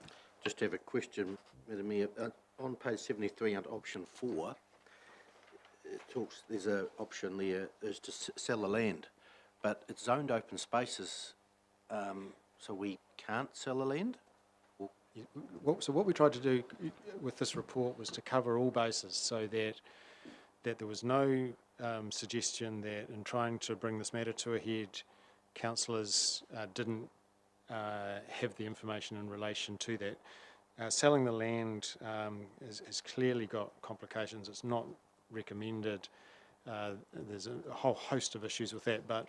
Just have a question, Madam Mayor. On page 73 under option 4, it talks, there's an option there is to sell the land, but it's zoned open spaces, so we can't sell the land? So what we tried to do with this report was to cover all bases, so that there was no suggestion that in trying to bring this matter to a head, councillors didn't have the information in relation to that. Selling the land has clearly got complications. It's not recommended. There's a whole host of issues with that, but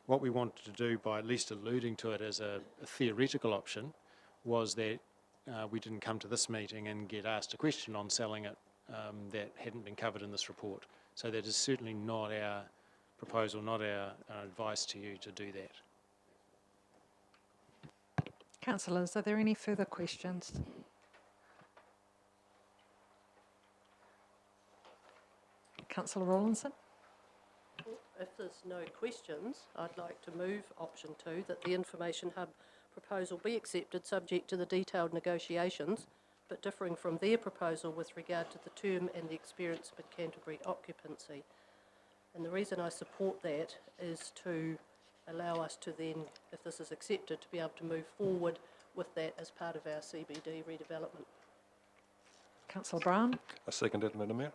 what we wanted to do by at least alluding to it as a theoretical option was that we didn't come to this meeting and get asked a question on selling it that hadn't been covered in this report. So that is certainly not our proposal, not our advice to you to do that. Councillors, are there any further questions? Councillor Rawlinson. If there's no questions, I'd like to move option 2, that the Information Hub proposal be accepted subject to the detailed negotiations, but differing from their proposal with regard to the term and the experience of Canterbury occupancy. And the reason I support that is to allow us to then, if this is accepted, to be able to move forward with that as part of our CBD redevelopment. Councillor Brown. I second that, Madam Mayor.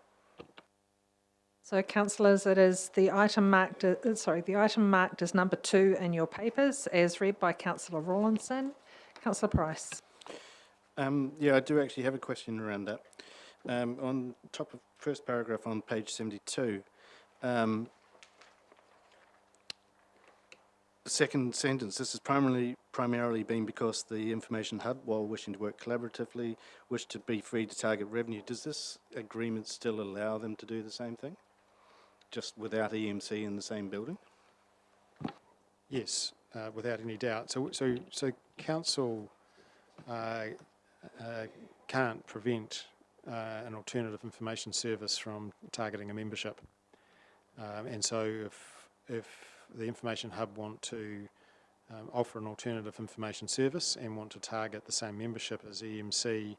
So, councillors, it is the item marked. The item marked as number 2 in your papers, as read by Councillor Rawlinson. Councillor Price. Yeah, I do actually have a question around that. On top of first paragraph on page 72, second sentence, this has primarily been because the Information Hub, while wishing to work collaboratively, wish to be free to target revenue. Does this agreement still allow them to do the same thing, just without EMC in the same building? Yes, without any doubt. So council can't prevent an alternative information service from targeting a membership. And so if the Information Hub want to offer an alternative information service and want to target the same membership as EMC,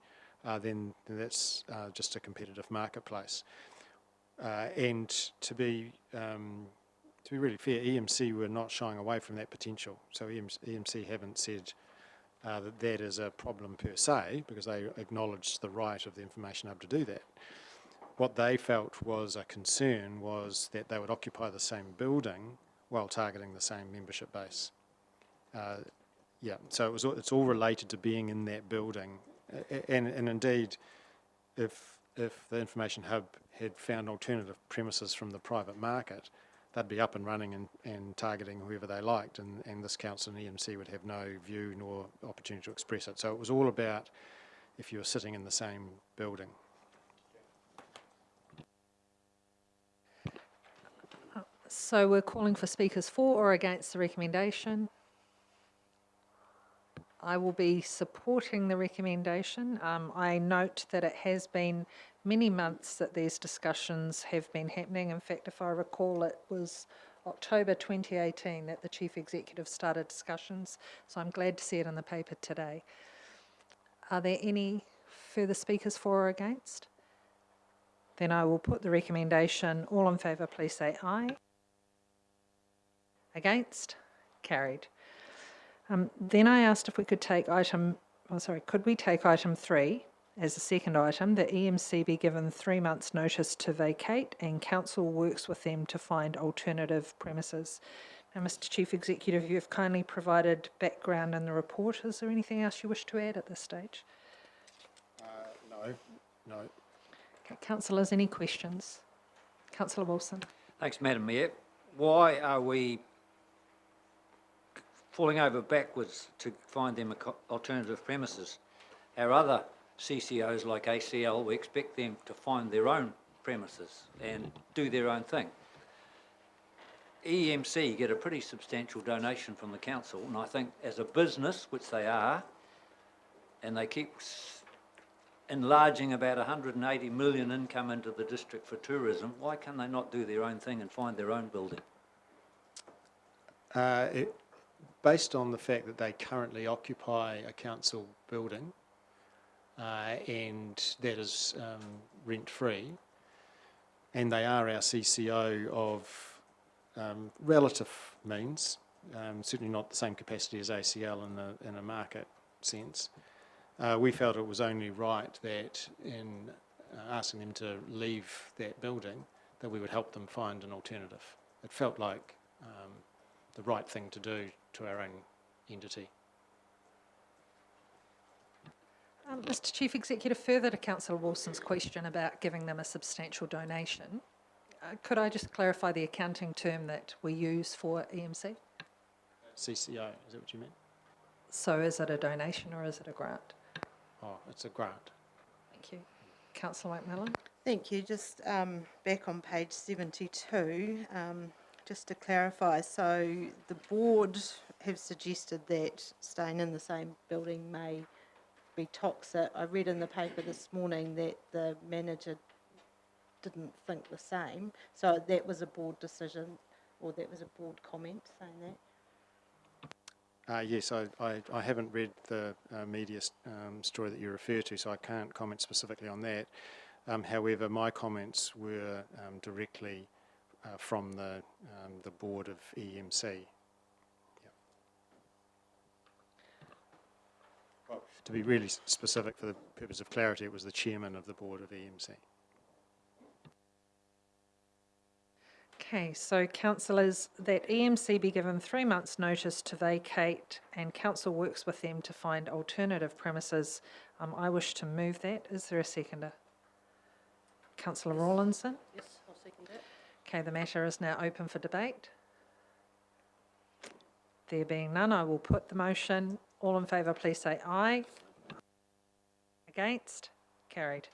then that's just a competitive marketplace. And to be really fair, EMC were not shying away from that potential. So EMC haven't said that is a problem per se, because they acknowledged the right of the Information Hub to do that. What they felt was a concern was that they would occupy the same building while targeting the same membership base. Yeah, so it's all related to being in that building. And indeed, if the Information Hub had found alternative premises from the private market, they'd be up and running and targeting whoever they liked, and this council and EMC would have no view nor opportunity to express it. So it was all about if you were sitting in the same building. So we're calling for speakers for or against the recommendation. I will be supporting the recommendation. I note that it has been many months that these discussions have been happening. In fact, if I recall, it was October 2018 that the Chief Executive started discussions, so I'm glad to see it in the paper today. Are there any further speakers for or against? Then I will put the recommendation. All in favour, please say aye. Against? Carried. Then I asked if we could take could we take item 3 as the second item, that EMC be given 3 months' notice to vacate and council works with them to find alternative premises. Now, Mr. Chief Executive, you have kindly provided background in the report. Is there anything else you wish to add at this stage? No. Okay, councillors, any questions? Councillor Wilson. Thanks, Madam Mayor. Why are we falling over backwards to find them alternative premises? Our other CCOs like ACL, we expect them to find their own premises and do their own thing. EMC get a pretty substantial donation from the council, and I think as a business, which they are, and they keep enlarging about 180 million income into the district for tourism, why can they not do their own thing and find their own building? Based on the fact that they currently occupy a council building and that is rent-free, and they are our CCO of relative means, certainly not the same capacity as ACL in a market sense, we felt it was only right that in asking them to leave that building, that we would help them find an alternative. It felt like the right thing to do to our own entity. Mr. Chief Executive, further to Councillor Wilson's question about giving them a substantial donation, could I just clarify the accounting term that we use for EMC? CCO, is that what you meant? So is it a donation or is it a grant? Oh, it's a grant. Thank you. Councillor McMillan. Thank you. Just back on page 72, just to clarify, so the board have suggested that staying in the same building may be toxic. I read in the paper this morning that the manager didn't think the same, so that was a board decision, or that was a board comment saying that? Yes, I haven't read the media story that you refer to, so I can't comment specifically on that. However, my comments were directly from the board of EMC. Yep. Well, to be really specific for the purpose of clarity, it was the chairman of the board of EMC. Okay, so councillors, that EMC be given 3 months' notice to vacate and council works with them to find alternative premises. I wish to move that. Is there a seconder? Councillor Rawlinson? Yes, I'll second that. Okay, the matter is now open for debate. There being none, I will put the motion. All in favour, please say aye. Against? Carried.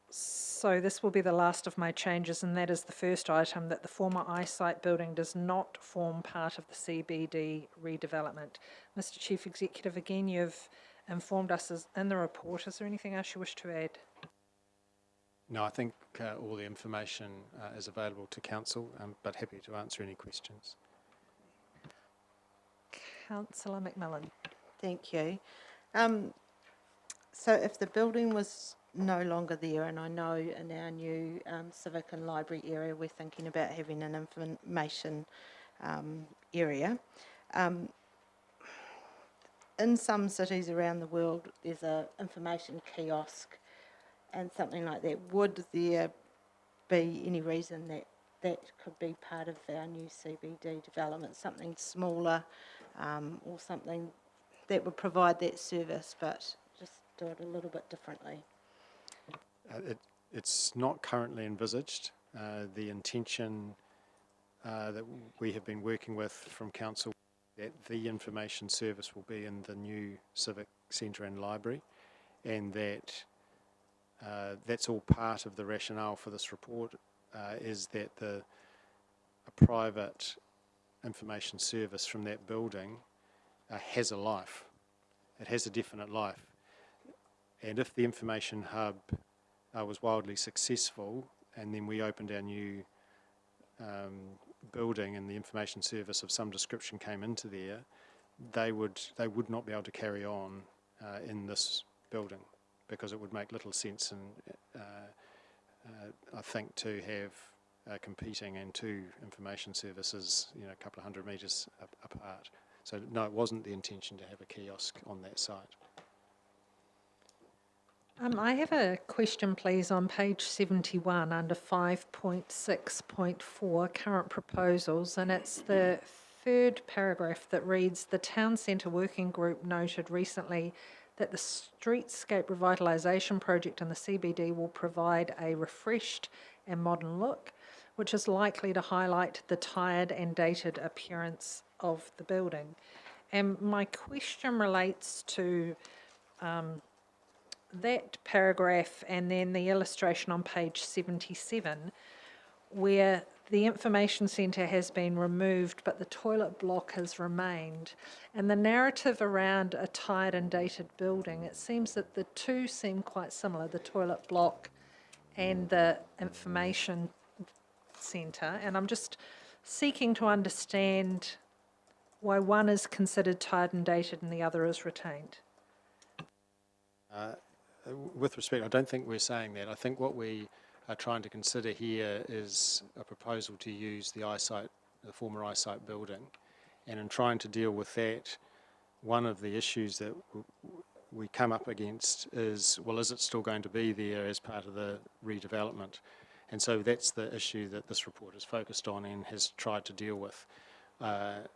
So this will be the last of my changes, and that is the first item, that the former eyesight building does not form part of the CBD redevelopment. Mr. Chief Executive, again, you've informed us in the report. Is there anything else you wish to add? No, I think all the information is available to Council, but happy to answer any questions. Councillor McMillan. Thank you. So if the building was no longer there, and I know in our new civic and library area we're thinking about having an information area. In some cities around the world there's an information kiosk and something like that. Would there be any reason that that could be part of our new CBD development, something smaller or something that would provide that service but just do it a little bit differently? It's not currently envisaged. The intention that we have been working with from Council, that the information service will be in the new Civic Centre and Library, and that that's all part of the rationale for this report, is that a private information service from that building has a life. It has a definite life. And if the information hub was wildly successful, and then we opened our new building and the information service of some description came into there, they would not be able to carry on in this building, because it would make little sense, and I think to have competing and two information services, a couple of 100 metres apart. So no, it wasn't the intention to have a kiosk on that site. I have a question, please, on page 71 under 5.6.4, current proposals, and it's the third paragraph that reads, the Town Centre Working Group noted recently that the streetscape revitalisation project in the CBD will provide a refreshed and modern look, which is likely to highlight the tired and dated appearance of the building. And my question relates to that paragraph and then the illustration on page 77, where the information centre has been removed but the toilet block has remained. And the narrative around a tired and dated building, it seems that the two seem quite similar, the toilet block and the information centre. And I'm just seeking to understand why one is considered tired and dated and the other is retained. With respect, I don't think we're saying that. I think what we are trying to consider here is a proposal to use the former eyesight building, and in trying to deal with that, one of the issues that we come up against is, well, is it still going to be there as part of the redevelopment? And so that's the issue that this report is focused on and has tried to deal with.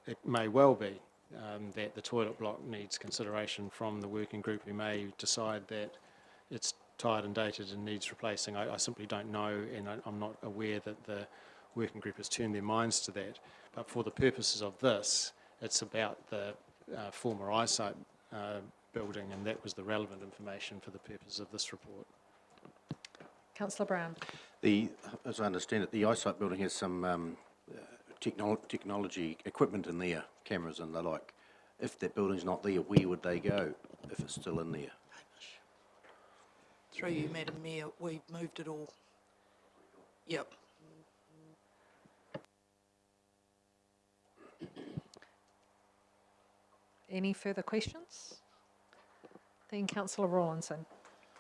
It may well be that the toilet block needs consideration from the working group, who may decide that it's tired and dated and needs replacing. I simply don't know, and I'm not aware that the working group has turned their minds to that. But for the purposes of this, it's about the former eyesight building, and that was the relevant information for the purpose of this report. Councillor Brown. As I understand it, the eyesight building has some technology equipment in there, cameras and the like. If that building's not there, where would they go if it's still in there? Through you, Madam Mayor, we've moved it all. Yep. Any further questions? Then Councillor Rawlinson.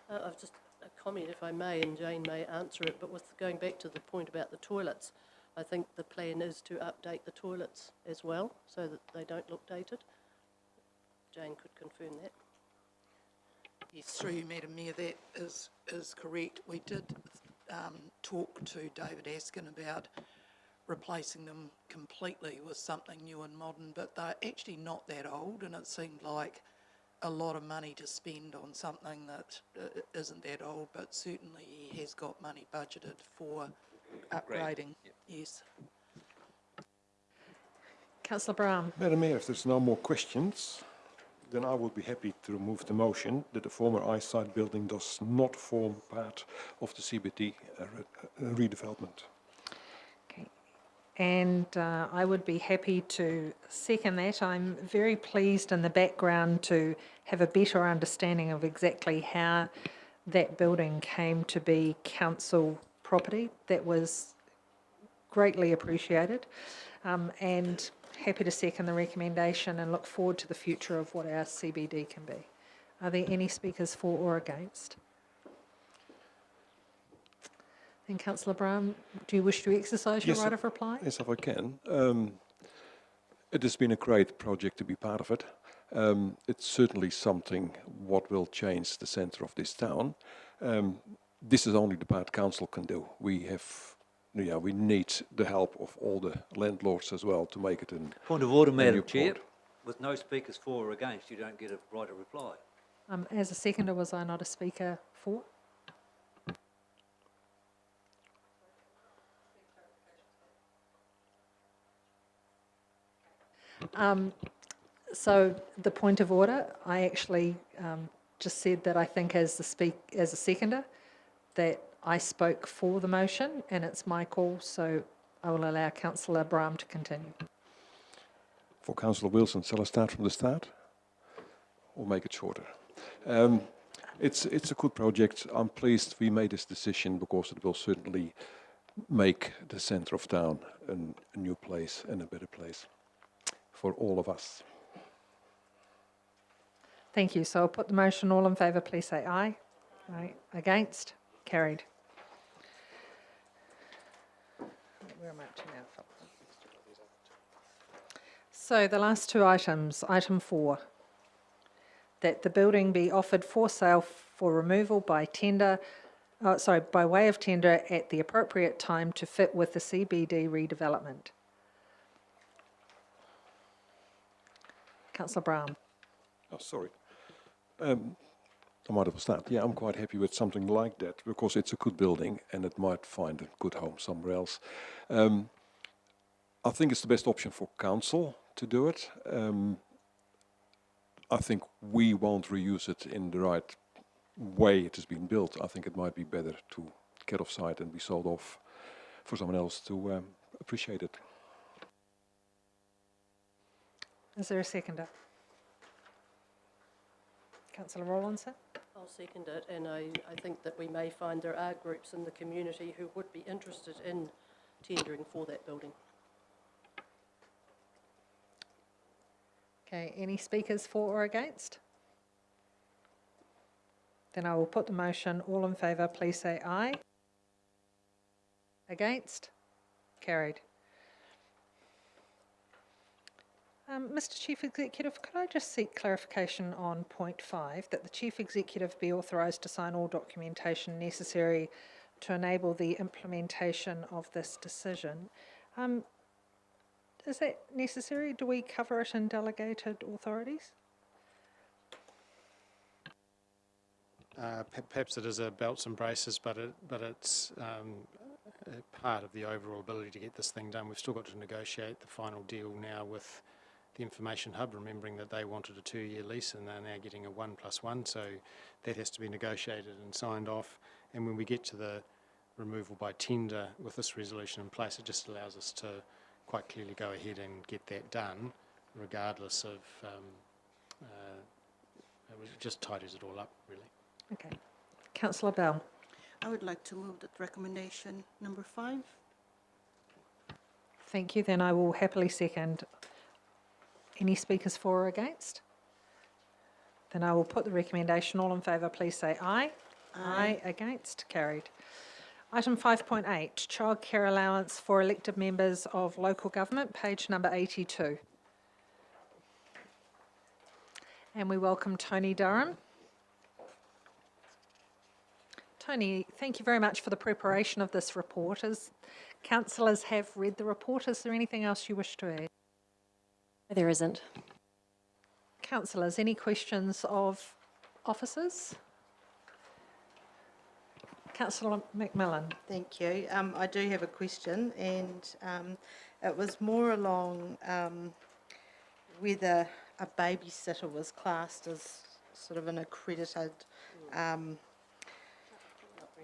I've just a comment, if I may, and Jane may answer it, but with going back to the point about the toilets, I think the plan is to update the toilets as well, so that they don't look dated. Jane could confirm that. Yes, through you, Madam Mayor, that is correct. We did talk to David Askin about replacing them completely with something new and modern, but they're actually not that old, and it seemed like a lot of money to spend on something that isn't that old, but certainly he has got money budgeted for upgrading. Yep. Yes. Councillor Brown. Madam Mayor, if there's no more questions, then I would be happy to remove the motion that the former eyesight building does not form part of the CBD redevelopment. Okay. And I would be happy to second that. I'm very pleased in the background to have a better understanding of exactly how that building came to be council property. That was greatly appreciated, and happy to second the recommendation and look forward to the future of what our CBD can be. Are there any speakers for or against? And Councillor Brown, do you wish to exercise your right of reply? Yes, if I can. It has been a great project to be part of it. It's certainly something what will change the centre of this town. This is only the part council can do. We need the help of all the landlords as well to make it a Point of order, a Madam new Chair. port. With no speakers for or against, you don't get a right of reply. As a seconder, was I not a speaker for? So the point of order, I actually just said that I think as a seconder that I spoke for the motion, and it's my call, so I will allow Councillor Brown to continue. For Councillor Wilson, shall I start from the start or make it shorter? It's a good project. I'm pleased we made this decision because it will certainly make the centre of town a new place and a better place for all of us. Thank you. So I'll put the motion. All in favour, please say aye. Aye. Against? Carried. Where am I up to now? So the last two items. Item 4, that the building be offered for sale for removal by tender, by way of tender at the appropriate time to fit with the CBD redevelopment. Councillor Brown. Oh, sorry. I might have start. Yeah, I'm quite happy with something like that because it's a good building and it might find a good home somewhere else. I think it's the best option for council to do it. I think we won't reuse it in the right way it has been built. I think it might be better to get off site and be sold off for someone else to appreciate it. Is there a seconder? Councillor Rawlinson? I'll second it, and I think that we may find there are groups in the community who would be interested in tendering for that building. Okay, any speakers for or against? Then I will put the motion. All in favour, please say aye. Against? Carried. Mr Chief Executive, could I just seek clarification on point 5, that the Chief Executive be authorised to sign all documentation necessary to enable the implementation of this decision? Is that necessary? Do we cover it in delegated authorities? Perhaps it is a belts and braces, but it's a part of the overall ability to get this thing done. We've still got to negotiate the final deal now with the Information Hub, remembering that they wanted a 2-year lease and they're now getting a 1+1, so that has to be negotiated and signed off. And when we get to the removal by tender with this resolution in place, it just allows us to quite clearly go ahead and get that done, regardless of, it just tidies it all up, really. Okay. Councillor Bell. I would like to move that recommendation number 5. Thank you. Then I will happily second. Any speakers for or against? Then I will put the recommendation. All in favour, please say aye. Aye. Against? Carried. Item 5.8, childcare allowance for elected members of local government, page number 82. And we welcome Tony Durham. Tony, thank you very much for the preparation of this report. As councillors have read the report, is there anything else you wish to add? There isn't. Councillors, any questions of officers? Councillor McMillan. Thank you. I do have a question, and it was more along whether a babysitter was classed as sort of an accredited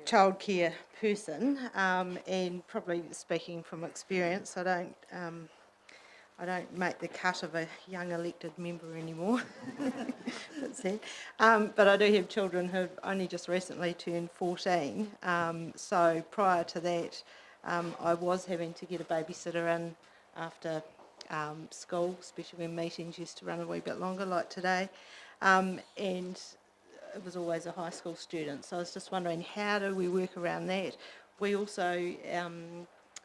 childcare person, and probably speaking from experience, I don't make the cut of a young elected member anymore. That's sad. But I do have children who've only just recently turned 14. So prior to that, I was having to get a babysitter in after school, especially when meetings used to run a wee bit longer, like today. And it was always a high school student. So I was just wondering, how do we work around that? We also,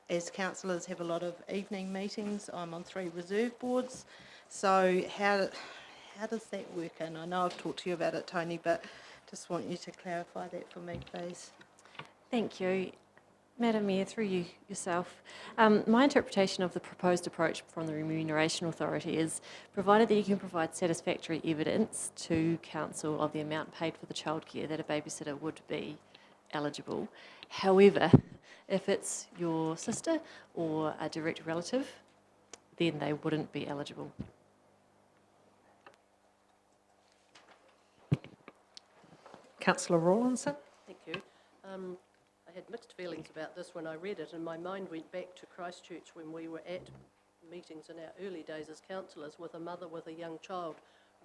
as councillors, have a lot of evening meetings. I'm on 3 reserve boards. So how does that work? And I know I've talked to you about it, Tony, but just want you to clarify that for me, please. Thank you. Madam Mayor, through you yourself, my interpretation of the proposed approach from the Remuneration Authority is, provided that you can provide satisfactory evidence to council of the amount paid for the childcare, that a babysitter would be eligible. However, if it's your sister or a direct relative, then they wouldn't be eligible. Councillor Rawlinson. Thank you. I had mixed feelings about this when I read it, and my mind went back to Christchurch when we were at meetings in our early days as councillors with a mother with a young child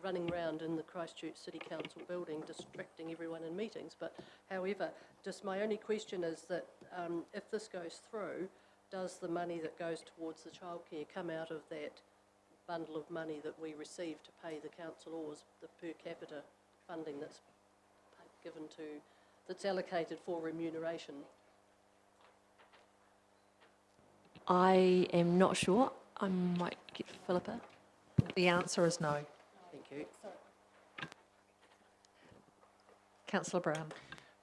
running around in the Christchurch City Council building, distracting everyone in meetings. But however, just my only question is that if this goes through, does the money that goes towards the childcare come out of that bundle of money that we receive to pay the councillors, the per capita funding that's given to, that's allocated for remuneration? I am not sure. I might get Philippa. The answer is no. Thank you. Councillor Brown.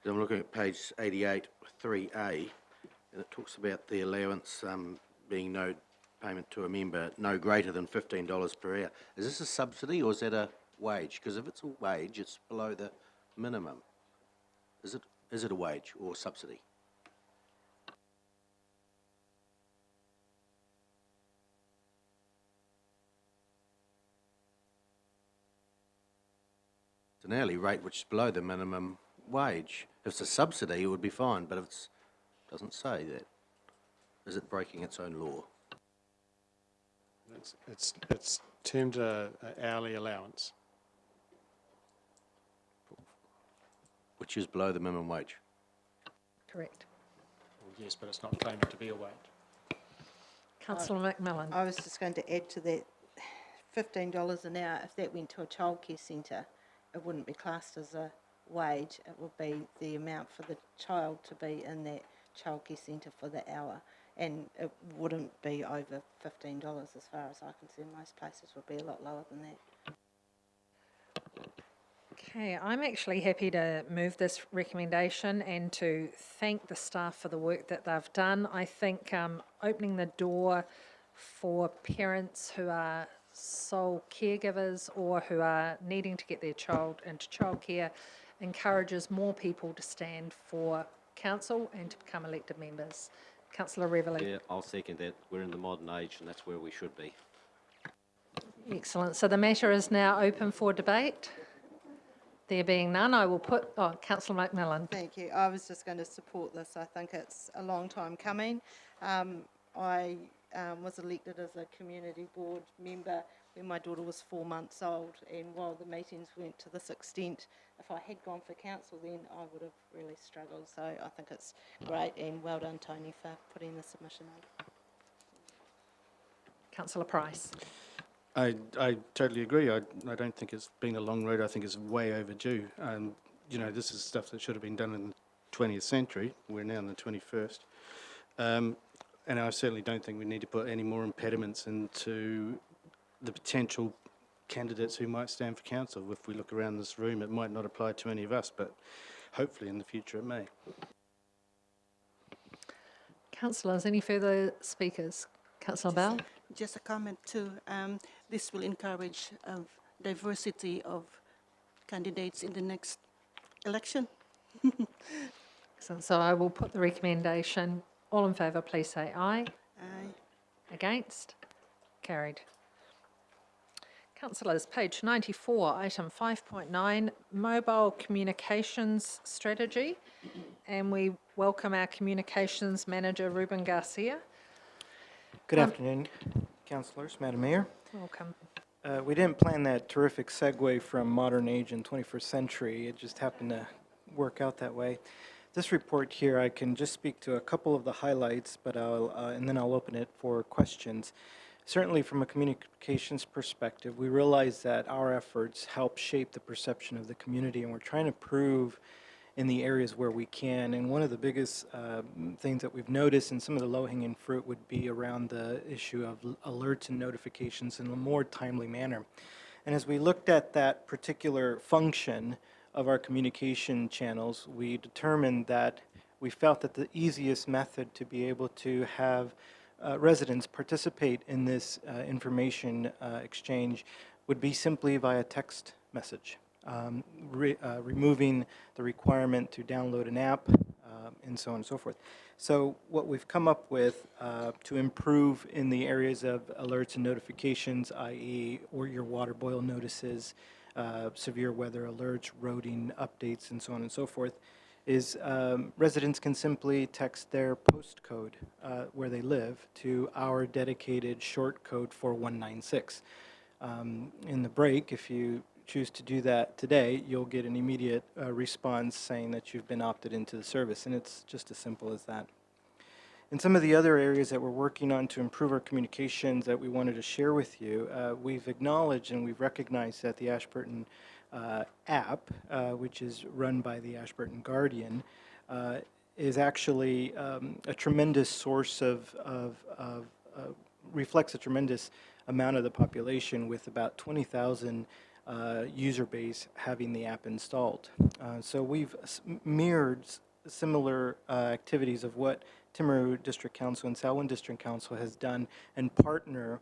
I'm looking at page 88, 3A, and it talks about the allowance being no payment to a member no greater than $15 per hour. Is this a subsidy or is that a wage? Because if it's a wage, it's below the minimum. Is it a wage or subsidy? It's an hourly rate which is below the minimum wage. If it's a subsidy, it would be fine, but if it doesn't say that, is it breaking its own law? It's termed a hourly allowance. Which is below the minimum wage. Correct. Well, yes, but it's not claiming to be a wage. Councillor McMillan. I was just going to add to that, $15 an hour, if that went to a childcare centre, it wouldn't be classed as a wage. It would be the amount for the child to be in that childcare centre for the hour. And it wouldn't be over $15 as far as I can see. Most places would be a lot lower than that. Okay, I'm actually happy to move this recommendation and to thank the staff for the work that they've done. I think opening the door for parents who are sole caregivers or who are needing to get their child into childcare encourages more people to stand for council and to become elected members. Councillor Reveley. Yeah, I'll second that. We're in the modern age and that's where we should be. Excellent. So the matter is now open for debate. There being none, I will put... Oh, Councillor McMillan. Thank you. I was just going to support this. I think it's a long time coming. I was elected as a community board member when my daughter was 4 months old, and while the meetings went to this extent, if I had gone for council then I would have really struggled. So I think it's great, and well done, Tony, for putting the submission on. Councillor Price. I totally agree. I don't think it's been a long road. I think it's way overdue. You know, this is stuff that should have been done in the 20th century. We're now in the 21st. And I certainly don't think we need to put any more impediments into the potential candidates who might stand for council. If we look around this room, it might not apply to any of us, but hopefully in the future it may. Councillors, any further speakers? Councillor Bell? Just a comment too. This will encourage diversity of candidates in the next election. Excellent. So I will put the recommendation. All in favour, please say aye. Aye. Against? Carried. Councillors, page 94, item 5.9, mobile communications strategy. And we welcome our communications manager, Ruben Garcia. Good afternoon, councillors, Madam Mayor. Welcome. We didn't plan that terrific segue from modern age and 21st century. It just happened to work out that way. This report here, I can just speak to a couple of the highlights, but and then I'll open it for questions. Certainly from a communications perspective, we realize that our efforts help shape the perception of the community, and we're trying to prove in the areas where we can. And one of the biggest things that we've noticed, and some of the low-hanging fruit, would be around the issue of alerts and notifications in a more timely manner. And as we looked at that particular function of our communication channels, we determined that we felt that the easiest method to be able to have residents participate in this information exchange would be simply via text message, removing the requirement to download an app, and so on and so forth. So what we've come up with to improve in the areas of alerts and notifications, i.e. or your water boil notices, severe weather alerts, roading updates, and so on and so forth, is residents can simply text their postcode where they live to our dedicated short code 4196. In the break, if you choose to do that today, you'll get an immediate response saying that you've been opted into the service, and it's just as simple as that. In some of the other areas that we're working on to improve our communications that we wanted to share with you, we've acknowledged and we've recognized that the Ashburton app, which is run by the Ashburton Guardian, is actually a tremendous source reflects a tremendous amount of the population, with about 20,000 user base having the app installed. So we've mirrored similar activities of what Timaru District Council and Selwyn District Council has done, and partner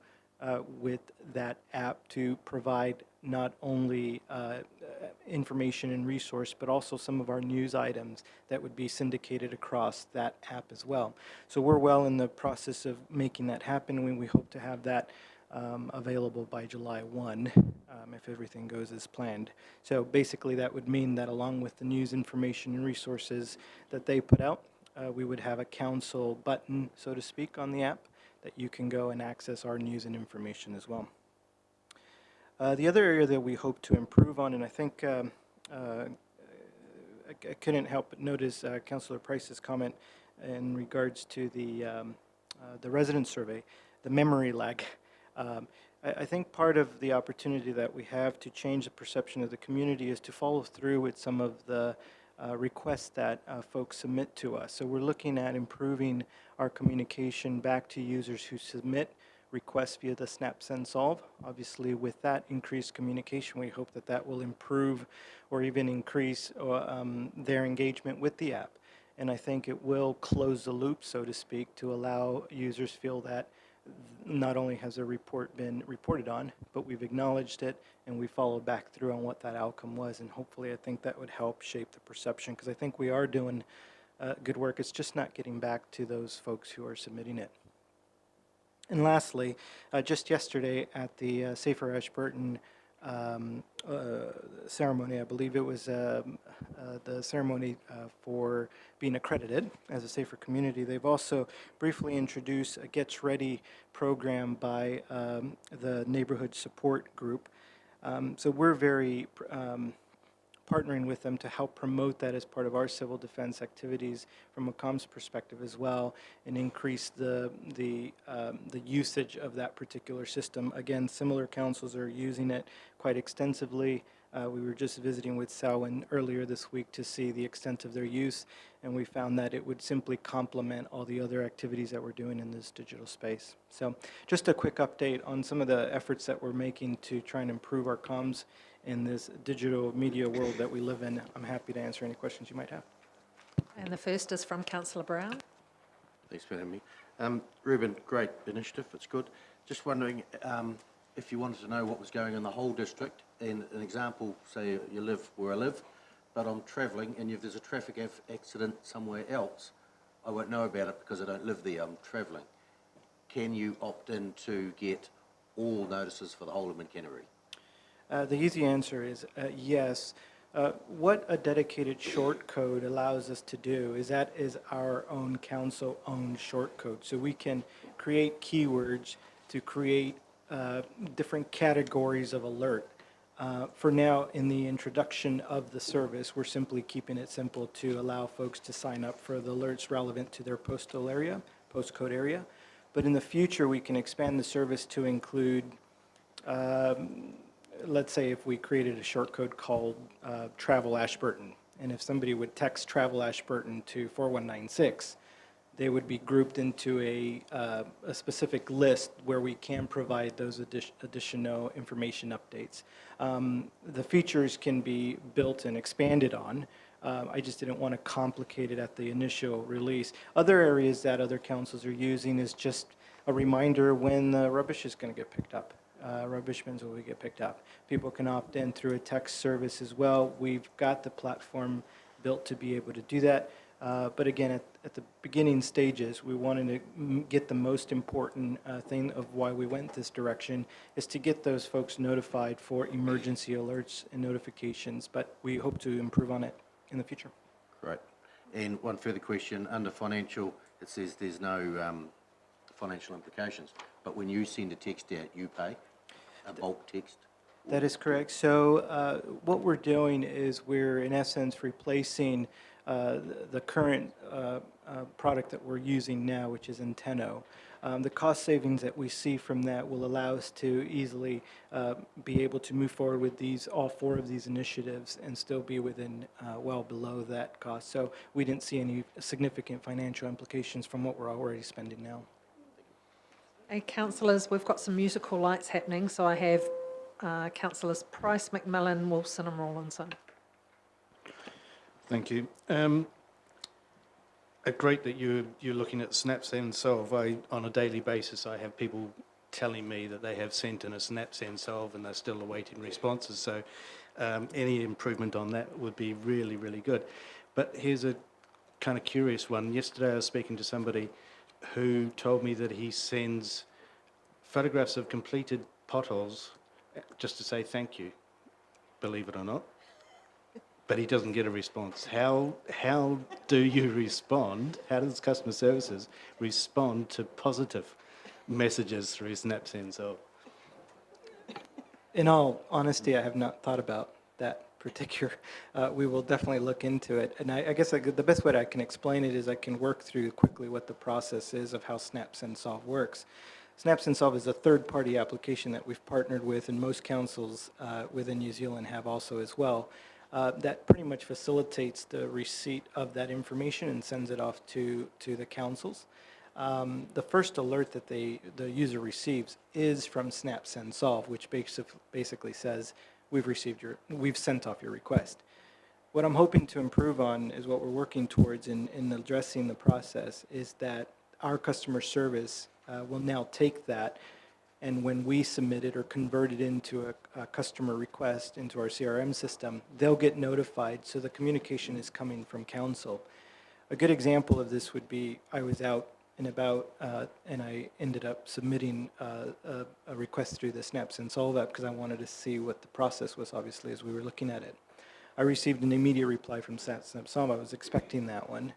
with that app to provide not only information and resource, but also some of our news items that would be syndicated across that app as well. So we're well in the process of making that happen, and we hope to have that available by July 1, if everything goes as planned. So basically that would mean that along with the news information and resources that they put out, we would have a council button, so to speak, on the app that you can go and access our news and information as well. The other area that we hope to improve on, and I think I couldn't help but notice Councillor Price's comment in regards to the resident survey, the memory lag. I think part of the opportunity that we have to change the perception of the community is to follow through with some of the requests that folks submit to us. So we're looking at improving our communication back to users who submit requests via the Snap Send Solve. Obviously, with that increased communication, we hope that that will improve or even increase their engagement with the app. And I think it will close the loop, so to speak, to allow users feel that not only has a report been reported on, but we've acknowledged it and we followed back through on what that outcome was. And hopefully I think that would help shape the perception, because I think we are doing good work. It's just not getting back to those folks who are submitting it. And lastly, just yesterday at the Safer Ashburton ceremony, I believe it was the ceremony for being accredited as a safer community, they've also briefly introduced a Gets Ready program by the Neighborhood Support Group. So we're very partnering with them to help promote that as part of our civil defense activities from a comms perspective as well, and increase the usage of that particular system. Again, similar councils are using it quite extensively. We were just visiting with Selwyn earlier this week to see the extent of their use, and we found that it would simply complement all the other activities that we're doing in this digital space. So just a quick update on some of the efforts that we're making to try and improve our comms in this digital media world that we live in. I'm happy to answer any questions you might have. And the first is from Councillor Brown. Thanks for having me. Ruben, great initiative, it's good. Just wondering if you wanted to know what was going on in the whole district, in an example, say you live where I live, but I'm travelling, and if there's a traffic accident somewhere else, I won't know about it because I don't live there, I'm travelling. Can you opt in to get all notices for the whole of Mid-Canterbury? The easy answer is yes. What a dedicated short code allows us to do is that is our own council-owned short code. So we can create keywords to create different categories of alert. For now, in the introduction of the service, we're simply keeping it simple to allow folks to sign up for the alerts relevant to their postcode area. But in the future, we can expand the service to include, let's say if we created a short code called Travel Ashburton, and if somebody would text Travel Ashburton to 4196, they would be grouped into a specific list where we can provide those additional information updates. The features can be built and expanded on. I just didn't want to complicate it at the initial release. Other areas that other councils are using is just a reminder when the rubbish is going to get picked up. Rubbish bins will get picked up. People can opt in through a text service as well. We've got the platform built to be able to do that. But again, at the beginning stages, we wanted to get the most important thing of why we went this direction is to get those folks notified for emergency alerts and notifications, but we hope to improve on it in the future. Great. And one further question, under financial, it says there's no financial implications, but when you send a text out, you pay, a bulk text? That is correct. So what we're doing is we're in essence replacing the current product that we're using now, which is Inteno. The cost savings that we see from that will allow us to easily be able to move forward with all four of these initiatives and still be within well below that cost. So we didn't see any significant financial implications from what we're already spending now. Hey, councillors, we've got some musical lights happening, so I have councillors Price, McMillan, Wilson and Rawlinson. Thank you. Great that you're looking at SnapSend Solve. On a daily basis, I have people telling me that they have sent in a SnapSend Solve and they're still awaiting responses. So any improvement on that would be really, really good. But here's a kind of curious one. Yesterday I was speaking to somebody who told me that he sends photographs of completed potholes just to say thank you, believe it or not. But he doesn't get a response. How do you respond? How does customer services respond to positive messages through SnapSend Solve? In all honesty, I have not thought about that particular. We will definitely look into it. And I guess the best way that I can explain it is I can work through quickly what the process is of how SnapSend Solve works. SnapSend Solve is a third-party application that we've partnered with, and most councils within New Zealand have also as well. That pretty much facilitates the receipt of that information and sends it off to the councils. The first alert that the user receives is from SnapSend Solve, which basically says, we've sent off your request. What I'm hoping to improve on is what we're working towards in addressing the process is that our customer service will now take that, and when we submit it or convert it into a customer request into our CRM system, they'll get notified, so the communication is coming from council. A good example of this would be I was out and about, and I ended up submitting a request through the SnapSend Solve app because I wanted to see what the process was, obviously, as we were looking at it. I received an immediate reply from SnapSend Solve. I was expecting that one.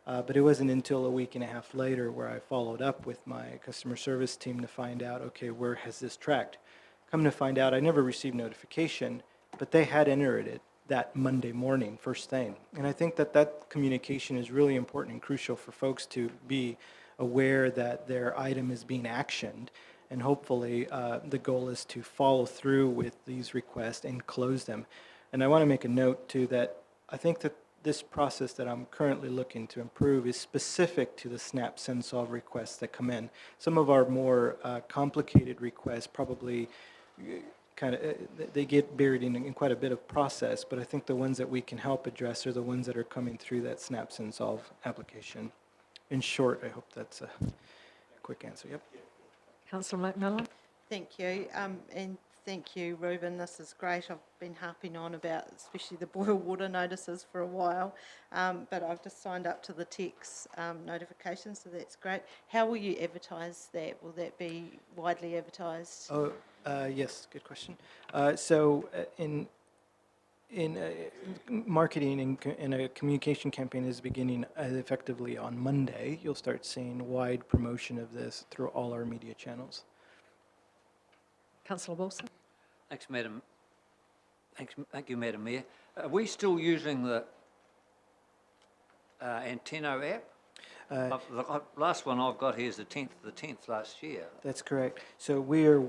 But it wasn't until a week and a half later where I followed up with my customer service team to find out, okay, where has this tracked? Come to find out, I never received notification, but they had entered it that Monday morning, first thing. And I think that communication is really important and crucial for folks to be aware that their item is being actioned. And hopefully the goal is to follow through with these requests and close them. And I want to make a note too that I think that this process that I'm currently looking to improve is specific to the SnapSend Solve requests that come in. Some of our more complicated requests probably they get buried in quite a bit of process, but I think the ones that we can help address are the ones that are coming through that SnapSend Solve application. In short, I hope that's a quick answer. Yep. Councillor McMillan. Thank you. And Thank you, Reuben. This is great. I've been harping on about especially the boil water notices for a while, but I've just signed up to the TEX notification, so that's great. How will you advertise that? Will that be widely advertised? Oh, yes, good question. So in marketing and a communication campaign is beginning effectively on Monday. You'll start seeing wide promotion of this through all our media channels. Councillor Wilson. Thanks, Madam. Thank you, Madam Mayor. Are we still using the Antenno app? The last one I've got here is the 10th of the 10th last year. That's correct. So we are,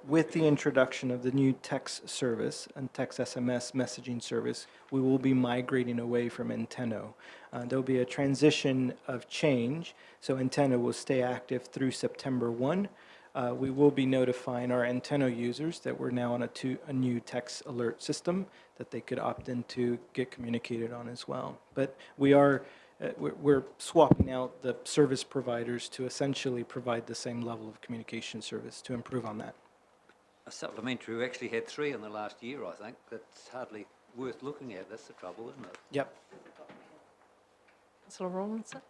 with the introduction of the new text service and text SMS messaging service, we will be migrating away from Antenno. There'll be a transition of change, so Antenno will stay active through September 1. We will be notifying our Antenno users that we're now on a new text alert system that they could opt in to get communicated on as well. But we're swapping out the service providers to essentially provide the same level of communication service to improve on that. A supplementary, we actually had 3 in the last year, I think. That's hardly worth looking at. That's the trouble, isn't it? Yep. Councillor Rawlinson.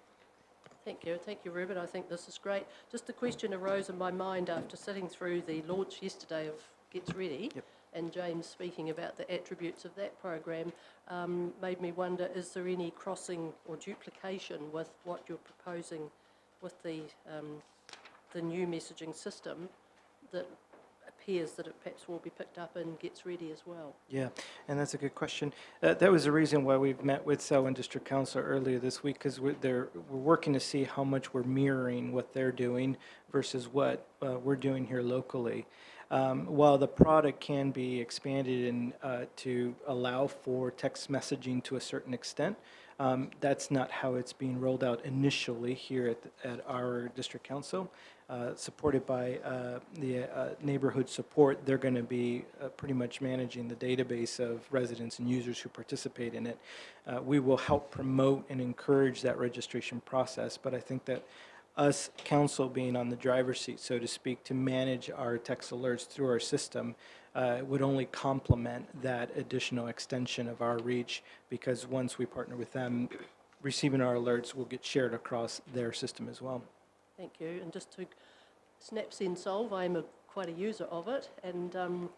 Thank you, Reuben. I think this is great. Just a question arose in my mind after sitting through the launch yesterday of Gets Ready, and James speaking about the attributes of that program, made me wonder, is there any crossing or duplication with what you're proposing with the new messaging system that appears that it perhaps will be picked up and Gets Ready as well? Yeah, and that's a good question. That was the reason why we've met with Selwyn District Council earlier this week, because we're working to see how much we're mirroring what they're doing versus what we're doing here locally. While the product can be expanded to allow for text messaging to a certain extent, that's not how it's being rolled out initially here at our district council. Supported by the neighborhood support, they're going to be pretty much managing the database of residents and users who participate in it. We will help promote and encourage that registration process, but I think that us, council, being on the driver's seat, so to speak, to manage our text alerts through our system would only complement that additional extension of our reach, because once we partner with them, receiving our alerts will get shared across their system as well. Thank you. And just to snap, send, solve, I'm quite a user of it, and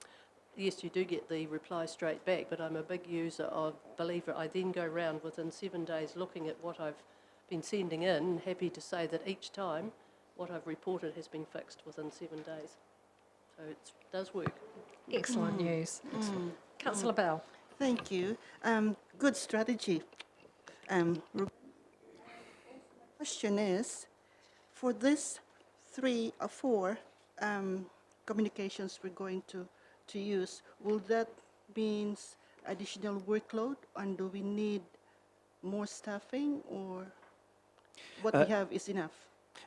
yes, you do get the reply straight back, but I'm a big user of Believer. I then go round within 7 days looking at what I've been sending in, happy to say that each time what I've reported has been fixed within 7 days. So it does work. Excellent news. Councillor Bell. Thank you. Good strategy. Question is, for this 3 or 4 communications we're going to use, will that mean additional workload, and do we need more staffing, or what we have is enough?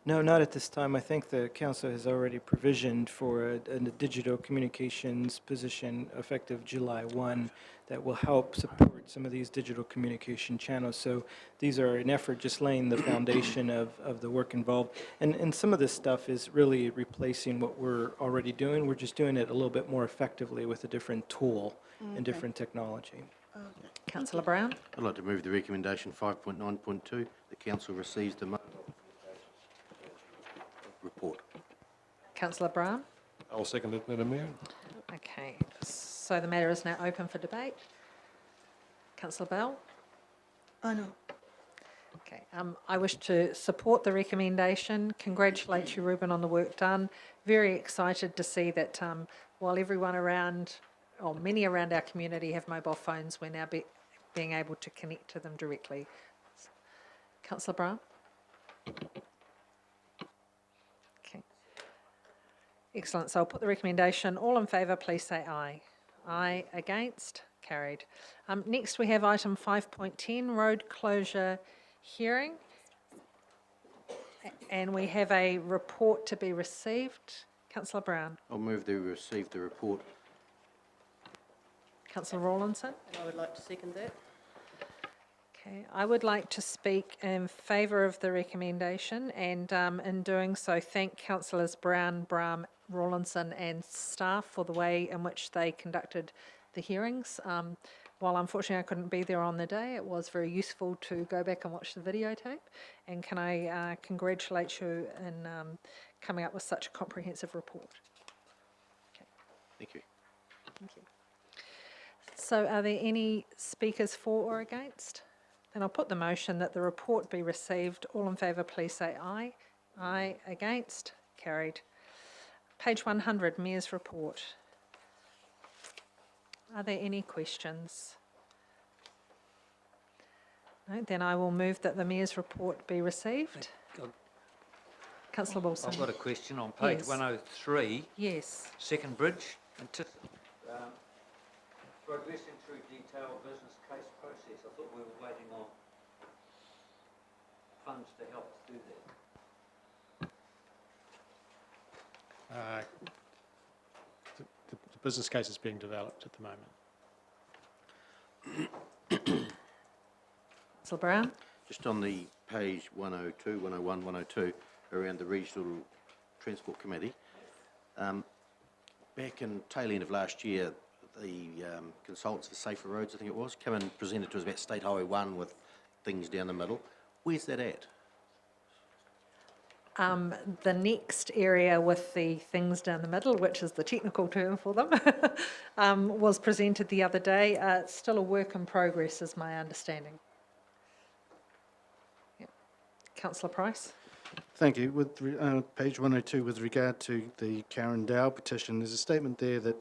No, not at this time. I think the council has already provisioned for a digital communications position effective July 1 that will help support some of these digital communication channels. So these are an effort just laying the foundation of the work involved. And some of this stuff is really replacing what we're already doing. We're just doing it a little bit more effectively with a different tool and different technology. Okay. Councillor Brown. I'd like to move the recommendation 5.9.2. The council receives the report. Councillor Brown. I'll second it, Madam Mayor. Okay, so the matter is now open for debate. Councillor Bell. Oh, no. Okay, I wish to support the recommendation, congratulate you, Reuben, on the work done. Very excited to see that while everyone around, or many around our community have mobile phones, we're now being able to connect to them directly. Councillor Brown. Okay. Excellent, so I'll put the recommendation. All in favour, please say aye. Aye, against, carried. Next we have item 5.10, road closure hearing. And we have a report to be received. Councillor Brown. I'll move to receive the report. Councillor Rawlinson. And I would like to second that. Okay, I would like to speak in favour of the recommendation, and in doing so thank Councillors Brown, Brahm, Rawlinson and staff for the way in which they conducted the hearings. While unfortunately I couldn't be there on the day, it was very useful to go back and watch the videotape, and can I congratulate you in coming up with such a comprehensive report. Okay. Thank you. Thank you. So are there any speakers for or against? Then I'll put the motion that the report be received. All in favour, please say aye. Aye. Against? Carried. Page 100, Mayor's Report. Are there any questions? No, then I will move that the Mayor's Report be received. Councillor Wilson. I've got a question on page Yes. 103. Yes. Second bridge. Progressing through detailed business case process. I thought we were waiting on funds to help us do that. The business case is being developed at the moment. Councillor Brown. Just on the page 102, 101, 102, around the Regional Transport Committee, back in tail end of last year, the consultants for Safer Roads, I think it was, came and presented to us about State Highway 1 with things down the middle. Where's that at? The next area with the things down the middle, which is the technical term for them, was presented the other day. It's still a work in progress, is my understanding. Yep. Councillor Price. Thank you. With page 102, with regard to the Karen Dow petition, there's a statement there that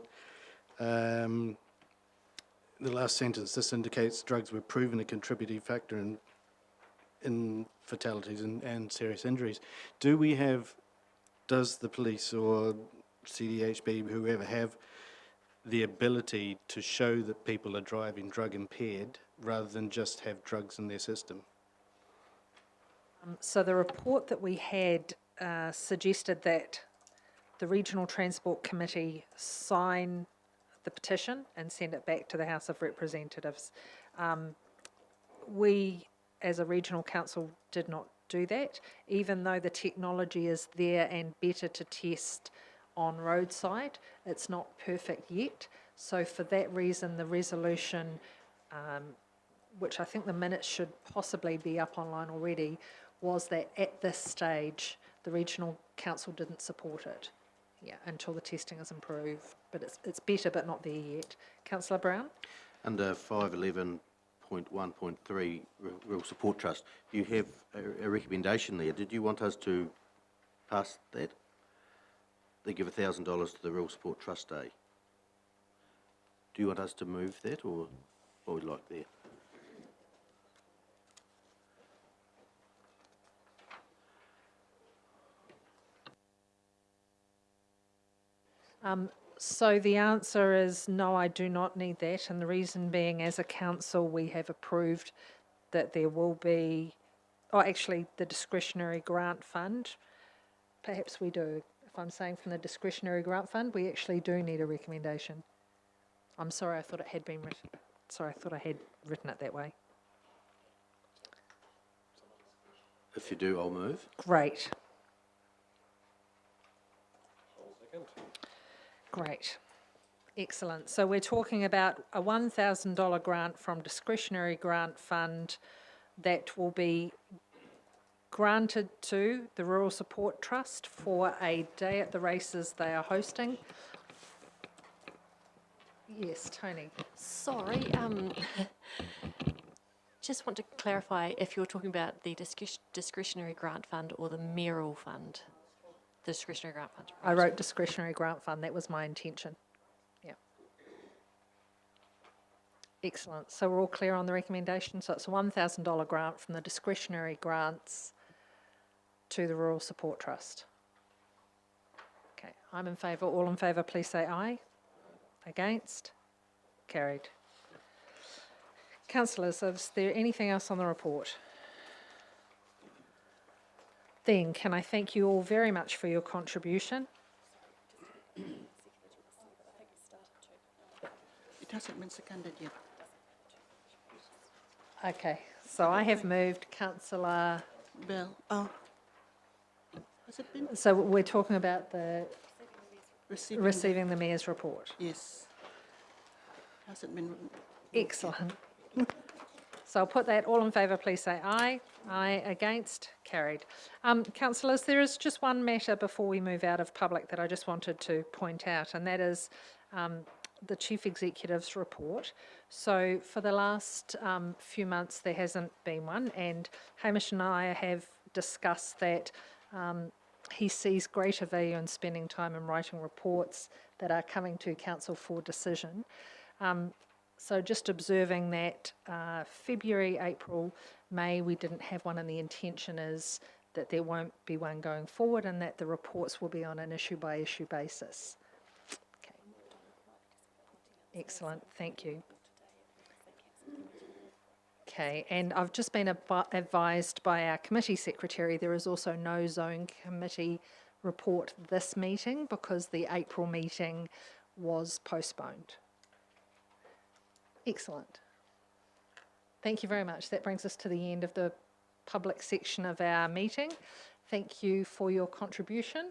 the last sentence, this indicates drugs were proven a contributing factor in fatalities and serious injuries. Does the police or CDHB, whoever, have the ability to show that people are driving drug impaired rather than just have drugs in their system? So the report that we had suggested that the Regional Transport Committee sign the petition and send it back to the House of Representatives. We, as a regional council, did not do that, even though the technology is there and better to test on roadside. It's not perfect yet. So for that reason, the resolution, which I think the minutes should possibly be up online already, was that at this stage, the regional council didn't support it. Yeah, until the testing is improved. But it's better, but not there yet. Councillor Brown? Under 511.1.3, Rural Support Trust, you have a recommendation there. Did you want us to pass that? They give $1,000 to the Rural Support Trust Day. Do you want us to move that, or what would you like there? So the answer is no, I do not need that, and the reason being, as a council, we have approved that there will be, actually the discretionary grant fund, perhaps we do. If I'm saying from the discretionary grant fund, we actually do need a recommendation. I'm sorry, I thought it had been written. Sorry, I thought I had written it that way. If you do, I'll move. Great. Great. Excellent. So we're talking about a $1,000 grant from discretionary grant fund that will be granted to the Rural Support Trust for a day at the races they are hosting. Yes, Tony. Sorry, just want to clarify if you're talking about the discretionary grant fund or the mayoral fund. The discretionary grant fund. I wrote discretionary grant fund. That was my intention. Yeah. Excellent. So we're all clear on the recommendation. So it's a $1,000 grant from the discretionary grants to the Rural Support Trust. Okay, I'm in favour. All in favour, please say aye. Against? Carried. Councillors, is there anything else on the report? Then, can I thank you all very much for your contribution? It hasn't been seconded yet. Okay, So I have moved Councillor, Bell. Oh. Has it been? so we're talking about the Receiving the Mayor's report. Yes. Hasn't been. Excellent. So I'll put that, all in favour, please say aye. Aye, against, carried. Councillors, there is just one matter before we move out of public that I just wanted to point out, and that is the Chief Executive's report. So for the last few months, there hasn't been one, and Hamish and I have discussed that he sees greater value in spending time in writing reports that are coming to Council for decision. So just observing that February, April, May, we didn't have one, and the intention is that there won't be one going forward and that the reports will be on an issue-by-issue basis. Okay. Excellent, thank you. Okay, and I've just been advised by our committee secretary there is also no zone committee report this meeting because the April meeting was postponed. Excellent. Thank you very much. That brings us to the end of the public section of our meeting. Thank you for your contribution.